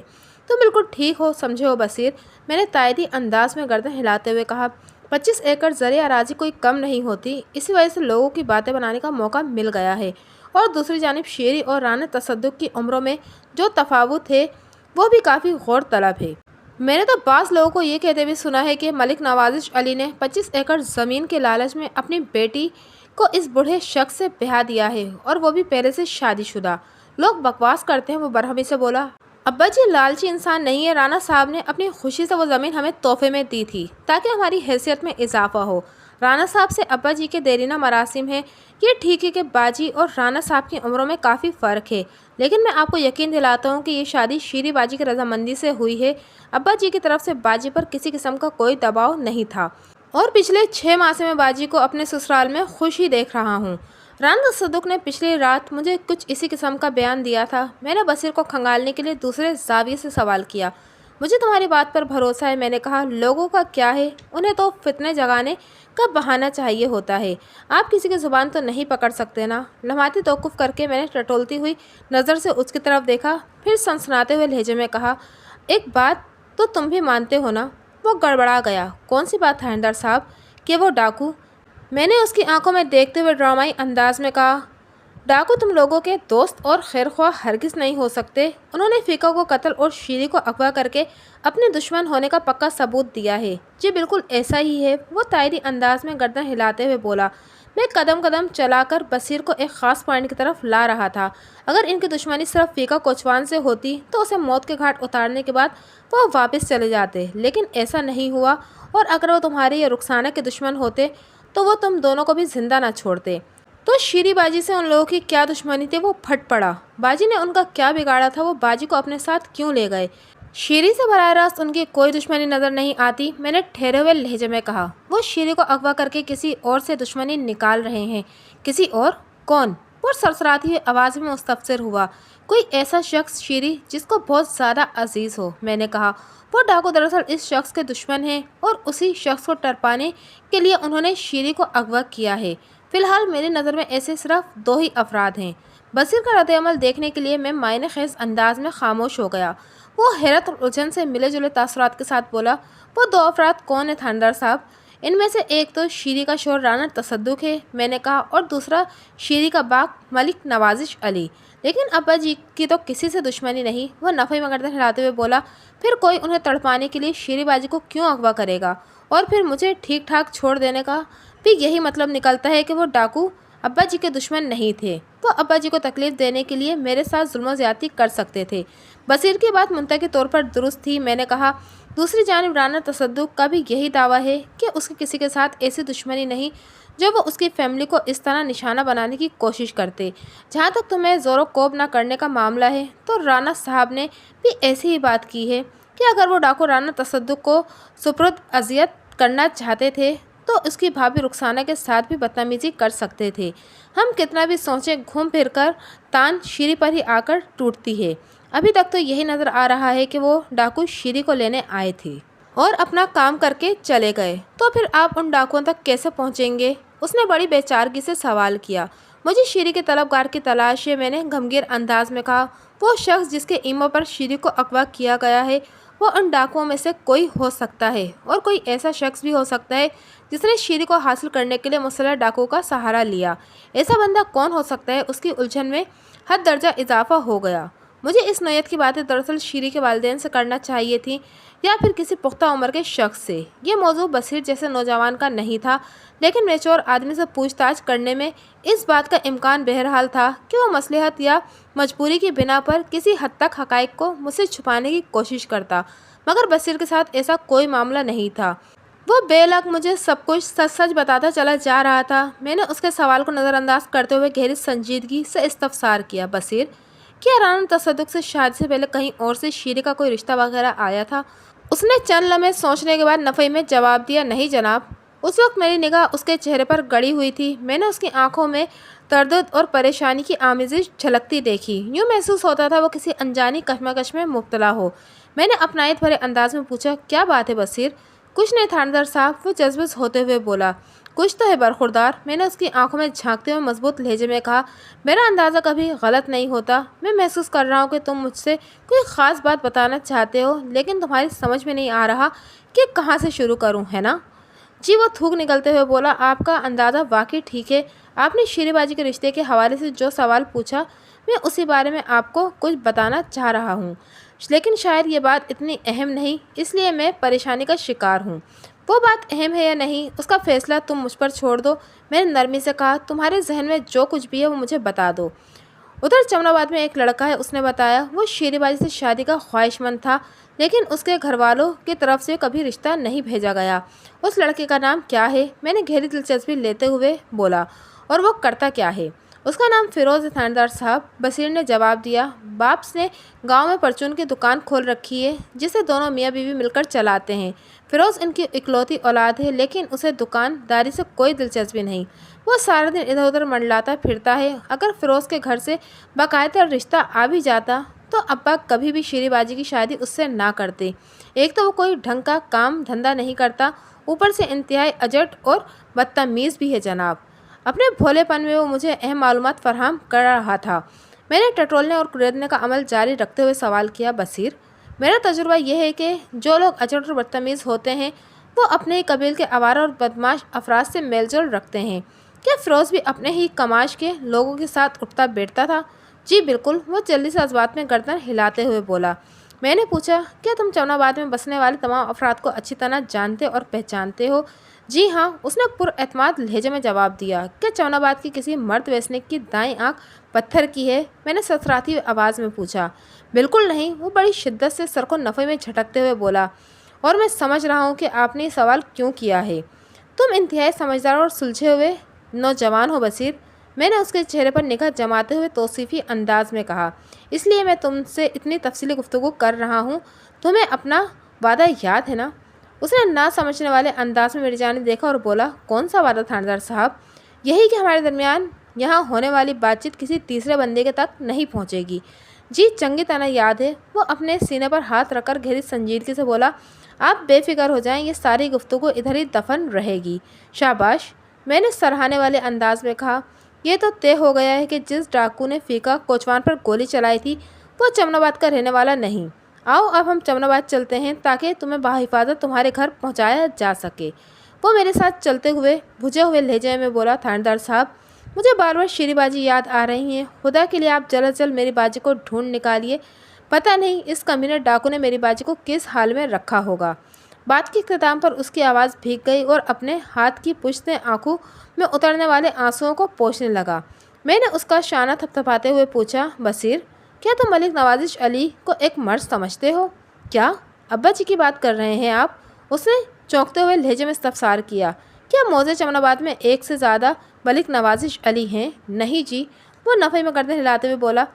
तो बिल्कुल ठीक हो समझे हो बसीर, मैंने तायदी अंदाज में गर्दन हिलाते हुए कहा। 25 एकड़ ज़रे अराजी कोई कम नहीं होती, इसी वजह से लोगों की बातें बनाने का मौका मिल गया है। और दूसरी जानिब शेरी और राना तसद्दुक की उम्रों में जो तफावत है वो भी काफ़ी गौरतलब है। मैंने तो बाज़ लोगों को ये कहते भी सुना है कि मलिक नवाज़िश अली ने 25 एकड़ ज़मीन के लालच में अपनी बेटी को इस बूढ़े शख्स से ब्याह दिया है, और वो भी पहले से शादीशुदा। लोग बकवास करते हैं। वो बरहमी से बोला, अब्बा जी लालची इंसान नहीं है। राणा साहब ने अपनी खुशी से वो ज़मीन हमें तोहफे में दी थी ताकि हमारी हैसियत में इजाफा हो। राणा साहब से अब्बा जी के देरीना मरासिम है। ये ठीक है कि बाजी और राणा साहब की उम्रों में काफ़ी फ़र्क है, लेकिन मैं आपको यकीन दिलाता हूँ कि ये शादी शीरी बाजी की रजामंदी से हुई है। अब्बा जी की तरफ से बाजी पर किसी किस्म का कोई दबाव नहीं था, और पिछले 6 माह से मैं बाजी को अपने ससुराल में खुश ही देख रहा हूँ। राना तसद्दुक ने पिछली रात मुझे कुछ इसी किस्म का बयान दिया था। मैंने बसीर को खंगालने के लिए दूसरे जाविये से सवाल किया। मुझे तुम्हारी बात पर भरोसा है, मैंने कहा। लोगों का क्या है, उन्हें तो फितने जगाने का बहाना चाहिए होता है। आप किसी की ज़ुबान तो नहीं पकड़ सकते ना। लम्हाती तौक़ुफ़ करके मैंने टटोलती हुई नज़र से उसकी तरफ देखा, फिर सनसनाते हुए लहजे में कहा, एक बात तो तुम भी मानते हो ना। वो गड़बड़ा गया। कौन सी बात थानेदार साहब? कि वो डाकू। मैंने उसकी आंखों में देखते हुए ड्रामाई अंदाज में कहा, डाकू तुम लोगों के दोस्त और खैरख्वाह हरगिज़ नहीं हो सकते। उन्होंने फ़िका को कत्ल और शीरी को अगवा करके अपने दुश्मन होने का पक्का सबूत दिया है। जी बिल्कुल ऐसा ही है। वो तायरी अंदाज में गर्दन हिलाते हुए बोला। मैं कदम कदम चलाकर बसीर को एक ख़ास पॉइंट की तरफ ला रहा था। अगर इनकी दुश्मनी सिर्फ फ़िका कोचवान से होती तो उसे मौत के घाट उतारने के बाद वो वापस चले जाते, लेकिन ऐसा नहीं हुआ। और अगर वो तुम्हारे या रुखसाना के दुश्मन होते तो वो तुम दोनों को भी जिंदा ना छोड़ते। तो शीरी बाजी से उन लोगों की क्या दुश्मनी थी वो फट पड़ा। बाजी ने उनका क्या बिगाड़ा था, वो बाजी को अपने साथ क्यों ले गए? शीरी से बराह रास्त उनकी कोई दुश्मनी नज़र नहीं आती, मैंने ठहरे हुए लहजे में कहा। वो शीरी को अगवा करके किसी और से दुश्मनी निकाल रहे हैं। किसी और? कौन? वो सरसराती हुई आवाज़ में मुस्तफसिर हुआ। कोई ऐसा शख्स शीरी जिसको बहुत ज़्यादा अजीज़ हो, मैंने कहा। वो डाकू दरअसल इस शख्स के दुश्मन हैं, और उसी शख्स को टरपाने के लिए उन्होंने शीरी को अगवा किया है। फ़िलहाल मेरी नज़र में ऐसे सिर्फ 2 ही अफराद हैं। बसीर का रद्द-ए-अमल देखने के लिए मैं मायने खेज़ अंदाज में खामोश हो गया। वो हैरत और उलझन से मिले जुले तासुरात के साथ बोला, वो 2 अफराद कौन है थानेदार साहब? इनमें से एक तो शीरी का शोहर राना तसद्दुक है, मैंने कहा, और दूसरा शीरी का बाप मलिक नवाज़िश अली। लेकिन अब्बा जी की तो किसी से दुश्मनी नहीं। वह नफ़े में गर्दन हिलाते हुए बोला, फिर कोई उन्हें तड़पाने के लिए शीरी बाजी को क्यों अगवा करेगा? और फिर मुझे ठीक ठाक छोड़ देने का भी यही मतलब निकलता है कि वो डाकू अब्बा जी के दुश्मन नहीं थे। वो अब्बा जी को तकलीफ़ देने के लिए मेरे साथ जुल्म ज़्यादती कर सकते थे। बसीर की बात मुंतकी तौर पर दुरुस्त थी, मैंने कहा। दूसरी जानिब राना तसद्दुक का भी यही दावा है कि उसकी किसी के साथ ऐसी दुश्मनी नहीं जो वो उसकी फैमिली को इस तरह निशाना बनाने की कोशिश करते। जहाँ तक तुम्हें ज़ोरो कोब ना करने का मामला है, तो राना साहब ने भी ऐसी ही बात की है कि अगर वो डाकू राना तसद्दुक को सुपुर्द अजियत करना चाहते थे तो उसकी भाभी रुखसाना के साथ भी बदतमीजी कर सकते थे। हम कितना भी सोचें, घूम फिर कर तान शीरी पर ही आकर टूटती है। अभी तक तो यही नज़र आ रहा है कि वो डाकू शीरी को लेने आए थे और अपना काम करके चले गए। तो फिर आप उन डाकुओं तक कैसे पहुंचेंगे? उसने बड़ी बेचारगी से सवाल किया। मुझे शीरी के तलबगार की तलाश है, मैंने गमगीन अंदाज में कहा। वो शख्स जिसके ईमों पर शीरी को अगवा किया गया है वो उन डाकुओं में से कोई हो सकता है, और कोई ऐसा शख्स भी हो सकता है जिसने शीरी को हासिल करने के लिए मुसल्लह डाकुओं का सहारा लिया। ऐसा बंदा कौन हो सकता है? उसकी उलझन में हद दर्जा इजाफा हो गया। मुझे इस नौयत की बातें दरअसल शीरी के वालिदैन से करना चाहिए थी, या फिर किसी पुख्ता उम्र के शख्स से। ये मौजू बसीर जैसे नौजवान का नहीं था, लेकिन मैच्योर आदमी से पूछताछ करने में इस बात का इम्कान बहरहाल था कि वो मसलहत या मजबूरी की बिना पर किसी हद तक हक़ाइक़ को मुझसे छुपाने की कोशिश करता। मगर बसीर के साथ ऐसा कोई मामला नहीं था। वो बेलग मुझे सब कुछ सच सच बताता चला जा रहा था। मैंने उसके सवाल को नज़रअंदाज करते हुए गहरी संजीदगी से इस्तफसार किया, बसीर, क्या राना तसद्दुक से शादी से पहले कहीं और से शीरी का कोई रिश्ता वगैरह आया था? उसने चंद लम्हे सोचने के बाद नफ़ई में जवाब दिया, नहीं जनाब। उस वक्त मेरी निगाह उसके चेहरे पर गड़ी हुई थी। मैंने उसकी आंखों में तरदुद और परेशानी की आमेज़िश झलकती देखी। यूँ महसूस होता था वो किसी अनजानी कश्मकश में मुब्तला हो। मैंने अपनायत भरे अंदाज में पूछा, क्या बात है बसीर? कुछ नहीं थानेदार साहब, वो जज्बस होते हुए बोला। कुछ तो है बरखुरदार, मैंने उसकी आंखों में झांकते हुए मजबूत लहजे में कहा। मेरा अंदाज़ा कभी गलत नहीं होता। मैं महसूस कर रहा हूँ कि तुम मुझसे कोई ख़ास बात बताना चाहते हो, लेकिन तुम्हारी समझ में नहीं आ रहा कि कहाँ से शुरू करूँ, है ना? जी, वो थूक निकलते हुए बोला। आपका अंदाज़ा वाकई ठीक है। आपने शेरेबाजी के रिश्ते के हवाले से जो सवाल पूछा, मैं उसी बारे में आपको कुछ बताना चाह रहा हूँ, लेकिन शायद ये बात इतनी अहम नहीं, इसलिए मैं परेशानी का शिकार हूँ। वो बात अहम है या नहीं, उसका फैसला तुम मुझ पर छोड़ दो, मैंने नरमी से कहा। तुम्हारे जहन में जो कुछ भी है वो मुझे बता दो। उधर जमनाबाद में एक लड़का है, उसने बताया। वो शेरेबाजी से शादी का ख्वाहिशमंद था, लेकिन उसके घर वालों की तरफ से कभी रिश्ता नहीं भेजा गया। उस लड़के का नाम क्या है? मैंने गहरी दिलचस्पी लेते हुए बोला। और वो करता क्या है? उसका नाम फिरोज़ है थानेदार साहब, बसीर ने जवाब दिया। बाप ने गांव में परचून की दुकान खोल रखी है, जिसे दोनों मियाँ बीवी मिलकर चलाते हैं। फिरोज़ इनकी इकलौती औलाद है, लेकिन उसे दुकानदारी से कोई दिलचस्पी नहीं। वो सारा दिन इधर उधर मंडलाता फिरता है। अगर फिरोज़ के घर से बाकायदा रिश्ता आ भी जाता तो अब्बा कभी भी शेरेबाजी की शादी उससे ना करते। एक तो वो कोई ढंग का काम धंधा नहीं करता, ऊपर से इंतहाई अजट और बदतमीज़ भी है जनाब। अपने भोलेपन में वो मुझे अहम मालूमात फराहम कर रहा था। मैंने टटोलने और कुरेदने का अमल जारी रखते हुए सवाल किया, बसीर, मेरा तजुर्बा यह है कि जो लोग अजट और बदतमीज़ होते हैं वो अपने ही कबील के आवारा और बदमाश अफराद से मेलजोल रखते हैं। क्या फिरोज़ भी अपने ही कमाश के लोगों के साथ उठता बैठता था? जी बिल्कुल, वो जल्दी से इस बात में गर्दन हिलाते हुए बोला। मैंने पूछा, क्या तुम जमनाबाद में बसने वाले तमाम अफराद को अच्छी तरह जानते और पहचानते हो? जी हाँ, उसने पुरएतमाद लहजे में जवाब दिया। क्या जमनाबाद की किसी मर्द वैसनिक की दाईं आंख पत्थर की है? मैंने ससराती हुई आवाज़ में पूछा। बिल्कुल नहीं, वो बड़ी शिद्दत से सर को नफ़े में झटकते हुए बोला। और मैं समझ रहा हूँ कि आपने ये सवाल क्यों किया है। तुम इंतहाई समझदार और सुलझे हुए नौजवान हो बसीर, मैंने उसके चेहरे पर निगाह जमाते हुए तौसीफ़ी अंदाज में कहा। इसलिए मैं तुमसे इतनी तफसीली गुफ्तगू कर रहा हूँ। तुम्हें अपना वादा याद है ना? उसने ना समझने वाले अंदाज में मेरी जानिब देखा और बोला, कौन सा वादा थानेदार साहब? यही कि हमारे दरमियान यहाँ होने वाली बातचीत किसी तीसरे बंदे के तक नहीं पहुँचेगी। जी चंगी तरह याद है। वो अपने सीने पर हाथ रखकर गहरी संजीदगी से बोला। आप बेफिक्र हो जाएं, ये सारी गुफ्तगू इधर ही दफन रहेगी। शाबाश, मैंने सराहने वाले अंदाज में कहा। यह तो तय हो गया है कि जिस डाकू ने फीका कोचवान पर गोली चलाई थी वो जमनाबाद का रहने वाला नहीं। आओ अब हम जमनाबाद चलते हैं ताकि तुम्हें बाहिफाजत तुम्हारे घर पहुंचाया जा सके। वो मेरे साथ चलते हुए बुझे हुए लहजे में बोला, थानेदार साहब, मुझे बार बार शेरेबाजी याद आ रही हैं। खुदा के लिए आप जल्द जल्द मेरी बाजी को ढूंढ निकालिए। पता नहीं इस कमीने डाकू ने मेरी बाजी को किस हाल में रखा होगा। बात के इख्तिताम पर उसकी आवाज़ भीग गई और अपने हाथ की पुष्ट से आंखों में उतरने वाले आंसुओं को पोंछने लगा। मैंने उसका शाना थपथपाते हुए पूछा, बसीर, क्या तुम मलिक नवाजिश अली को एक मर्द समझते हो? क्या अब्बा जी की बात कर रहे हैं आप? उसने चौंकते हुए लहजे में इस्तफसार किया। क्या मौजे जमनाबाद में एक से ज़्यादा मलिक नवाजिश अली हैं? नहीं जी, वो नफ़े में गर्दन हिलाते हुए बोला।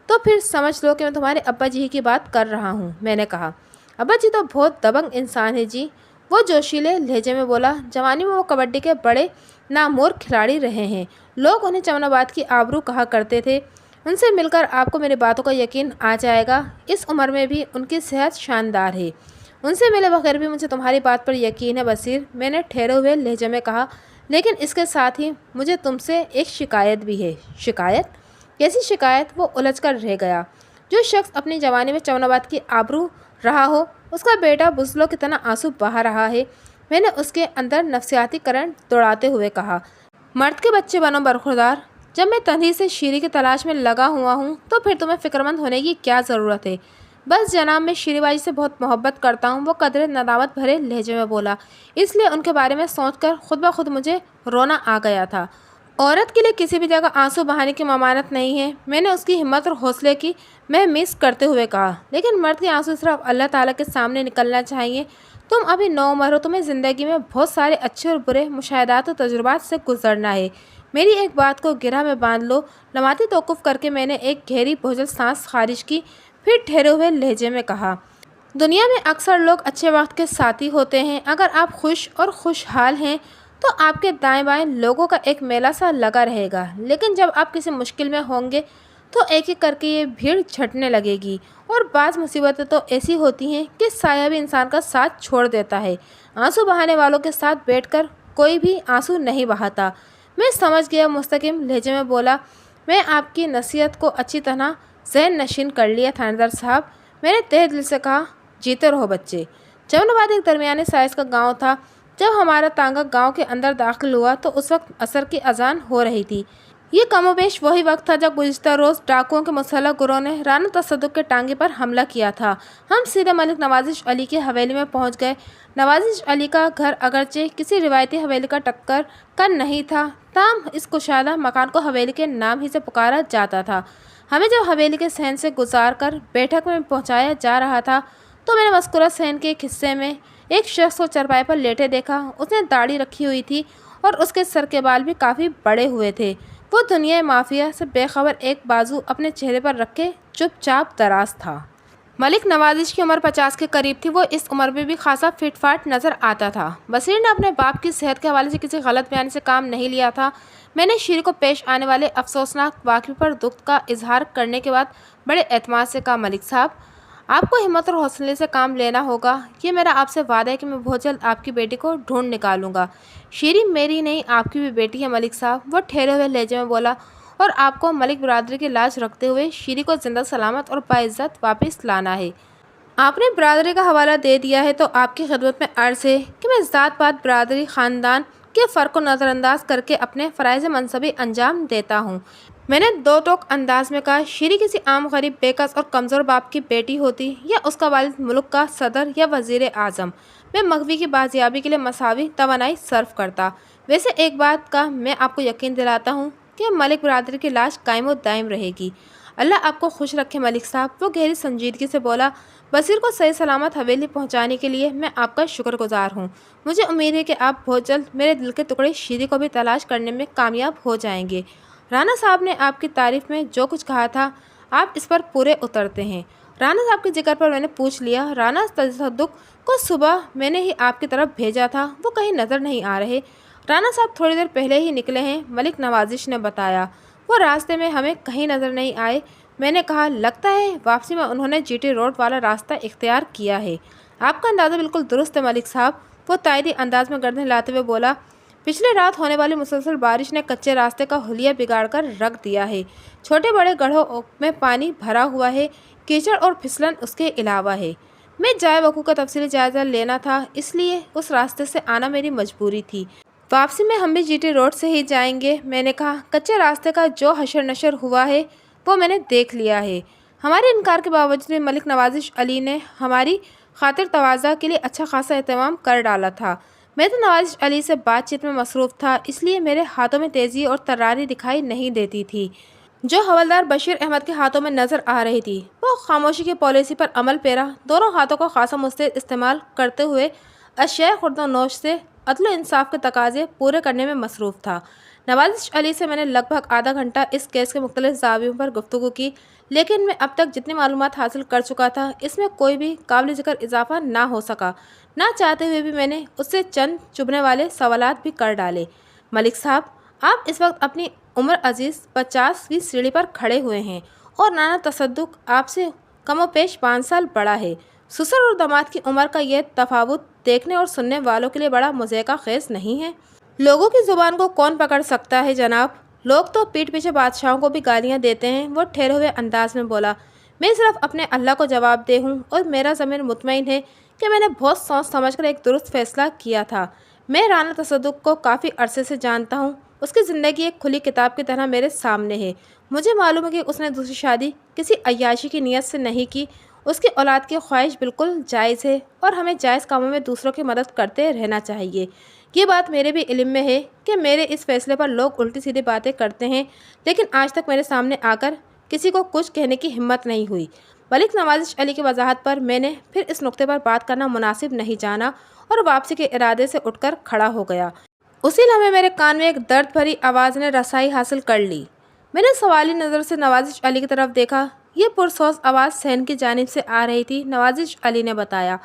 तो फिर समझ लो कि मैं तुम्हारे अब्बा जी की बात कर रहा हूँ। मैंने कहा, अब्बा जी तो बहुत दबंग इंसान है जी। वो जोशीले लहजे में बोला। जवानी में वो कबड्डी के बड़े नामोर खिलाड़ी रहे हैं। लोग उन्हें जमनाबाद की आबरू कहा करते थे। उनसे मिलकर आपको मेरी बातों का यकीन आ जाएगा। इस उम्र में भी उनकी सेहत शानदार है। उनसे मिले बगैर भी मुझे तुम्हारी बात पर यकीन है बसीर, मैंने ठहरे हुए लहजे में कहा। लेकिन इसके साथ ही मुझे तुमसे एक शिकायत भी है। शिकायत? कैसी शिकायत? वो उलझ कर रह गया। जो शख्स अपनी जवानी में जमनाबाद की आबरू रहा हो, उसका बेटा बुज़लों की तरह आंसू बहा रहा है। मैंने उसके अंदर नफसियाती करंट दौड़ाते हुए कहा। मर्द के बच्चे बनो बरखुरदार। जब मैं तन्ही से शीरी की तलाश में लगा हुआ हूँ तो फिर तुम्हें फ़िक्रमंद होने की क्या ज़रूरत है? बस जनाब, मैं शीरीबाजी से बहुत मोहब्बत करता हूँ। वो कदरे नदामत भरे लहजे में बोला। इसलिए उनके बारे में सोचकर खुद ब खुद मुझे रोना आ गया था। औरत के लिए किसी भी जगह आंसू बहाने की ममानत नहीं है, मैंने उसकी हिम्मत और हौसले की महमिस करते हुए कहा। लेकिन मर्द के आंसू सिर्फ अल्लाह ताला के सामने निकलना चाहिए। तुम अभी नौउम्र हो, तुम्हें ज़िंदगी में बहुत सारे अच्छे और बुरे मुशाहिदात और तजुर्बात से गुजरना है। मेरी एक बात को गिरह में बांध लो। लमाती तौक़ुफ़ करके मैंने एक गहरी बोझल सांस खारिज की, फिर ठहरे हुए लहजे में कहा, दुनिया में अक्सर लोग अच्छे वक्त के साथी होते हैं। अगर आप खुश और खुशहाल हैं तो आपके दाएं बाएं लोगों का एक मेला सा लगा रहेगा। लेकिन जब आप किसी मुश्किल में होंगे तो एक एक करके ये भीड़ छटने लगेगी। और बाज़ मुसीबतें तो ऐसी होती हैं कि साया भी इंसान का साथ छोड़ देता है। आंसू बहाने वालों के साथ बैठकर कोई भी आंसू नहीं बहाता। मैं समझ गया, मुस्तकिम लहजे में बोला। मैं आपकी नसीहत को अच्छी तरह ज़हन नशीन कर लिया थानेदार साहब। मैंने तहे दिल से कहा, जीते रहो बच्चे। जमनाबाद एक दरमियाने साइज़ का गांव था। जब हमारा तांगा गांव के अंदर दाखिल हुआ तो उस वक्त असर की अजान हो रही थी। ये कमोबेश वही वक्त था जब गुज़िश्ता रोज़ डाकुओं के मुसल्लह गुरों ने राना तसद्दुक़ के टांगे पर हमला किया था। हम सीधे मलिक नवाज़िश अली की हवेली में पहुंच गए। नवाज़िश अली का घर अगरचे किसी रिवायती हवेली का टक्कर का नहीं था, ताहम इस कुशादा मकान को हवेली के नाम ही से पुकारा जाता था। हमें जब हवेली के सहन से गुजार कर बैठक में पहुँचाया जा रहा था तो मैंने मस्कुरा सहन के एक हिस्से में एक शख्स को चरपाई पर लेटे देखा। उसने दाढ़ी रखी हुई थी और उसके सर के बाल भी काफ़ी बड़े हुए थे। वो दुनिया माफिया से बेखबर एक बाजू अपने चेहरे पर रख के चुपचाप दराज था। मलिक नवाज़िश की उम्र 50 के करीब थी। वो इस उम्र में भी खासा फिट फाट नज़र आता था। बसीर ने अपने बाप की सेहत के हवाले से किसी गलत बयान से काम नहीं लिया था। मैंने शीरी को पेश आने वाले अफसोसनाक वाक़े पर दुख का इजहार करने के बाद बड़े एतमाद से कहा, मलिक साहब, आपको हिम्मत और हौसले से काम लेना होगा। ये मेरा आपसे वादा है कि मैं बहुत जल्द आपकी बेटी को ढूंढ निकालूंगा। शीरी मेरी नहीं, आपकी भी बेटी है मलिक साहब, वो ठहरे हुए लहजे में बोला। और आपको मलिक बरादरी की लाज रखते हुए शीरी को जिंदा सलामत और बाइज्जत वापस लाना है। आपने बरादरी का हवाला दे दिया है तो आपकी खिदमत में अर्ज़ है कि मैं ज़ात पात बरादरी ख़ानदान के फ़र्क को नज़रअंदाज करके अपने फ़राइज़ मनसबी अंजाम देता हूँ। मैंने दो टोक अंदाज में कहा, शीरी किसी आम गरीब बेकस और कमज़ोर बाप की बेटी होती या उसका वालिद मुल्क का सदर या वज़ीर आज़म, मैं मग़वी की बाजियाबी के लिए मसावी तवानाई सर्फ करता। वैसे एक बात का मैं आपको यकीन दिलाता हूँ कि मलिक बरादरी की लाश कायम व दायम रहेगी। अल्लाह आपको खुश रखे मलिक साहब, वो गहरी संजीदगी से बोला। बसीर को सही सलामत हवेली पहुंचाने के लिए मैं आपका शुक्रगुजार हूं। मुझे उम्मीद है कि आप बहुत जल्द मेरे दिल के टुकड़े शीरी को भी तलाश करने में कामयाब हो जाएंगे। राना साहब ने आपकी तारीफ़ में जो कुछ कहा था, आप इस पर पूरे उतरते हैं। राना साहब के जिक्र पर मैंने पूछ लिया। राना तसद्दुक़ को सुबह मैंने ही आपकी तरफ भेजा था, वो कहीं नज़र नहीं आ रहे। राना साहब थोड़ी देर पहले ही निकले हैं, मलिक नवाज़िश ने बताया। वो रास्ते में हमें कहीं नज़र नहीं आए। मैंने कहा, लगता है वापसी में उन्होंने जीटी रोड वाला रास्ता इख्तियार किया है। आपका अंदाज़ा बिल्कुल दुरुस्त है मलिक साहब, वो तायदी अंदाज में गर्दन हिलाते हुए बोला। पिछले रात होने वाली मुसलसल बारिश ने कच्चे रास्ते का हुलिया बिगाड़ कर रख दिया है। छोटे बड़े गड्ढों में पानी भरा हुआ है, कीचड़ और फिसलन उसके अलावा है। मैं जाए वकूफ़ का तफसीली जायज़ा लेना था, इसलिए उस रास्ते से आना मेरी मजबूरी थी। वापसी में हम भी जीटी रोड से ही जाएंगे। मैंने कहा, कच्चे रास्ते का जो हशर नशर हुआ है वो मैंने देख लिया है। हमारे इनकार के बावजूद मलिक नवाज़िश अली ने हमारी खातिर तवाज़ा के लिए अच्छा खासा एहतमाम कर डाला था। मैं तो नवाज़िश अली से बातचीत में मसरूफ़ था, इसलिए मेरे हाथों में तेज़ी और तर्रारी दिखाई नहीं देती थी जो हवलदार बशीर अहमद के हाथों में नज़र आ रही थी। वो खामोशी की पॉलिसी पर अमल पेरा दोनों हाथों को खासा मुस्तैद इस्तेमाल करते हुए अशिया खुर्दनोश से अदल इंसाफ के तकाजे पूरे करने में मसरूफ़ था। नवाज़िश अली से मैंने लगभग आधा घंटा इस केस के मुख्तलिफ ज़ावियों पर गुफ्तगू की, लेकिन मैं अब तक जितनी मालूमात हासिल कर चुका था इसमें कोई भी काबिल ज़िक्र इजाफा ना हो सका। ना चाहते हुए भी मैंने उससे चंद चुभने वाले सवालात भी कर डाले। मलिक साहब, आप इस वक्त अपनी उम्र अजीज़ 50 की सीढ़ी पर खड़े हुए हैं और नाना तसद्दुक़ आपसे कमोपेश 5 साल बड़ा है। ससुर और दामाद की उम्र का यह तफावत देखने और सुनने वालों के लिए बड़ा मुज़ेक़ा ख़ेज़ नहीं है। लोगों की ज़ुबान को कौन पकड़ सकता है जनाब, लोग तो पीठ पीछे बादशाहों को भी गालियाँ देते हैं। वो ठहरे हुए अंदाज में बोला। मैं सिर्फ अपने अल्लाह को जवाब दे हूँ और मेरा ज़मीर मुतमईन है कि मैंने बहुत सोच समझ कर एक दुरुस्त फ़ैसला किया था। मैं राना तसद्दुक़ को काफ़ी अरसे से जानता हूँ। उसकी ज़िंदगी एक खुली किताब की तरह मेरे सामने है। मुझे मालूम है कि उसने दूसरी शादी किसी अय्याशी की नीयत से नहीं की। उसकी औलाद की ख्वाहिश बिल्कुल जायज़ है और हमें जायज़ कामों में दूसरों की मदद करते रहना चाहिए। ये बात मेरे भी इल्म में है कि मेरे इस फैसले पर लोग उल्टी सीधी बातें करते हैं, लेकिन आज तक मेरे सामने आकर किसी को कुछ कहने की हिम्मत नहीं हुई। मलिक नवाज़िश अली की वजाहत पर मैंने फिर इस नुक्ते पर बात करना मुनासिब नहीं जाना और वापसी के इरादे से उठकर खड़ा हो गया। उसी लम्हे मेरे कान में एक दर्द भरी आवाज़ ने रसाई हासिल कर ली। मैंने सवाली नज़र से नवाज़िश अली की तरफ देखा। ये पुरसोस आवाज़ सहन की जानिब से आ रही थी। नवाज़िश अली ने बताया,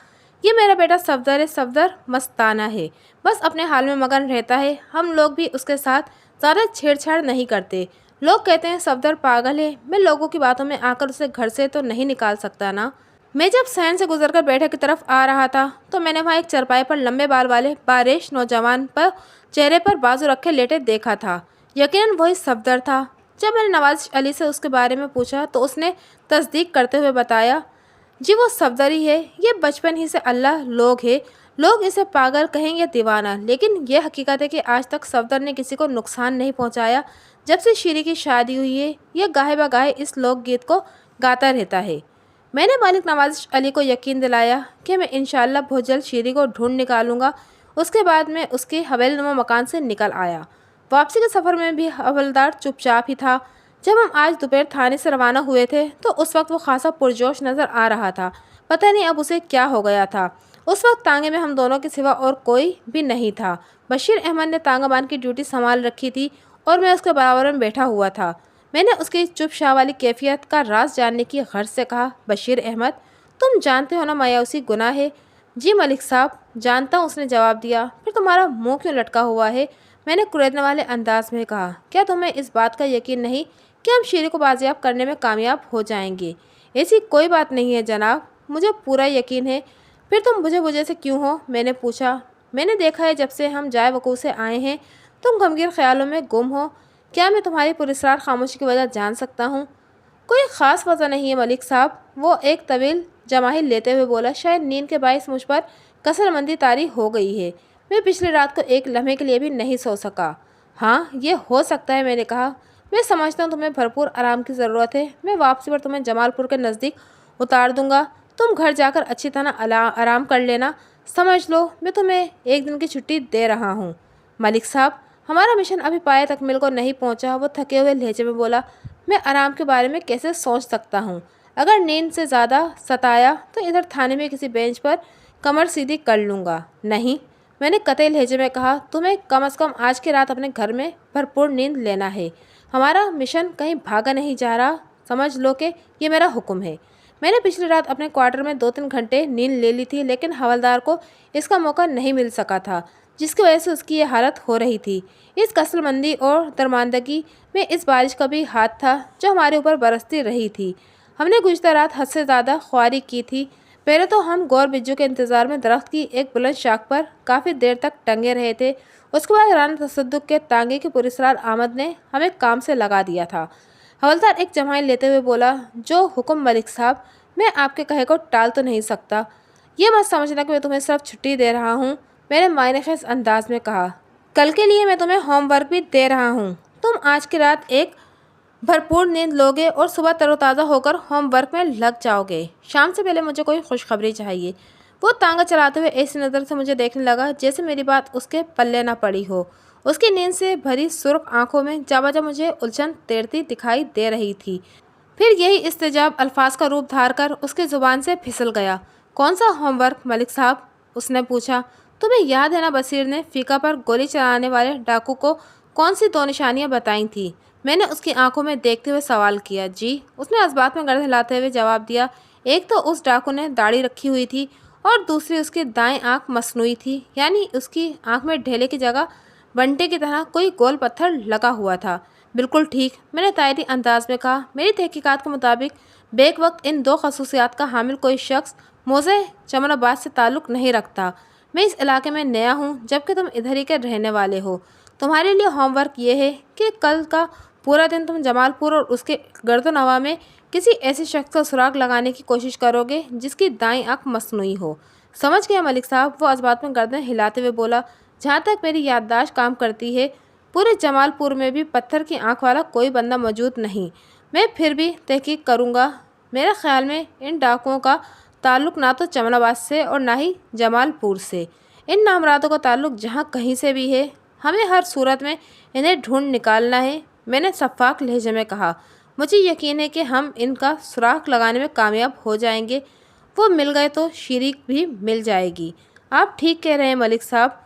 ये मेरा बेटा सफदर है। सफदर मस्ताना है, बस अपने हाल में मगन रहता है। हम लोग भी उसके साथ ज़्यादा छेड़छाड़ नहीं करते। लोग कहते हैं सफदर पागल है, मैं लोगों की बातों में आकर उसे घर से तो नहीं निकाल सकता ना। मैं जब सहन से गुजरकर बैठक की तरफ आ रहा था तो मैंने वहाँ एक चरपाई पर लंबे बाल वाले बारिश नौजवान पर चेहरे पर बाजू रखे लेटे देखा था। यकीनन वही सफदर था। जब मैंने नवाज अली से उसके बारे में पूछा तो उसने तस्दीक करते हुए बताया, जी वो सफदर ही है। ये बचपन ही से अल्लाह लोग है। लोग इसे पागल कहें या दीवाना, लेकिन यह हकीकत है कि आज तक सफदर ने किसी को नुकसान नहीं पहुंचाया। जब से शीरी की शादी हुई है यह गाहे बगाहे इस लोकगीत को गाता रहता है। मैंने मालिक नवाज अली को यकीन दिलाया कि मैं इंशाअल्लाह बहुत जल्द शीरी को ढूंढ निकालूंगा। उसके बाद मैं उसके हवेलीनुमा मकान से निकल आया। वापसी के सफ़र में भी हवलदार चुपचाप ही था। जब हम आज दोपहर थाने से रवाना हुए थे तो उस वक्त वो खासा पुरजोश नज़र आ रहा था। पता नहीं अब उसे क्या हो गया था। उस वक्त तांगे में हम दोनों के सिवा और कोई भी नहीं था। बशीर अहमद ने तांगाबान की ड्यूटी संभाल रखी थी और मैं उसके बराबर में बैठा हुआ था। मैंने उसकी चुप शाह वाली कैफियत का राज जानने की गर्ज से कहा, बशीर अहमद, तुम जानते हो ना मायूसी गुनाह है। जी मलिक साहब, जानता हूँ, उसने जवाब दिया। फिर तुम्हारा मुंह क्यों लटका हुआ है? मैंने कुरेदने वाले अंदाज में कहा, क्या तुम्हें इस बात का यकीन नहीं कि हम शीरी को बाजियाब करने में कामयाब हो जाएंगे? ऐसी कोई बात नहीं है जनाब, मुझे पूरा यकीन है। फिर तुम बुझे बुझे से क्यों हो? मैंने पूछा। मैंने देखा है जब से हम जाए वकूफ़ से आए हैं तुम गमगीन ख्यालों में गुम हो। क्या मैं तुम्हारी पुरस्कार खामोशी की वजह जान सकता हूँ? कोई ख़ास वजह नहीं है मलिक साहब, वो एक तवील जमाहिल लेते हुए बोला। शायद नींद के बायस मुझ पर कसरमंदी तारी हो गई है। मैं पिछली रात को एक लम्हे के लिए भी नहीं सो सका। हाँ, ये हो सकता है, मैंने कहा। मैं समझता हूँ तुम्हें भरपूर आराम की ज़रूरत है। मैं वापसी पर तुम्हें जमालपुर के नज़दीक उतार दूँगा। तुम घर जाकर अच्छी तरह आराम कर लेना। समझ लो मैं तुम्हें एक दिन की छुट्टी दे रहा हूँ। मलिक साहब, हमारा मिशन अभी पाए तकमील को नहीं पहुँचा। वो थके हुए लहजे में बोला। मैं आराम के बारे में कैसे सोच सकता हूँ? अगर नींद से ज़्यादा सताया तो इधर थाने में किसी बेंच पर कमर सीधी कर लूँगा। नहीं, मैंने कतई लहजे में कहा, तुम्हें कम से कम आज की रात अपने घर में भरपूर नींद लेना है। हमारा मिशन कहीं भागा नहीं जा रहा। समझ लो कि ये मेरा हुक्म है। मैंने पिछली रात अपने क्वार्टर में 2-3 घंटे नींद ले ली थी, लेकिन हवलदार को इसका मौका नहीं मिल सका था, जिसकी वजह से उसकी ये हालत हो रही थी। इस कसलमंदी और दरमानदगी में इस बारिश का भी हाथ था जो हमारे ऊपर बरसती रही थी। हमने गुज़िश्ता रात हद से ज़्यादा ख्वारी की थी। पहले तो हम गौर बिज्जू के इंतज़ार में दरख्त की एक बुलंद शाख पर काफ़ी देर तक टंगे रहे थे। उसके बाद राना तसद्दुक के तांगे की पुरस्कार आमद ने हमें काम से लगा दिया था। हवलदार एक जमाई लेते हुए बोला, जो हुक्म मलिक साहब, मैं आपके कहे को टाल तो नहीं सकता। ये मत समझना कि मैं तुम्हें सिर्फ छुट्टी दे रहा हूँ, मैंने मायने खेज अंदाज में कहा। कल के लिए मैं तुम्हें होमवर्क भी दे रहा हूँ। तुम आज की रात एक भरपूर नींद लोगे और सुबह तरोताज़ा होकर होमवर्क में लग जाओगे। शाम से पहले मुझे कोई खुशखबरी चाहिए। वो तांगा चलाते हुए ऐसी नज़र से मुझे देखने लगा जैसे मेरी बात उसके पल्ले ना पड़ी हो। उसकी नींद से भरी सुर्ख आंखों में जाबजा मुझे उलझन तैरती दिखाई दे रही थी। फिर यही इस्तेजाब अल्फाज का रूप धार कर उसकी ज़ुबान से फिसल गया। कौन सा होमवर्क मलिक साहब? उसने पूछा। तुम्हें याद है ना बशीर ने फ़ीका पर गोली चलाने वाले डाकू को कौन सी 2 निशानियाँ बताई थी? मैंने उसकी आंखों में देखते हुए सवाल किया। जी, उसने इस्बात में गर्दन हिलाते हुए जवाब दिया। एक तो उस डाकू ने दाढ़ी रखी हुई थी और दूसरी उसकी दाएं आंख मसनूई थी, यानी उसकी आंख में ढेले की जगह बंटे की तरह कोई गोल पत्थर लगा हुआ था। बिल्कुल ठीक, मैंने तायरी अंदाज में कहा। मेरी तहकीकात के मुताबिक बेक वक्त इन 2 खसूसियात का हामिल कोई शख्स मौज़े चमनाबाद से ताल्लुक़ नहीं रखता। मैं इस इलाके में नया हूँ, जबकि तुम इधर ही के रहने वाले हो। तुम्हारे लिए होमवर्क ये है कि कल का पूरा दिन तुम जमालपुर और उसके गर्दो-नवा में किसी ऐसे शख्स का सुराग लगाने की कोशिश करोगे जिसकी दाईं आंख मसनूई हो। समझ गया मलिक साहब? वो इस्बात में गर्दन हिलाते हुए बोला। जहाँ तक मेरी याददाश्त काम करती है, पूरे जमालपुर में भी पत्थर की आंख वाला कोई बंदा मौजूद नहीं। मैं फिर भी तहकीक करूँगा। मेरे ख्याल में इन डाकुओं का ताल्लुक़ ना तो चमनाबाद से और ना ही जमालपुर से। इन नामरादों का ताल्लुक़ जहाँ कहीं से भी है, हमें हर सूरत में इन्हें ढूंढ निकालना है, मैंने शफ़ाक लहजे में कहा। मुझे यकीन है कि हम इनका सुराग लगाने में कामयाब हो जाएंगे। वो मिल गए तो शीरी भी मिल जाएगी। आप ठीक कह रहे हैं मलिक साहब,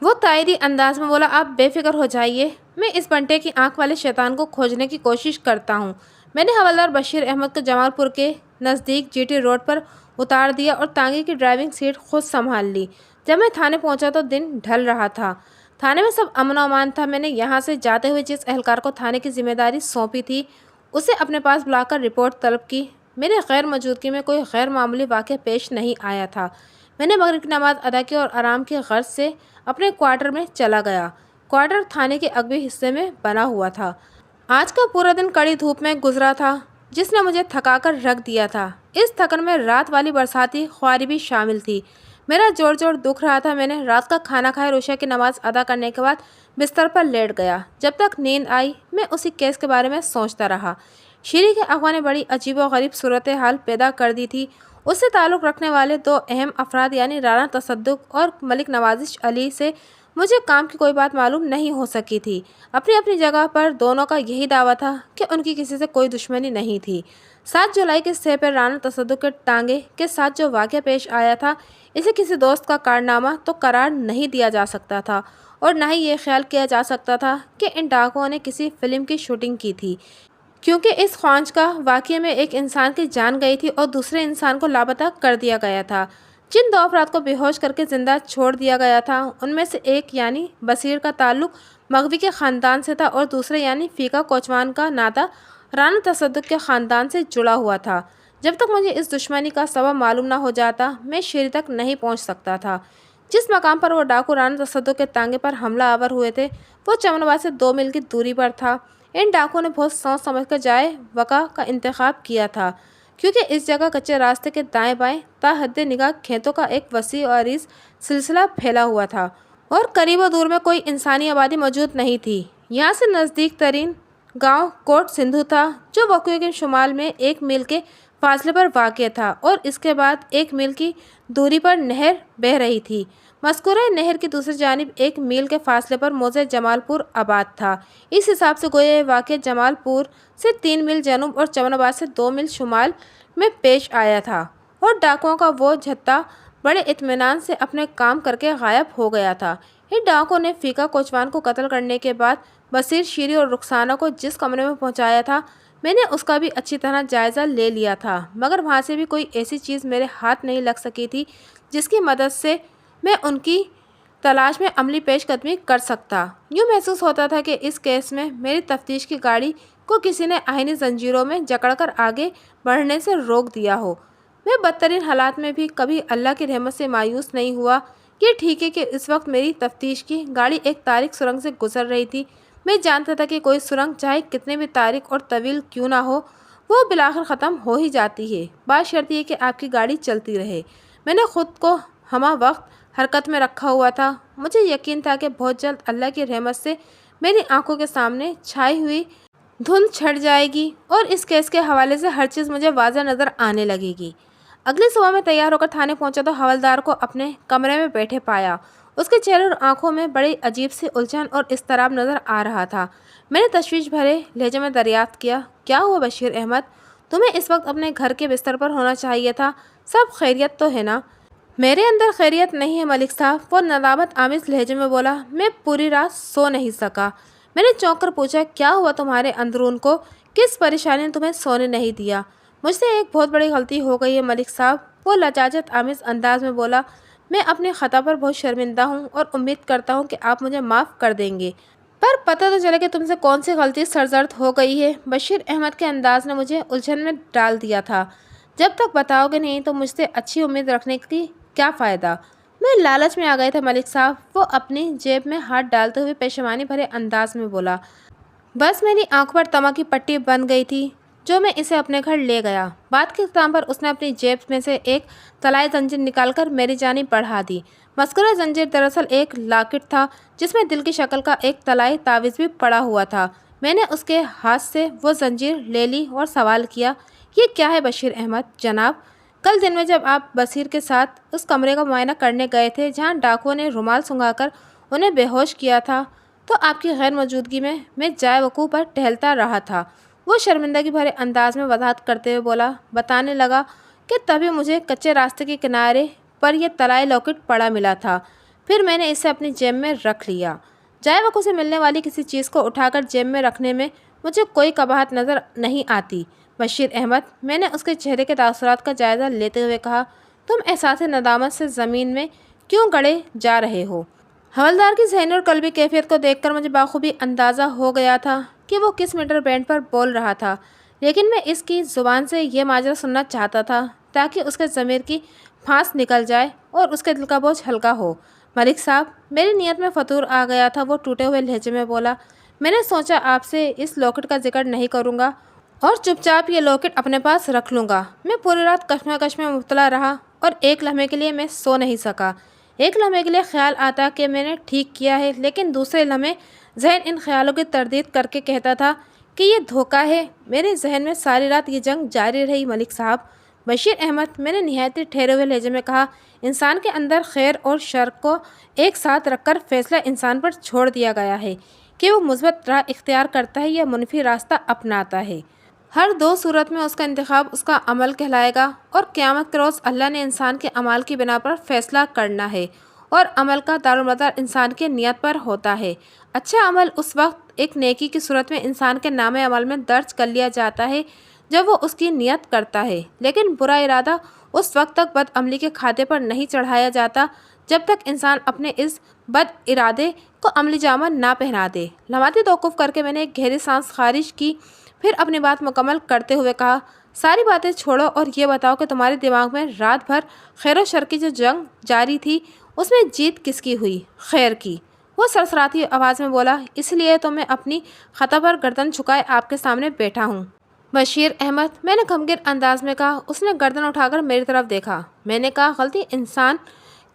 वो तायरी अंदाज में बोला। आप बेफिक्र हो जाइए, मैं इस बंटे की आंख वाले शैतान को खोजने की कोशिश करता हूँ। मैंने हवलदार बशीर अहमद को जमालपुर के नज़दीक जीटी रोड पर उतार दिया और तांगे की ड्राइविंग सीट खुद संभाल ली। जब मैं थाने पहुँचा तो दिन ढल रहा था। थाने में सब अमन अमान था। मैंने यहाँ से जाते हुए जिस एहलकार को थाने की जिम्मेदारी सौंपी थी उसे अपने पास बुलाकर रिपोर्ट तलब की। मेरे गैर मौजूदगी में कोई गैर मामूली वाक़या पेश नहीं आया था। मैंने मगरिब की नमाज अदा की और आराम की गर्ज से अपने क्वार्टर में चला गया। क्वार्टर थाने के अगले हिस्से में बना हुआ था। आज का पूरा दिन कड़ी धूप में गुजरा था जिसने मुझे थकाकर रख दिया था। इस थकन में रात वाली बरसाती ख्वारी भी शामिल थी। मेरा जोर जोर दुख रहा था। मैंने रात का खाना खाए रोशा की नमाज अदा करने के बाद बिस्तर पर लेट गया। जब तक नींद आई मैं उसी केस के बारे में सोचता रहा। शीरी के अगवा ने बड़ी अजीब व गरीब सूरत हाल पैदा कर दी थी। उससे ताल्लुक़ रखने वाले दो अहम अफराद यानी राना तसद्दुक़ और मलिक नवाजिश अली से मुझे काम की कोई बात मालूम नहीं हो सकी थी। अपनी अपनी जगह पर दोनों का यही दावा था कि उनकी किसी से कोई दुश्मनी नहीं थी। 7 जुलाई के सुबह पर राना तसद्दुक़ के टांगे के साथ जो वाक़या पेश आया था इसे किसी दोस्त का कारनामा तो करार नहीं दिया जा सकता था और न ही ये ख्याल किया जा सकता था कि इन डाकुओं ने किसी फिल्म की शूटिंग की थी, क्योंकि इस ख्वांज का वाक़ये में एक इंसान की जान गई थी और दूसरे इंसान को लापता कर दिया गया था। जिन 2 अफराद को बेहोश करके ज़िंदा छोड़ दिया गया था उनमें से एक यानी बसीर का ताल्लुक़ मगवी के ख़ानदान से था और दूसरे यानी फ़ीका कोचवान का नाता राना तसद्दुक़ के ख़ानदान से जुड़ा हुआ था। जब तक मुझे इस दुश्मनी का सबब मालूम ना हो जाता मैं शीरी तक नहीं पहुंच सकता था। जिस मकाम पर वो डाकू राना तसद्दुक़ के तांगे पर हमला आवर हुए थे वो चमनबाद से 2 मील की दूरी पर था। इन डाकुओं ने बहुत सोच समझ कर जाए वक़ा का इंतखाब किया था, क्योंकि इस जगह कच्चे रास्ते के दाएं बाएं ता हद निगाह खेतों का एक वसी और अरीज़ सिलसिला फैला हुआ था और करीब दूर में कोई इंसानी आबादी मौजूद नहीं थी। यहाँ से नज़दीक तरीन गांव कोट सिंधु था जो वक़्वे के शुमाल में 1 मील के फासले पर वाक़ था और इसके बाद 1 मील की दूरी पर नहर बह रही थी। मज़कूरा नहर की दूसरी जानिब 1 मील के फासले पर मौज़े जमालपुर आबाद था। इस हिसाब से गोया ये वाक़या जमालपुर से 3 मील जनूब और चमनाबाद से 2 मील शुमाल में पेश आया था और डाकुओं का वो जत्था बड़े इत्मीनान से अपने काम करके गायब हो गया था। इन डाकुओं ने फ़ीका कोचवान को कत्ल करने के बाद बसीर, शीरी और रुखसाना को जिस कमरे में पहुंचाया था मैंने उसका भी अच्छी तरह जायज़ा ले लिया था, मगर वहाँ से भी कोई ऐसी चीज़ मेरे हाथ नहीं लग सकी थी जिसकी मदद से मैं उनकी तलाश में अमली पेशकदमी कर सकता। यूँ महसूस होता था कि इस केस में मेरी तफ्तीश की गाड़ी को किसी ने आईनी जंजीरों में जकड़कर आगे बढ़ने से रोक दिया हो। मैं बदतरीन हालात में भी कभी अल्लाह की रहमत से मायूस नहीं हुआ। ये ठीक है कि इस वक्त मेरी तफ्तीश की गाड़ी एक तारीक सुरंग से गुजर रही थी। मैं जानता था कि कोई सुरंग चाहे कितने भी तारीक और तवील क्यों ना हो वो बिलाखिर ख़त्म हो ही जाती है। बात शर्त है कि आपकी गाड़ी चलती रहे। मैंने ख़ुद को हमा वक्त हरकत में रखा हुआ था। मुझे यकीन था कि बहुत जल्द अल्लाह की रहमत से मेरी आंखों के सामने छाई हुई धुंध छट जाएगी और इस केस के हवाले से हर चीज़ मुझे वाज़ह नज़र आने लगेगी। अगली सुबह मैं तैयार होकर थाने पहुंचा तो हवलदार को अपने कमरे में बैठे पाया। उसके चेहरे और आंखों में बड़ी अजीब सी उलझन और इस्तराब नज़र आ रहा था। मैंने तशवीश भरे लहजे में दरियाफ्त किया, क्या हुआ बशीर अहमद? तुम्हें इस वक्त अपने घर के बिस्तर पर होना चाहिए था। सब खैरियत तो है ना? मेरे अंदर खैरियत नहीं है मलिक साहब, वो नदामत आमिज़ लहजे में बोला। मैं पूरी रात सो नहीं सका। मैंने चौंक कर पूछा, क्या हुआ तुम्हारे अंदरून को? किस परेशानी ने तुम्हें सोने नहीं दिया? मुझसे एक बहुत बड़ी गलती हो गई है मलिक साहब, वो लजाजत आमिज़ अंदाज में बोला। मैं अपने ख़ता पर बहुत शर्मिंदा हूँ और उम्मीद करता हूँ कि आप मुझे माफ़ कर देंगे, पर पता तो चले कि तुमसे कौन सी गलती सरजर्द हो गई है। बशीर अहमद के अंदाज ने मुझे उलझन में डाल दिया था। जब तक बताओगे नहीं तो मुझसे अच्छी उम्मीद रखने की क्या फ़ायदा? मैं लालच में आ गए थे मलिक साहब, वो अपनी जेब में हाथ डालते हुए पेशवानी भरे अंदाज में बोला। बस मेरी आंख पर तमा की पट्टी बन गई थी जो मैं इसे अपने घर ले गया। बात के इख्तिताम पर उसने अपनी जेब में से एक तलाई जंजीर निकालकर मेरी जानिब बढ़ा दी। मस्कुरा जंजीर दरअसल एक लॉकेट था जिसमें दिल की शक्ल का एक तलाई तावीज़ भी पड़ा हुआ था। मैंने उसके हाथ से वो जंजीर ले ली और सवाल किया, ये क्या है बशीर अहमद? जनाब, कल दिन में जब आप बसीर के साथ उस कमरे का मुआयना करने गए थे जहाँ डाकुओं ने रुमाल सुंघाकर उन्हें बेहोश किया था, तो आपकी गैर मौजूदगी में मैं जाए वकूफ़ पर टहलता रहा था। वो शर्मिंदगी भरे अंदाज में वजाहत करते हुए बोला। बताने लगा कि तभी मुझे कच्चे रास्ते के किनारे पर यह तलाई लॉकेट पड़ा मिला था। फिर मैंने इसे अपनी जेब में रख लिया। जाए वकूफ़ से मिलने वाली किसी चीज़ को उठाकर जेब में रखने में मुझे कोई कबाहत नज़र नहीं आती। बशीर अहमद, मैंने उसके चेहरे के तासुरात का जायज़ा लेते हुए कहा, तुम एहसास नदामत से ज़मीन में क्यों गड़े जा रहे हो? हवलदार की ज़हनी और कल्बी कैफियत को देखकर मुझे बाखूबी अंदाज़ा हो गया था कि वो किस मीटर बैंड पर बोल रहा था, लेकिन मैं इसकी ज़ुबान से ये माजरा सुनना चाहता था ताकि उसके ज़मीर की फांस निकल जाए और उसके दिल का बोझ हल्का हो। मलिक साहब, मेरी नीयत में फतूर आ गया था। वो टूटे हुए लहजे में बोला, मैंने सोचा आपसे इस लॉकेट का जिक्र नहीं करूँगा और चुपचाप ये लॉकेट अपने पास रख लूँगा। मैं पूरी रात कश्मकश में मुब्तला रहा और एक लम्हे के लिए मैं सो नहीं सका। एक लम्हे के लिए ख्याल आता कि मैंने ठीक किया है, लेकिन दूसरे लम्हे जहन इन ख्यालों की तरदीद करके कहता था कि ये धोखा है। मेरे जहन में सारी रात ये जंग जारी रही। मलिक साहब, बशीर अहमद, मैंने निहायत ही ठहरे हुए लहजे में कहा, इंसान के अंदर खैर और शर को एक साथ रखकर फैसला इंसान पर छोड़ दिया गया है कि वो मुस्बत राह इख्तियार करता है या मुनफी रास्ता अपनाता है। हर दो सूरत में उसका इंतखाब उसका अमल कहलाएगा और क़यामत के रोज़ अल्लाह ने इंसान के अमाल की बिना पर फैसला करना है और अमल का दारुमदार इंसान की नीयत पर होता है। अच्छा अमल उस वक्त एक नेकी की सूरत में इंसान के नामे अमल में दर्ज कर लिया जाता है जब वो उसकी नीयत करता है, लेकिन बुरा इरादा उस वक्त तक बदअमली के खाते पर नहीं चढ़ाया जाता जब तक इंसान अपने इस बद इरादे को अमली जामा ना पहना दे। लम्हाती तौक़ुफ़ करके मैंने एक गहरी सांस खारिज की, फिर अपनी बात मुकम्मल करते हुए कहा, सारी बातें छोड़ो और ये बताओ कि तुम्हारे दिमाग में रात भर खैर व शर की जो जंग जारी थी उसमें जीत किसकी हुई? खैर की। वो सरसराती आवाज़ में बोला, इसलिए तो मैं अपनी खता पर गर्दन झुकाए आपके सामने बैठा हूँ। बशीर अहमद, मैंने गमगीन अंदाज में कहा। उसने गर्दन उठाकर मेरी तरफ देखा। मैंने कहा, गलती इंसान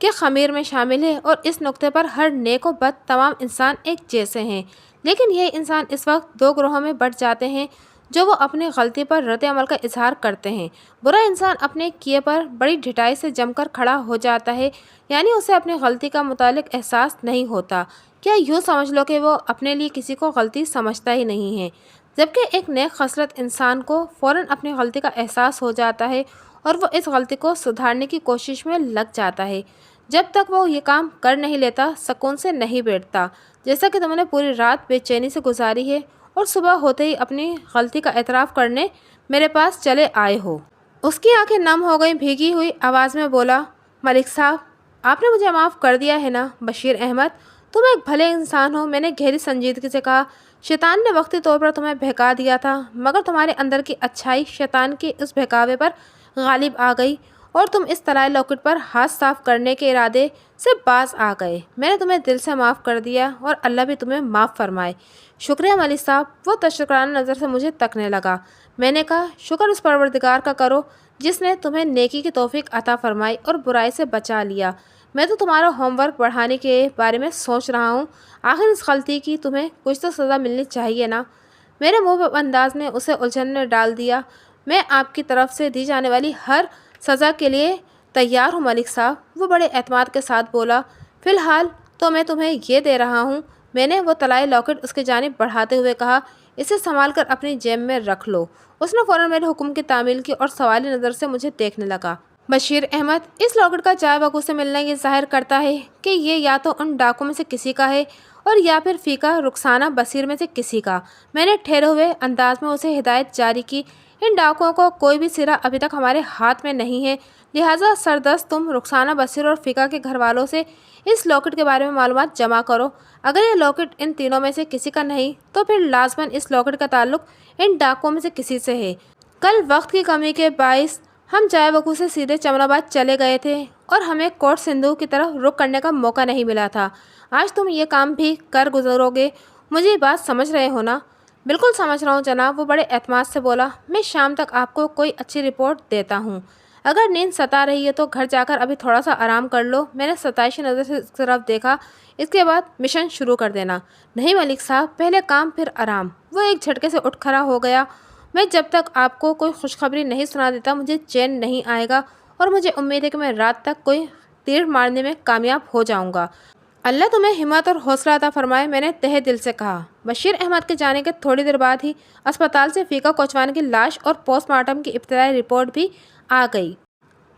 के खमीर में शामिल है और इस नुक्ते पर हर नेक व बद तमाम इंसान एक जैसे हैं, लेकिन ये इंसान इस वक्त दो ग्रोहों में बंट जाते हैं जो वो अपनी गलती पर रद्द अमल का इजहार करते हैं। बुरा इंसान अपने किए पर बड़ी ढिठाई से जमकर खड़ा हो जाता है, यानी उसे अपनी गलती का मुतालिक एहसास नहीं होता। क्या यूँ समझ लो कि वो अपने लिए किसी को गलती समझता ही नहीं है, जबकि एक नेक खसलत इंसान को फ़ौरन अपनी गलती का एहसास हो जाता है और वो इस गलती को सुधारने की कोशिश में लग जाता है। जब तक वो ये काम कर नहीं लेता सुकून से नहीं बैठता, जैसा कि तुमने पूरी रात बेचैनी से गुजारी है और सुबह होते ही अपनी गलती का एतराफ़ करने मेरे पास चले आए हो। उसकी आंखें नम हो गईं। भीगी हुई आवाज़ में बोला, मलिक साहब, आपने मुझे माफ़ कर दिया है ना? बशीर अहमद, तुम एक भले इंसान हो। मैंने गहरी संजीदगी से कहा, शैतान ने वक्ती तौर पर तुम्हें बहका दिया था, मगर तुम्हारे अंदर की अच्छाई शैतान के उस बहकावे पर गालिब आ गई और तुम इस तलाए लॉकेट पर हाथ साफ करने के इरादे से बाज आ गए। मैंने तुम्हें दिल से माफ़ कर दिया और अल्लाह भी तुम्हें माफ़ फरमाए। शुक्रिया मलिक साहब। वो तशक्राना नज़र से मुझे तकने लगा। मैंने कहा, शुक्र उस परवरदिगार का करो जिसने तुम्हें नेकी की तौफीक अता फरमाई और बुराई से बचा लिया। मैं तो तुम्हारा होमवर्क बढ़ाने के बारे में सोच रहा हूँ। आखिर इस गलती की तुम्हें कुछ तो सज़ा मिलनी चाहिए ना? मेरे मुँह अंदाज ने उसे उलझन में डाल दिया। मैं आपकी तरफ से दी जाने वाली हर सज़ा के लिए तैयार हूँ मलिक साहब। वो बड़े एतमाद के साथ बोला, फ़िलहाल तो मैं तुम्हें ये दे रहा हूँ। मैंने वो तलाई लॉकेट उसके जानिब बढ़ाते हुए कहा, इसे संभाल कर अपनी जेब में रख लो। उसने फ़ौरन मेरे हुक्म की तामील की और सवाली नज़र से मुझे देखने लगा। बशीर अहमद, इस लॉकेट का चाय वकू से मिलना ये ज़ाहिर करता है कि ये या तो उन डाकुओं में से किसी का है और या फिर फ़ीका रुखसाना बसीर में से किसी का। मैंने ठहरे हुए अंदाज में उसे हिदायत जारी की, इन डाकुओं को कोई भी सिरा अभी तक हमारे हाथ में नहीं है, लिहाजा सरदस्त तुम रुखसाना बसीर और फ़ीका के घर वालों से इस लॉकेट के बारे में मालूमात जमा करो। अगर ये लॉकेट इन तीनों में से किसी का नहीं तो फिर लाजमन इस लॉकेट का ताल्लुक इन डाकुओं में से किसी से है। कल वक्त की कमी के बाइस हम चाय वकू से सीधे चमनाबाद चले गए थे और हमें कोट सिंधु की तरफ रुख करने का मौका नहीं मिला था। आज तुम ये काम भी कर गुजरोगे, मुझे ये बात समझ रहे हो ना? बिल्कुल समझ रहा हूँ जनाब। वो बड़े एतमाद से बोला, मैं शाम तक आपको कोई अच्छी रिपोर्ट देता हूँ। अगर नींद सता रही है तो घर जाकर अभी थोड़ा सा आराम कर लो। मैंने सताइशी नज़र से इस तरफ देखा। इसके बाद मिशन शुरू कर देना। नहीं मलिक साहब, पहले काम फिर आराम। वो एक झटके से उठ खड़ा हो गया। मैं जब तक आपको कोई खुशखबरी नहीं सुना देता मुझे चैन नहीं आएगा और मुझे उम्मीद है कि मैं रात तक कोई तीर मारने में कामयाब हो जाऊंगा। अल्लाह तुम्हें हिम्मत और हौसला अता फरमाए, मैंने तहे दिल से कहा। बशीर अहमद के जाने के थोड़ी देर बाद ही अस्पताल से फ़ीका कोचवान की लाश और पोस्टमार्टम की इब्तदाई रिपोर्ट भी आ गई।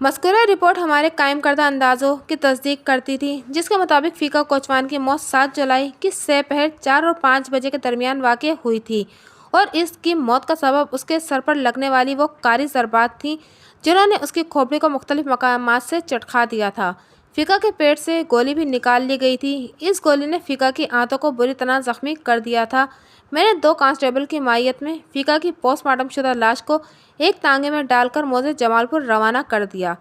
मज़कूरा रिपोर्ट हमारे कायम करदा अंदाज़ों की तस्दीक करती थी, जिसके मुताबिक फ़ीका कोचवान की मौत 7 जुलाई की सहपहर 4 और 5 बजे के दरमियान वाक़ हुई थी और इसकी मौत का सबब उसके सर पर लगने वाली वो कारी ज़रबात थी जिन्होंने उसकी खोपड़ी को मुख्तलिफ मकामात से चटखा दिया था। फीका के पेट से गोली भी निकाल ली गई थी। इस गोली ने फीका की आंतों को बुरी तरह जख्मी कर दिया था। मैंने 2 कांस्टेबल की मायत में फीका की पोस्टमार्टम शुदा लाश को एक तांगे में डालकर मोजे जमालपुर रवाना कर दिया।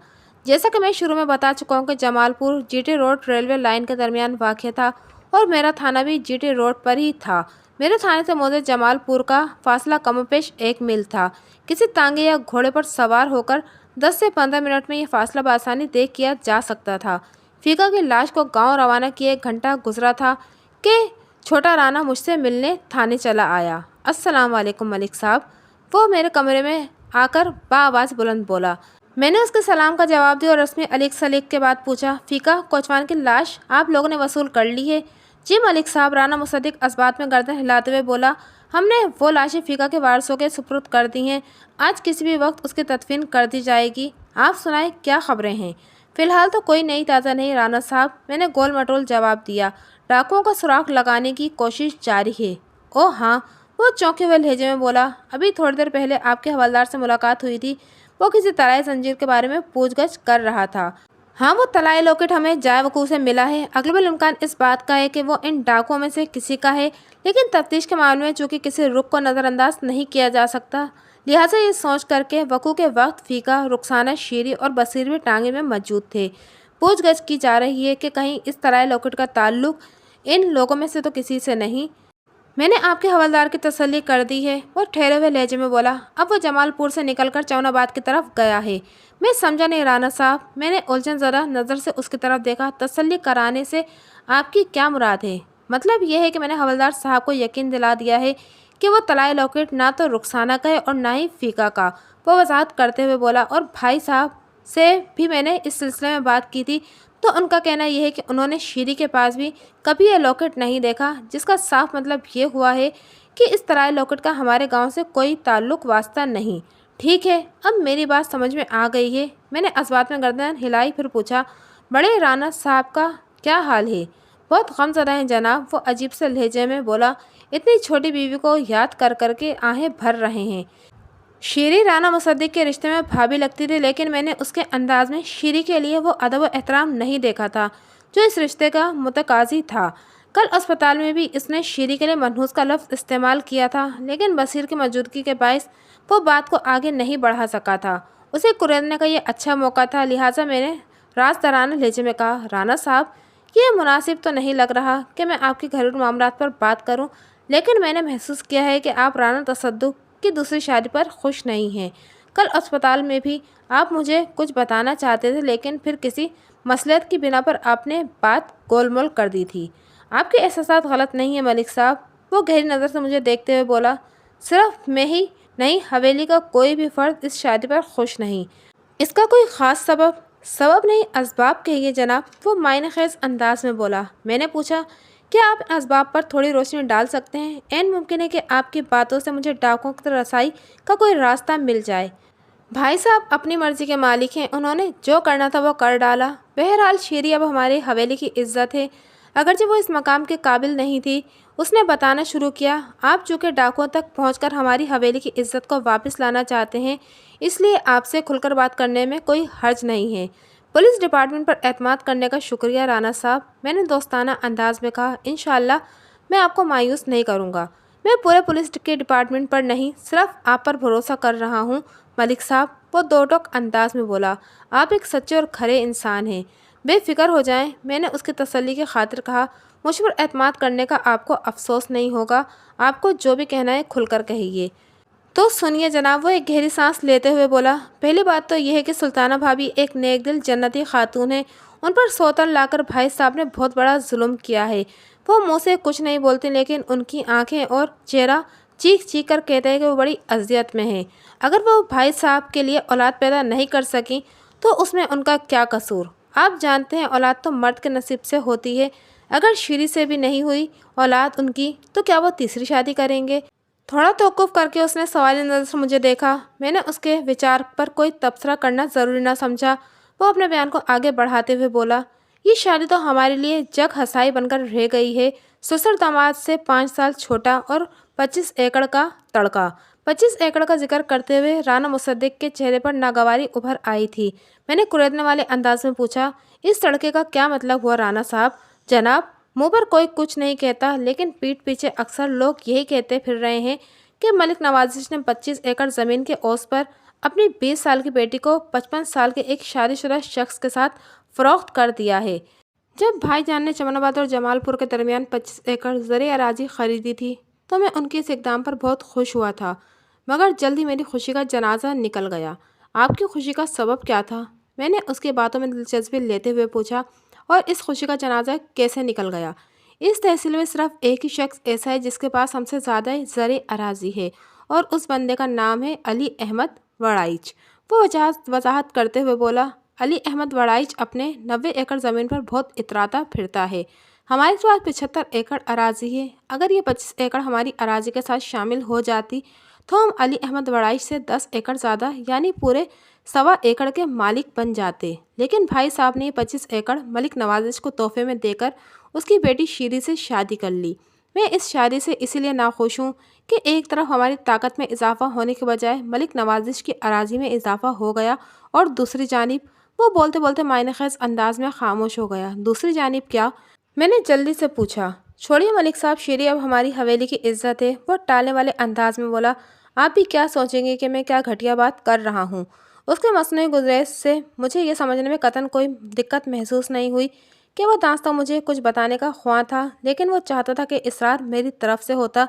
जैसा कि मैं शुरू में बता चुका हूँ कि Jamalpur GT road railway line के दरमियान वाक़ था और मेरा थाना भी जीटी रोड पर ही था। मेरे थाने से मोजे जमालपुर का फासला कमोपेश 1 मील था। किसी तांगे या घोड़े पर सवार होकर 10 से 15 मिनट में यह फासला बआसानी तय किया जा सकता था। फीका की लाश को गांव रवाना किए 1 घंटा गुजरा था कि छोटा राना मुझसे मिलने थाने चला आया। अस्सलाम वालेकुम मलिक साहब। वो मेरे कमरे में आकर बाआवाज़ बुलंद बोला। मैंने उसके सलाम का जवाब दिया और रस्मी अलीक सलीक के बाद पूछा, फीका कोचवान की लाश आप लोगों ने वसूल कर ली है? जी मलिक साहब, राना मुसद्दिक असबात में गर्दन हिलाते हुए बोला। हमने वो लाशें फीका के वारसों के सुपुर्द कर दी हैं। आज किसी भी वक्त उसकी तदफीन कर दी जाएगी। आप सुनाएं, क्या खबरें हैं? फ़िलहाल तो कोई नई ताज़ा नहीं राना साहब, मैंने गोल मटोल जवाब दिया। डाकुओं का सुराग लगाने की कोशिश जारी है। ओह हाँ, वो चौंके हुए लहजे में बोला। अभी थोड़ी देर पहले आपके हवलदार से मुलाकात हुई थी। वो किसी तलाई जंजीर के बारे में पूछगछ कर रहा था। हाँ, वो तलाई लॉकेट हमें जाए वकूफ़ से मिला है। अगलबल इम्कान इस बात का है कि वो इन डाकुओं में से किसी का है, लेकिन तफ्तीश के मामले में चूँकि किसी रुख को नज़रअंदाज नहीं किया जा सकता, लिहाजा ये सोच करके वकू के वक्त फीका, रुखसाना, शीरी और बसीर भी टांगे में मौजूद थे। पूछगछ की जा रही है कि कहीं इस तलाई लॉकेट का ताल्लुक इन लोगों में से तो किसी से नहीं। मैंने आपके हवलदार की तसल्ली कर दी है, वो ठहरे हुए लहजे में बोला। अब वो जमालपुर से निकलकर चौनाबाद की तरफ गया है। मैं समझा नहीं राना साहब। मैंने उलझन ज़रा नज़र से उसकी तरफ देखा। तसल्ली कराने से आपकी क्या मुराद है? मतलब यह है कि मैंने हवलदार साहब को यकीन दिला दिया है कि वो तलाई लॉकेट ना तो रुखसाना का है और ना ही फीका का। वो वजाहत करते हुए बोला। और भाई साहब से भी मैंने इस सिलसिले में बात की थी, तो उनका कहना यह है कि उन्होंने शीरी के पास भी कभी यह लॉकेट नहीं देखा, जिसका साफ मतलब ये हुआ है कि इस तलाई लॉकेट का हमारे गांव से कोई ताल्लुक वास्ता नहीं। ठीक है, अब मेरी बात समझ में आ गई है। मैंने असबात में गर्दन हिलाई, फिर पूछा, बड़े राना साहब का क्या हाल है? बहुत गमज़दा हैं जनाब, वो अजीब से लहजे में बोला। इतनी छोटी बीवी को याद कर करके आहें भर रहे हैं। शीरी राना मुसद्दिक के रिश्ते में भाभी लगती थी, लेकिन मैंने उसके अंदाज में शीरी के लिए वो अदब व एहतराम नहीं देखा था जो इस रिश्ते का मुतकाजी था। कल अस्पताल में भी इसने शीरी के लिए मनहूस का लफ्ज़ इस्तेमाल किया था, लेकिन बसीर की मौजूदगी के बायस वो बात को आगे नहीं बढ़ा सका था। उसे कुरेदने का ये अच्छा मौका था, लिहाजा मैंने राजदाराना लहजे में कहा, राना साहब ये मुनासिब तो नहीं लग रहा कि मैं आपके घरेलू मामलात पर बात करूं, लेकिन मैंने महसूस किया है कि आप राना तसद्दुक की दूसरी शादी पर खुश नहीं हैं। कल अस्पताल में भी आप मुझे कुछ बताना चाहते थे, लेकिन फिर किसी मसलहत की बिना पर आपने बात गोलमोल कर दी थी। आपके एहसासात गलत नहीं है मलिक साहब, वो गहरी नज़र से मुझे देखते हुए बोला। सिर्फ मैं ही नहीं, हवेली का कोई भी फ़र्द इस शादी पर खुश नहीं। इसका कोई ख़ास सबब नहीं, असबाब कहिए जनाब, वो मायने खेज अंदाज में बोला। मैंने पूछा, क्या आप इन असबाब पर थोड़ी रोशनी डाल सकते हैं? ऐन मुमकिन है कि आपकी बातों से मुझे डाकुओं की रसाई का कोई रास्ता मिल जाए। भाई साहब अपनी मर्जी के मालिक हैं, उन्होंने जो करना था वो कर डाला। बहरहाल शीरी अब हमारी हवेली की इज्जत है, अगरचे वो इस मकाम के काबिल नहीं थी। उसने बताना शुरू किया, आप चूँकि डाकुओं तक पहुंचकर हमारी हवेली की इज्जत को वापस लाना चाहते हैं, इसलिए आपसे खुलकर बात करने में कोई हर्ज नहीं है। पुलिस डिपार्टमेंट पर एतमाद करने का शुक्रिया राना साहब, मैंने दोस्ताना अंदाज में कहा। इंशाअल्लाह मैं आपको मायूस नहीं करूँगा। मैं पूरे पुलिस के डिपार्टमेंट पर नहीं, सिर्फ आप पर भरोसा कर रहा हूँ मलिक साहब, वो दो टोक अंदाज में बोला। आप एक सच्चे और खरे इंसान हैं, बेफिक्र हो जाएं। मैंने उसकी तसल्ली की खातिर कहा, मुझ पर एतमाद करने का आपको अफसोस नहीं होगा। आपको जो भी कहना है खुलकर कहिए। तो सुनिए जनाब, वो एक गहरी सांस लेते हुए बोला। पहली बात तो यह है कि सुल्ताना भाभी एक नेक दिल जन्नती खातून है। उन पर सौतन लाकर भाई साहब ने बहुत बड़ा जुल्म किया है। वो मुँह से कुछ नहीं बोलती, लेकिन उनकी आंखें और चेहरा चीख चीख कर कहते हैं कि वो बड़ी अजियत में है। अगर वो भाई साहब के लिए औलाद पैदा नहीं कर सकी तो उसमें उनका क्या कसूर? आप जानते हैं औलाद तो मर्द के नसीब से होती है। अगर शीरी से भी नहीं हुई औलाद उनकी, तो क्या वो तीसरी शादी करेंगे? थोड़ा तौक़ुफ़ करके उसने सवाली नज़र से मुझे देखा। मैंने उसके विचार पर कोई तबसरा करना ज़रूरी ना समझा। वो अपने बयान को आगे बढ़ाते हुए बोला, ये शादी तो हमारे लिए जग हसाई बनकर रह गई है। ससुर दामाद से 5 साल छोटा और 25 एकड़ का तड़का। 25 एकड़ का जिक्र करते हुए राना मुसद्दिक के चेहरे पर नागवारी उभर आई थी। मैंने कुरेदने वाले अंदाज में पूछा, इस तड़के का क्या मतलब हुआ राना साहब? जनाब, मुंह पर कोई कुछ नहीं कहता, लेकिन पीठ पीछे अक्सर लोग यही कहते फिर रहे हैं कि मलिक नवाजिश ने 25 एकड़ जमीन के ओस पर अपनी 20 साल की बेटी को 55 साल के एक शादीशुदा शख्स के साथ फरोख्त कर दिया है। जब भाईजान ने चमनाबाद और जमालपुर के दरमियान 25 एकड़ ज़र अराजी खरीदी थी तो मैं उनके इस इकदाम पर बहुत खुश हुआ था, मगर जल्द ही मेरी खुशी का जनाजा निकल गया। आपकी खुशी का सबब क्या था? मैंने उसकी बातों में दिलचस्पी लेते हुए पूछा। और इस खुशी का जनाजा कैसे निकल गया? इस तहसील में सिर्फ एक ही शख्स ऐसा है जिसके पास हमसे ज़्यादा ज़र अराजी है, और उस बंदे का नाम है अली अहमद वड़ाइच। वो वजाहत करते हुए बोला, अली अहमद वड़ाइच अपने 90 एकड़ ज़मीन पर बहुत इतराता फिरता है। हमारे पास 75 एकड़ अराजी है। अगर ये 25 एकड़ हमारी अराजी के साथ शामिल हो जाती तो हम अली अहमद वड़ाइच से 10 एकड़ ज़्यादा यानी पूरे 1.25 एकड़ के मालिक बन जाते। लेकिन भाई साहब ने ये 25 एकड़ मलिक नवाजिश को तोहफे में देकर उसकी बेटी शीरी से शादी कर ली। मैं इस शादी से इसीलिए नाखुश हूँ कि एक तरफ हमारी ताकत में इजाफा होने के बजाय मलिक नवाजिश की अराजी में इजाफा हो गया, और दूसरी जानिब वो बोलते बोलते मायने खैज अंदाज में खामोश हो गया। दूसरी जानिब क्या? मैंने जल्दी से पूछा। छोड़िए मलिक साहब, शीरी अब हमारी हवेली की इज्जत है। वो टालने वाले अंदाज में बोला, आप भी क्या सोचेंगे कि मैं क्या घटिया बात कर रहा हूँ? उसके मसनूई गुज़रेश से मुझे ये समझने में कतन कोई दिक्कत महसूस नहीं हुई कि वो दास्तां मुझे कुछ बताने का ख्वाह था, लेकिन वो चाहता था कि इसरार मेरी तरफ से होता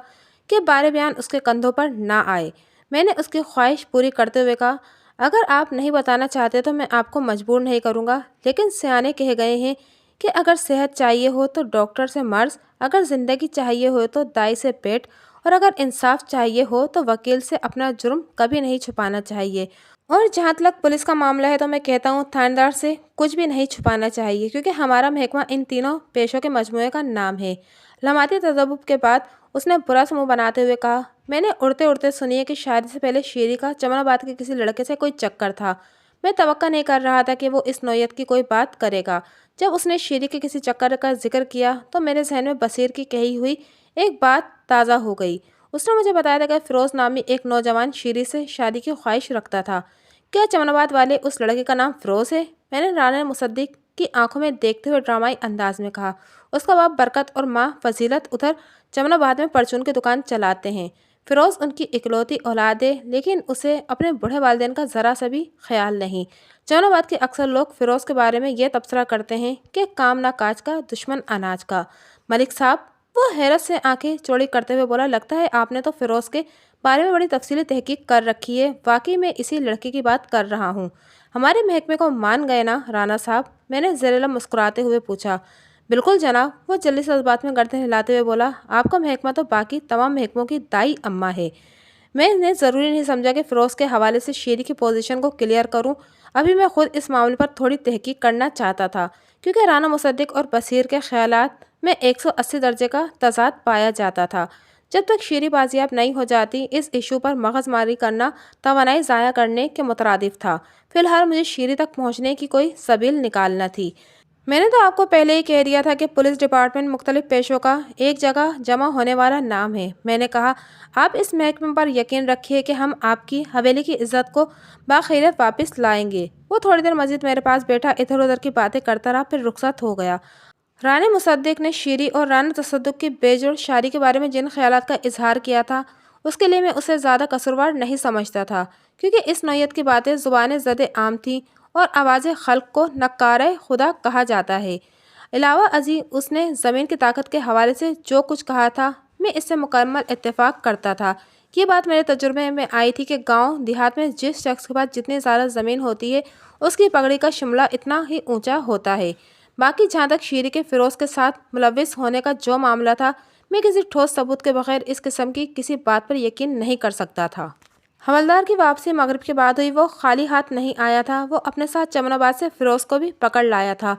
कि बारे बयान उसके कंधों पर ना आए। मैंने उसकी ख्वाहिश पूरी करते हुए कहा, अगर आप नहीं बताना चाहते तो मैं आपको मजबूर नहीं करूँगा, लेकिन सियाने कह गए हैं कि अगर सेहत चाहिए हो तो डॉक्टर से मर्ज, अगर ज़िंदगी चाहिए हो तो दाई से पेट, और अगर इंसाफ चाहिए हो तो वकील से अपना जुर्म कभी नहीं छुपाना चाहिए। और जहाँ तक पुलिस का मामला है तो मैं कहता हूँ थानेदार से कुछ भी नहीं छुपाना चाहिए, क्योंकि हमारा महकमा इन तीनों पेशों के मजमूए का नाम है। लम्हाती तजब्बुब के बाद उसने बुरा सा मुँह बनाते हुए कहा, मैंने उड़ते उड़ते सुनी है कि शादी से पहले शीरी का जमनाबाद के किसी लड़के से कोई चक्कर था। मैं तवक्का नहीं कर रहा था कि वो इस नौयत की कोई बात करेगा। जब उसने शीरी के किसी चक्कर का जिक्र किया तो मेरे जहन में बसीर की कही हुई एक बात ताज़ा हो गई। उसने मुझे बताया था कि फ़िरोज़ नामी एक नौजवान शीरी से शादी की ख्वाहिश रखता था। क्या जमनाबाद वाले उस लड़के का नाम फ़िरोज़ है? मैंने राना मुसद्दिक की आंखों में देखते हुए ड्रामाई अंदाज में कहा। उसका बाप बरकत और माँ फजीलत उधर जमनाबाद में परचून की दुकान चलाते हैं। फ़िरोज़ उनकी इकलौती औलाद है, लेकिन उसे अपने बूढ़े वालिदैन का ज़रा सा भी ख्याल नहीं। जमनाबाद के अक्सर लोग फ़िरोज़ के बारे में ये तबसरा करते हैं कि काम ना काज का, दुश्मन अनाज का। मलिक साहब, वो हैरत से आंखें चौड़ी करते हुए बोला, लगता है आपने तो फ़िरोज़ के बारे में बड़ी तफसीली तहकीक कर रखी है। वाकई में इसी लड़के की बात कर रहा हूँ। हमारे महकमे को मान गए ना राना साहब? मैंने ज़ेरेला मुस्कुराते हुए पूछा। बिल्कुल जनाब, वो जल्दी से उस बात में गर्दन हिलाते हुए बोला, आपका महकमा तो बाकी तमाम महकमों की दाई अम्मा है। मैंने ज़रूरी नहीं समझा कि फ़िरोज़ के हवाले से शीरी की पोजीशन को क्लियर करूं। अभी मैं खुद इस मामले पर थोड़ी तहकीक करना चाहता था, क्योंकि राना मुसद्दिक और बसीर के ख्यालात में 180 दर्जे का तज़ाद पाया जाता था। जब तक शीरी बाजियाब नहीं हो जाती, इस इशू पर मगज़मारी करना तवानाई ज़ाया करने के मुतरादिफ था। फ़िलहाल मुझे शीरी तक पहुँचने की कोई सबील निकालना थी। मैंने तो आपको पहले ही कह दिया था कि पुलिस डिपार्टमेंट मुख्तलिफ पेशों का एक जगह जमा होने वाला नाम है। मैंने कहा, आप इस महकमे पर यकीन रखिए कि हम आपकी हवेली की इज्जत को बाखैरियत वापस लाएंगे। वो थोड़ी देर मजीद मेरे पास बैठा इधर उधर की बातें करता रहा, फिर रुखसत हो गया। राना मुसद्दिक ने शीरी और राना तसद्दुक की बेजोड़ शादी के बारे में जिन ख्यालात का इजहार किया था, उसके लिए मैं उसे ज़्यादा कसूरवार नहीं समझता था, क्योंकि इस नौयत की बातें ज़ुबान ज़द आम थीं और आवाज़ खल्क को नक्कारे खुदा कहा जाता है। अलावा अजी उसने ज़मीन की ताकत के हवाले से जो कुछ कहा था, मैं इससे मुकम्मल इत्तेफाक करता था। ये बात मेरे तजुर्बे में आई थी कि गांव देहात में जिस शख्स के पास जितनी ज़्यादा ज़मीन होती है, उसकी पगड़ी का शिमला इतना ही ऊंचा होता है। बाकी जहाँ तक शीरी के फ़िरोज़ के साथ मुलविस होने का जो मामला था, मैं किसी ठोस सबूत के बगैर इस किस्म की किसी बात पर यकीन नहीं कर सकता था। हवलदार की वापसी मगरिब के बाद हुई। वो खाली हाथ नहीं आया था। वो अपने साथ जमनाबाद से फ़िरोज़ को भी पकड़ लाया था।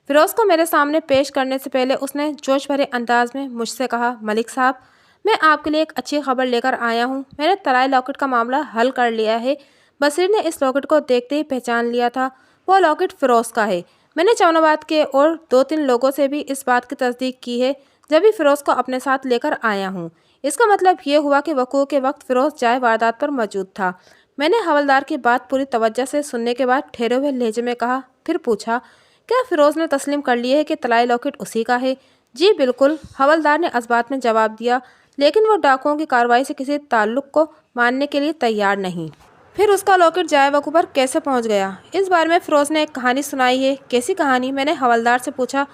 फ़िरोज़ को मेरे सामने पेश करने से पहले उसने जोश भरे अंदाज में मुझसे कहा, मलिक साहब, मैं आपके लिए एक अच्छी खबर लेकर आया हूँ। मैंने तराई लॉकेट का मामला हल कर लिया है। बसीर ने इस लॉकेट को देखते ही पहचान लिया था। वो लॉकेट फ़िरोज़ का है। मैंने जमनाबाद के और 2-3 लोगों से भी इस बात की तस्दीक की है, जब भी फ़िरोज़ को अपने साथ लेकर आया हूँ। اس کا مطلب یہ ہوا کہ وقوع کے وقت فیروز جائے واردات پر موجود تھا۔ میں نے حوالدار کی بات پوری توجہ سے سننے کے بعد ٹھہرے ہوئے لہجے میں کہا، پھر پوچھا، کیا فیروز نے تسلیم کر لیا ہے کہ طلائی لاکٹ اسی کا ہے؟ جی بالکل، حوالدار نے اسبات میں جواب دیا، لیکن وہ ڈاکوؤں کی کارروائی سے کسی تعلق کو ماننے کے لیے تیار نہیں۔ پھر اس کا لاکٹ جائے وقوع پر کیسے پہنچ گیا؟ اس بارے میں فیروز نے ایک کہانی سنائی ہے۔ کیسی کہانی؟ میں نے حوالدار سے پوچھا۔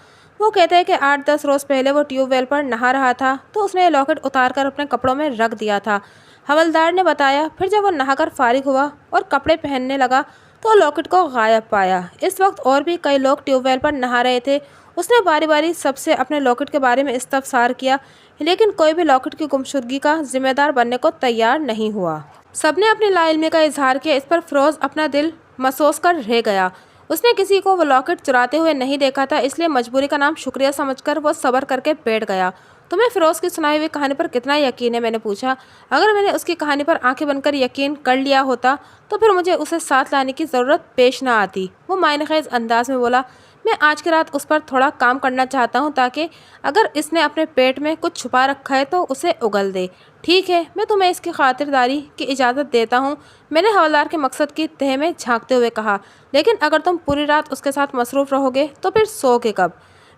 وہ کہتا ہے کہ 8-10 روز پہلے وہ ٹیوب ویل پر نہا رہا تھا تو اس نے یہ لاکٹ اتار کر اپنے کپڑوں میں رکھ دیا تھا۔ حوالدار نے بتایا، پھر جب وہ نہا کر فارغ ہوا اور کپڑے پہننے لگا تو لاکٹ کو غائب پایا۔ اس وقت اور بھی کئی لوگ ٹیوب ویل پر نہا رہے تھے۔ اس نے باری باری سب سے اپنے لاکٹ کے بارے میں استفسار کیا، لیکن کوئی بھی لاکٹ کی گمشدگی کا ذمہ دار بننے کو تیار نہیں ہوا۔ سب نے اپنی لا علمی کا اظہار کیا۔ اس پر فیروز اپنا دل مسوس کر رہ گیا۔ اس نے کسی کو وہ لاکٹ چراتے ہوئے نہیں دیکھا تھا، اس لیے مجبوری کا نام شکریہ سمجھ کر وہ صبر کر کے بیٹھ گیا۔ تمہیں فیروز کی سنائی ہوئی کہانی پر کتنا یقین ہے؟ میں نے پوچھا۔ اگر میں نے اس کی کہانی پر آنکھیں بند کر یقین کر لیا ہوتا تو پھر مجھے اسے ساتھ لانے کی ضرورت پیش نہ آتی۔ وہ معنی خیز انداز میں بولا، میں آج کی رات اس پر تھوڑا کام کرنا چاہتا ہوں تاکہ اگر اس نے اپنے پیٹ میں کچھ چھپا رکھا ہے تو اسے اگل دے۔ ٹھیک ہے، میں تمہیں اس کی خاطرداری کی اجازت دیتا ہوں، میں نے حوالدار کے مقصد کی تہہ میں جھانکتے ہوئے کہا، لیکن اگر تم پوری رات اس کے ساتھ مصروف رہو گے تو پھر سو گے کب؟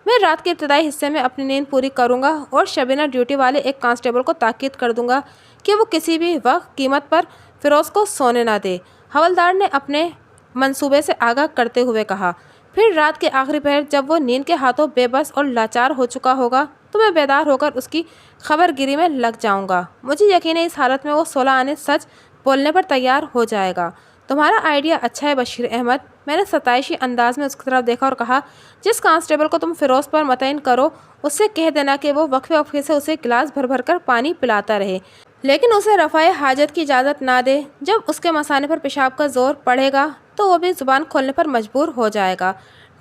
میں رات کے ابتدائی حصے میں اپنی نیند پوری کروں گا اور شبینہ ڈیوٹی والے ایک کانسٹیبل کو تاکید کر دوں گا کہ وہ کسی بھی وقت قیمت پر فیروز کو سونے نہ دے۔ حوالدار نے اپنے منصوبے سے آگاہ کرتے ہوئے کہا، پھر رات کے آخری پہر جب وہ نیند کے ہاتھوں بے بس اور لاچار ہو چکا ہوگا تو میں بیدار ہو کر اس کی خبر گیری میں لگ جاؤں گا۔ مجھے یقین ہے اس حالت میں وہ 16 آنے سچ بولنے پر تیار ہو جائے گا۔ تمہارا آئیڈیا اچھا ہے بشیر احمد۔ میں نے ستائشی انداز میں اس کی طرف دیکھا اور کہا، جس کانسٹیبل کو تم فیروز پر مطمئن کرو اس سے کہہ دینا کہ وہ وقفے وقفے سے اسے گلاس بھر بھر کر پانی پلاتا رہے، لیکن اسے رفع حاجت کی اجازت نہ دے۔ جب اس کے مثانے پر پیشاب کا زور پڑے گا تو وہ بھی زبان کھولنے پر مجبور ہو جائے گا۔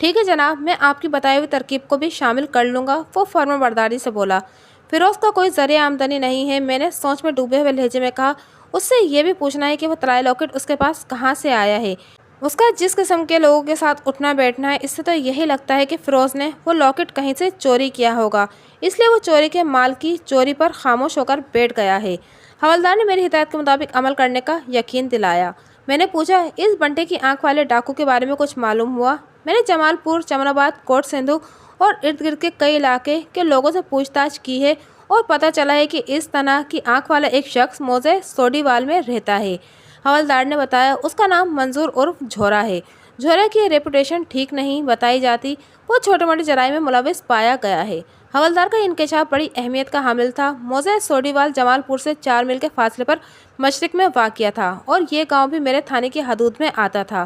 ٹھیک ہے جناب، میں آپ کی بتائی ہوئی ترکیب کو بھی شامل کر لوں گا، وہ فرما برداری سے بولا۔ فیروز کا کوئی ذریعہ آمدنی نہیں ہے، میں نے سوچ میں ڈوبے ہوئے لہجے میں کہا۔ اس سے یہ بھی پوچھنا ہے کہ وہ طلائی لاکٹ اس کے پاس کہاں سے آیا ہے۔ اس کا جس قسم کے لوگوں کے ساتھ اٹھنا بیٹھنا ہے، اس سے تو یہی لگتا ہے کہ فیروز نے وہ لاکٹ کہیں سے چوری کیا ہوگا، اس لیے وہ چوری کے مال کی چوری پر خاموش ہو کر بیٹھ گیا ہے۔ حوالدار نے میری ہدایت کے مطابق عمل کرنے کا یقین دلایا۔ میں نے پوچھا، اس بنٹے کی آنکھ والے ڈاکو کے بارے میں کچھ معلوم ہوا؟ میں نے جمال پور، چمن آباد، کوٹ سندھو اور ارد گرد کے کئی علاقے کے لوگوں سے پوچھ تاچھ کی ہے اور پتہ چلا ہے کہ اس طرح کی آنکھ والا ایک شخص موزے سوڈیوال میں رہتا ہے۔ حوالدار نے بتایا، اس کا نام منظور عرف جھورا ہے۔ جھورا کی ریپوٹیشن ٹھیک نہیں بتائی جاتی، وہ چھوٹے موٹے جرائم میں ملوث پایا گیا ہے۔ حوالدار کا انکشاف بڑی اہمیت کا حامل تھا۔ موزے سوڈیوال جمال پور سے 4 میل کے فاصلے پر مشرق میں واقع تھا اور یہ گاؤں بھی میرے تھانے کی حدود میں آتا تھا۔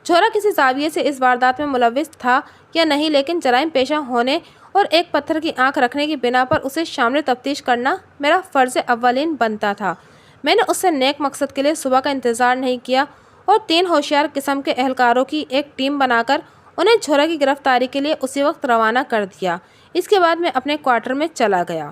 جھورا کسی زاویے سے اس واردات میں ملوث تھا یا نہیں، لیکن جرائم پیشہ ہونے اور ایک پتھر کی آنکھ رکھنے کی بنا پر اسے شامل تفتیش کرنا میرا فرض اولین بنتا تھا۔ میں نے اس سے نیک مقصد کے لیے صبح کا انتظار نہیں کیا اور 3 ہوشیار قسم کے اہلکاروں کی ایک ٹیم بنا کر انہیں جھورا کی گرفتاری کے لیے اسی وقت روانہ کر دیا۔ اس کے بعد میں اپنے کوارٹر میں چلا گیا۔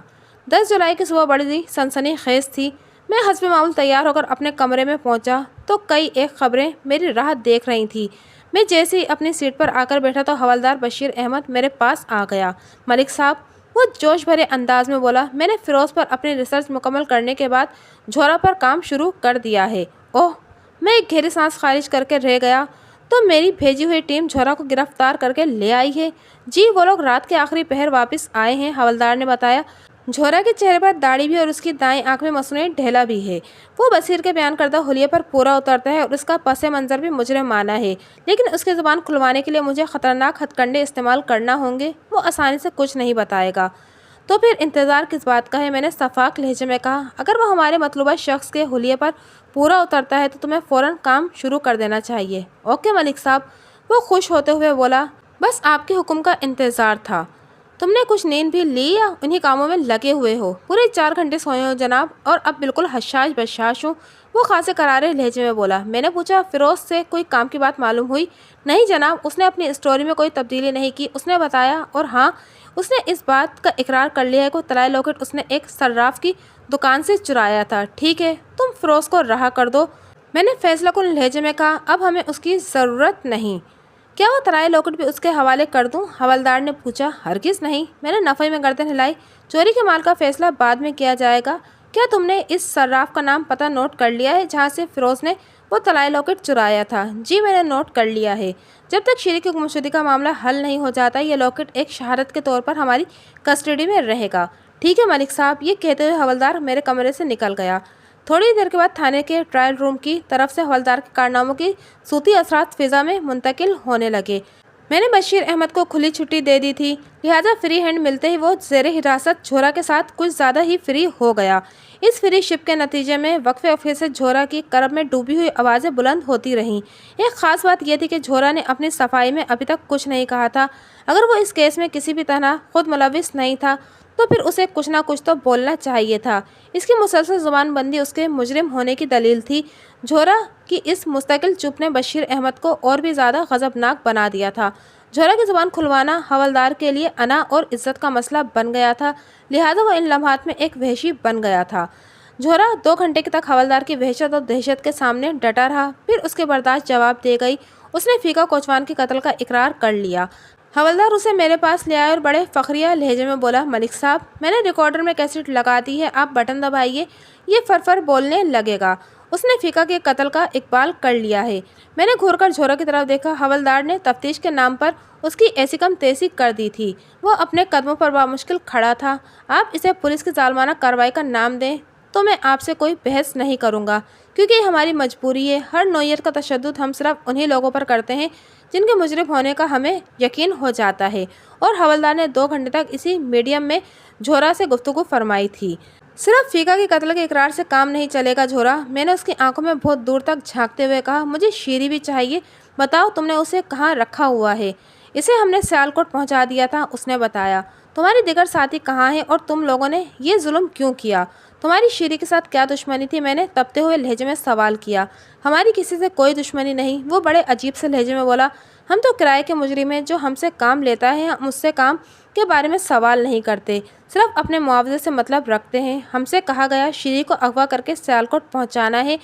10 جولائی کی صبح بڑی سنسنی خیز تھی۔ میں حسب معمول تیار ہو کر اپنے کمرے میں پہنچا تو کئی ایک خبریں میری راہ دیکھ رہی تھیں۔ میں جیسے ہی اپنی سیٹ پر آ کر بیٹھا تو حوالدار بشیر احمد میرے پاس آ گیا۔ ملک صاحب، وہ جوش بھرے انداز میں بولا، میں نے فیروز پر اپنی ریسرچ مکمل کرنے کے بعد جھورا پر کام شروع کر دیا ہے۔ اوہ! میں ایک گہری سانس خارج کر کے رہ گیا۔ تو میری بھیجی ہوئی ٹیم جھورا کو گرفتار کر کے لے آئی ہے؟ جی، وہ لوگ رات کے آخری پہر واپس آئے ہیں، حوالدار نے بتایا۔ جھورا کے چہرے پر داڑھی بھی اور اس کی دائیں آنکھ میں مصنوعی ڈھیلا بھی ہے۔ وہ بصیر کے بیان کردہ حلیے پر پورا اترتا ہے اور اس کا پس منظر بھی مجرمانہ ہے، لیکن اس کی زبان کھلوانے کے لیے مجھے خطرناک ہتھ کنڈے استعمال کرنا ہوں گے۔ وہ آسانی سے کچھ نہیں بتائے گا۔ تو پھر انتظار کس بات کا ہے؟ میں نے شفاف لہجے میں کہا۔ اگر وہ ہمارے مطلوبہ شخص کے حلیے پر پورا اترتا ہے تو تمہیں فوراً کام شروع کر دینا چاہیے۔ اوکے ملک صاحب، وہ خوش ہوتے ہوئے بولا، بس آپ کے حکم کا انتظار تھا۔ تم نے کچھ نیند بھی لی یا انہی کاموں میں لگے ہوئے ہو؟ پورے 4 گھنٹے سوئے ہوں جناب، اور اب بالکل حشاش بشاش ہوں، وہ خاصے کرارے لہجے میں بولا۔ میں نے پوچھا، فیروز سے کوئی کام کی بات معلوم ہوئی؟ نہیں جناب، اس نے اپنی اسٹوری میں کوئی تبدیلی نہیں کی، اس نے بتایا، اور ہاں، اس نے اس بات کا اقرار کر لیا ہے کہ طلائی لاکٹ اس نے ایک صراف کی دکان سے چرایا تھا۔ ٹھیک ہے، تم فیروز کو رہا کر دو، میں نے فیصلہ کن لہجے میں کہا۔ اب ہمیں اس کی ضرورت نہیں۔ کیا وہ طلائی لوکٹ بھی اس کے حوالے کر دوں؟ حوالدار نے پوچھا۔ ہرگز نہیں، میں نے نفی میں گردن ہلائی۔ چوری کے مال کا فیصلہ بعد میں کیا جائے گا۔ کیا تم نے اس صراف کا نام پتہ نوٹ کر لیا ہے جہاں سے فیروز نے وہ طلائی لاکٹ چرایا تھا؟ جی میں نے نوٹ کر لیا ہے۔ جب تک شیری کی گمشدگی کا معاملہ حل نہیں ہو جاتا یہ لاکٹ ایک شہادت کے طور پر ہماری کسٹڈی میں رہے گا۔ ٹھیک ہے ملک صاحب، یہ کہتے ہوئے حوالدار میرے کمرے سے نکل گیا۔ تھوڑی دیر کے بعد تھانے کے ٹرائل روم کی طرف سے حوالدار کے کارناموں کی صوتی اثرات فضا میں منتقل ہونے لگے۔ میں نے بشیر احمد کو کھلی چھٹی دے دی تھی، لہٰذا فری ہینڈ ملتے ہی وہ زیر حراست جھورا کے ساتھ کچھ زیادہ ہی فری ہو گیا۔ اس فری شپ کے نتیجے میں وقفے وقفے سے جھورا کی کرب میں ڈوبی ہوئی آوازیں بلند ہوتی رہیں۔ ایک خاص بات یہ تھی کہ جھورا نے اپنی صفائی میں ابھی تک کچھ نہیں کہا تھا۔ اگر وہ اس کیس میں کسی بھی طرح خود ملوث نہیں تھا تو پھر اسے کچھ نہ کچھ تو بولنا چاہیے تھا۔ اس کی مسلسل زبان بندی اس کے مجرم ہونے کی دلیل تھی۔ جھورا کی اس مستقل چپ نے بشیر احمد کو اور بھی زیادہ غضبناک بنا دیا تھا۔ جھورا کی زبان کھلوانا حوالدار کے لیے انا اور عزت کا مسئلہ بن گیا تھا، لہٰذا وہ ان لمحات میں ایک وحشی بن گیا تھا۔ جھورا 2 گھنٹے تک حوالدار کی وحشت اور دہشت کے سامنے ڈٹا رہا، پھر اس کے برداشت جواب دے گئی۔ اس نے فیقہ کوچوان کے قتل کا اقرار کر لیا۔ حوالدار اسے میرے پاس لے آیا اور بڑے فخریہ لہجے میں بولا، ملک صاحب میں نے ریکارڈر میں کیسٹ لگا دی ہے، آپ بٹن دبائیے، یہ فرفر بولنے لگے گا۔ اس نے فیقہ کے قتل کا اقبال کر لیا ہے۔ میں نے گھور کر جھورا کی طرف دیکھا۔ حوالدار نے تفتیش کے نام پر اس کی ایسی کم تیزی کر دی تھی، وہ اپنے قدموں پر بامشکل کھڑا تھا۔ آپ اسے پولیس کی ظالمانہ کارروائی کا نام دیں تو میں آپ سے کوئی بحث نہیں کروں گا، کیونکہ یہ ہماری مجبوری ہے۔ ہر نوعیت کا تشدد ہم صرف انہی لوگوں پر کرتے ہیں جن کے مجرم ہونے کا ہمیں یقین ہو جاتا ہے۔ اور حوالدار نے 2 گھنٹے تک اسی میڈیم میں جھورا سے گفتگو فرمائی تھی۔ صرف فیقہ کے قتل کے اقرار سے کام نہیں چلے گا جھورا، میں نے اس کی آنکھوں میں بہت دور تک جھانکتے ہوئے کہا، مجھے شیری بھی چاہیے، بتاؤ تم نے اسے کہاں رکھا ہوا ہے؟ اسے ہم نے سیالکوٹ پہنچا دیا تھا، اس نے بتایا۔ تمہارے دیگر ساتھی کہاں ہیں اور تم لوگوں نے یہ ظلم کیوں کیا؟ تمہاری شیری کے ساتھ کیا دشمنی تھی؟ میں نے تپتے ہوئے لہجے میں سوال کیا۔ ہماری کسی سے کوئی دشمنی نہیں، وہ بڑے عجیب سے لہجے میں بولا، ہم تو کرائے کے مجرم ہیں، جو ہم سے کام لیتا ہے ہم اس سے کام کے بارے میں سوال نہیں کرتے، صرف اپنے معاوضے سے مطلب رکھتے ہیں۔ ہم سے کہا گیا شیری کو اغوا کر کے سیالکوٹ پہنچانا ہے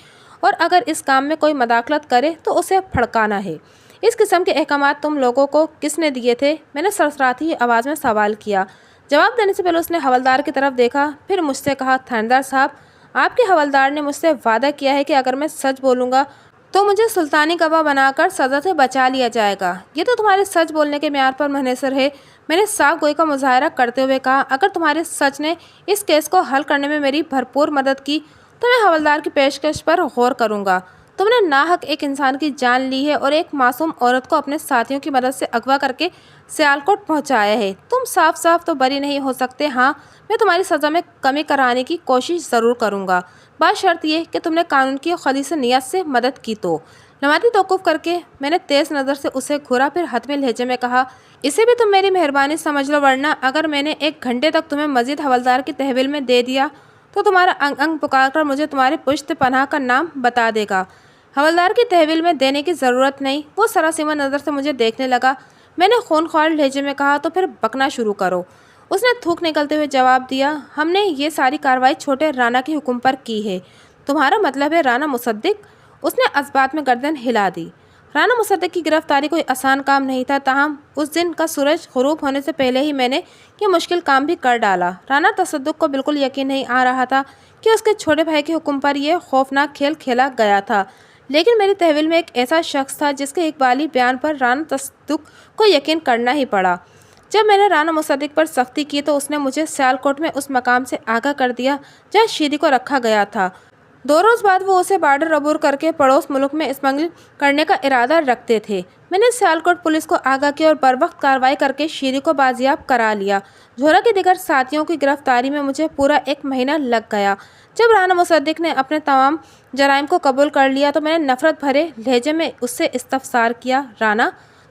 اور اگر اس کام میں کوئی مداخلت کرے تو اسے پھڑکانا ہے۔ اس قسم کے احکامات تم لوگوں کو کس نے دیے تھے؟ میں نے سرسراتی آواز میں سوال کیا۔ جواب دینے سے پہلے اس نے حوالدار کی طرف دیکھا، پھر مجھ سے کہا، تھاندار صاحب آپ کے حوالدار نے مجھ سے وعدہ کیا ہے کہ اگر میں سچ بولوں گا تو مجھے سلطانی گواہ بنا کر سزا سے بچا لیا جائے گا۔ یہ تو تمہارے سچ بولنے کے معیار پر منحصر ہے۔ میں نے صاف گوئی کا مظاہرہ کرتے ہوئے کہا، اگر تمہارے سچ نے اس کیس کو حل کرنے میں میری بھرپور مدد کی تو میں حوالدار کی پیشکش پر غور کروں گا۔ تم نے ناحق ایک انسان کی جان لی ہے اور ایک معصوم عورت کو اپنے ساتھیوں کی مدد سے اغوا کر کے سیالکوٹ پہنچایا ہے۔ تم صاف صاف تو بری نہیں ہو سکتے۔ ہاں میں تمہاری سزا میں کمی کرانے کی کوشش ضرور کروں گا، بشرط یہ کہ تم نے قانون کی خلیص نیت سے مدد کی تو۔ لمحاتی توقف کر کے میں نے تیز نظر سے اسے گھورا، پھر حتمی لہجے میں کہا، اسے بھی تم میری مہربانی سمجھ لو، ورنہ اگر میں نے 1 گھنٹے تک تمہیں مزید حوالدار کی تحویل میں دے دیا تو تمہارا انگ انگ پکار کر مجھے تمہاری پشت پناہ کا نام بتا دے گا۔ حوالدار کی تحویل میں دینے کی ضرورت نہیں۔ وہ سراسیمہ نظر سے مجھے دیکھنے لگا۔ میں نے خونخوار لہجے میں کہا، تو پھر بکنا شروع کرو۔ اس نے تھوک نکلتے ہوئے جواب دیا، ہم نے یہ ساری کارروائی چھوٹے رانا کے حکم پر کی ہے۔ تمہارا مطلب ہے رانا مصدق؟ اس نے اثبات میں گردن ہلا دی۔ رانا مصدق کی گرفتاری کوئی آسان کام نہیں تھا، تاہم اس دن کا سورج غروب ہونے سے پہلے ہی میں نے یہ مشکل کام بھی کر ڈالا۔ رانا تصدق کو بالکل یقین نہیں آ رہا تھا کہ اس کے چھوٹے بھائی کے حکم پر یہ خوفناک کھیل کھیلا گیا تھا، لیکن میری تحویل میں ایک ایسا شخص تھا جس کے اقبالی بیان پر رانا تصدق کو یقین کرنا ہی پڑا۔ جب میں نے رانا مصدق پر سختی کی تو اس نے مجھے سیالکوٹ میں اس مقام سے آگاہ کر دیا جہاں شیری کو رکھا گیا تھا۔ 2 روز بعد وہ اسے بارڈر عبور کر کے پڑوس ملک میں اسمگل کرنے کا ارادہ رکھتے تھے۔ میں نے سیالکوٹ پولیس کو آگاہ کیا اور بروقت کارروائی کر کے شیری کو بازیاب کرا لیا۔ جھورا کے دیگر ساتھیوں کی گرفتاری میں مجھے پورا 1 مہینہ لگ گیا۔ جب رانا مصدق نے اپنے تمام جرائم کو قبول کر لیا تو میں نے نفرت بھرے لہجے میں اس سے استفسار کیا، رانا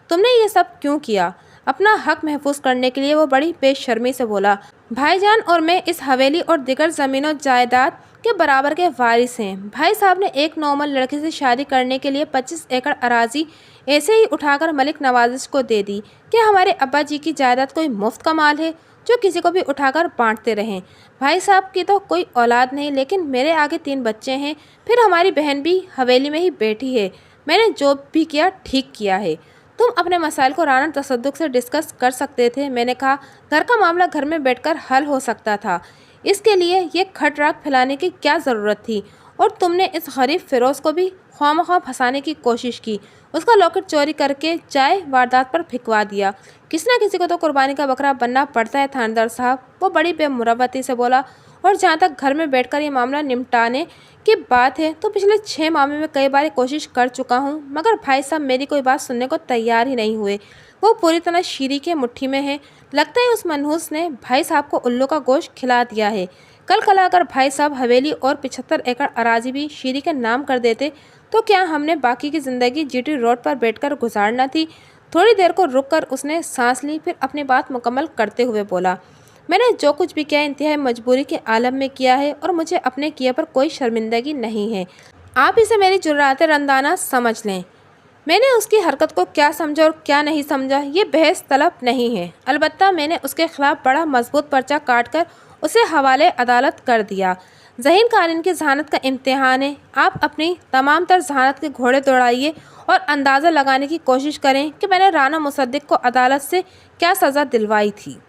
تم نے یہ سب کیوں کیا؟ اپنا حق محفوظ کرنے کے لیے وہ بڑی بے شرمی سے بولا، بھائی جان اور میں اس حویلی اور دیگر زمین و جائیداد کے برابر کے وارث ہیں۔ بھائی صاحب نے ایک نارمل لڑکی سے شادی کرنے کے لیے 25 ایکڑ اراضی ایسے ہی اٹھا کر ملک نوازش کو دے دی۔ کیا ہمارے ابا جی کی جائیداد کوئی مفت کا مال ہے جو کسی کو بھی اٹھا کر بانٹتے رہیں؟ بھائی صاحب کی تو کوئی اولاد نہیں، لیکن میرے آگے 3 بچے ہیں، پھر ہماری بہن بھی حویلی میں ہی بیٹھی ہے۔ میں نے جو بھی کیا ٹھیک کیا ہے۔ तुम अपने मसाइल को राना तसद्दुक से डिस्कस कर सकते थे। मैंने कहा, घर का मामला घर में बैठकर हल हो सकता था, इसके लिए ये खटराक फैलाने की क्या ज़रूरत थी? और तुमने इस गरीब फिरोज़ को भी ख्वामख्वाह फंसाने की कोशिश की। उसका लॉकेट चोरी करके चाय वारदात पर फिकवा दिया। किसी न किसी को तो कुर्बानी का बकरा बनना पड़ता है थानेदार साहब, वो बड़ी बेमुरवती से बोला। और जहाँ तक घर में बैठकर ये मामला निपटाने की बात है तो पिछले 6 माह में मैं कई बार कोशिश कर चुका हूँ, मगर भाई साहब मेरी कोई बात सुनने को तैयार ही नहीं हुए। वो पूरी तरह शीरी के मुट्ठी में है। लगता है उस मनहूस ने भाई साहब को उल्लू का गोश्त खिला दिया है। कल अगर भाई साहब हवेली और 75 एकड़ अराजी भी शीरी के नाम कर देते तो क्या हमने बाकी की ज़िंदगी जीटी रोड पर बैठकर गुजारना थी? थोड़ी देर को रुककर उसने सांस ली, फिर अपनी बात मुकम्मल करते हुए बोला, मैंने जो कुछ भी किया इंतहाई मजबूरी के आलम में किया है और मुझे अपने किए पर कोई शर्मिंदगी नहीं है। आप इसे मेरी जुर्रात रंदाना समझ लें। मैंने उसकी हरकत को क्या समझा और क्या नहीं समझा ये बहस तलब नहीं है। अलबत्ता मैंने उसके खिलाफ बड़ा मजबूत पर्चा काट कर उसे हवाले अदालत कर दिया। ज़हीन कारीन की जहानत का इम्तिहान है। आप अपनी तमाम तर जहानत के घोड़े दौड़ाइए और अंदाज़ा लगाने की कोशिश करें कि मैंने राना मुसद्दिक को अदालत से क्या सज़ा दिलवाई थी।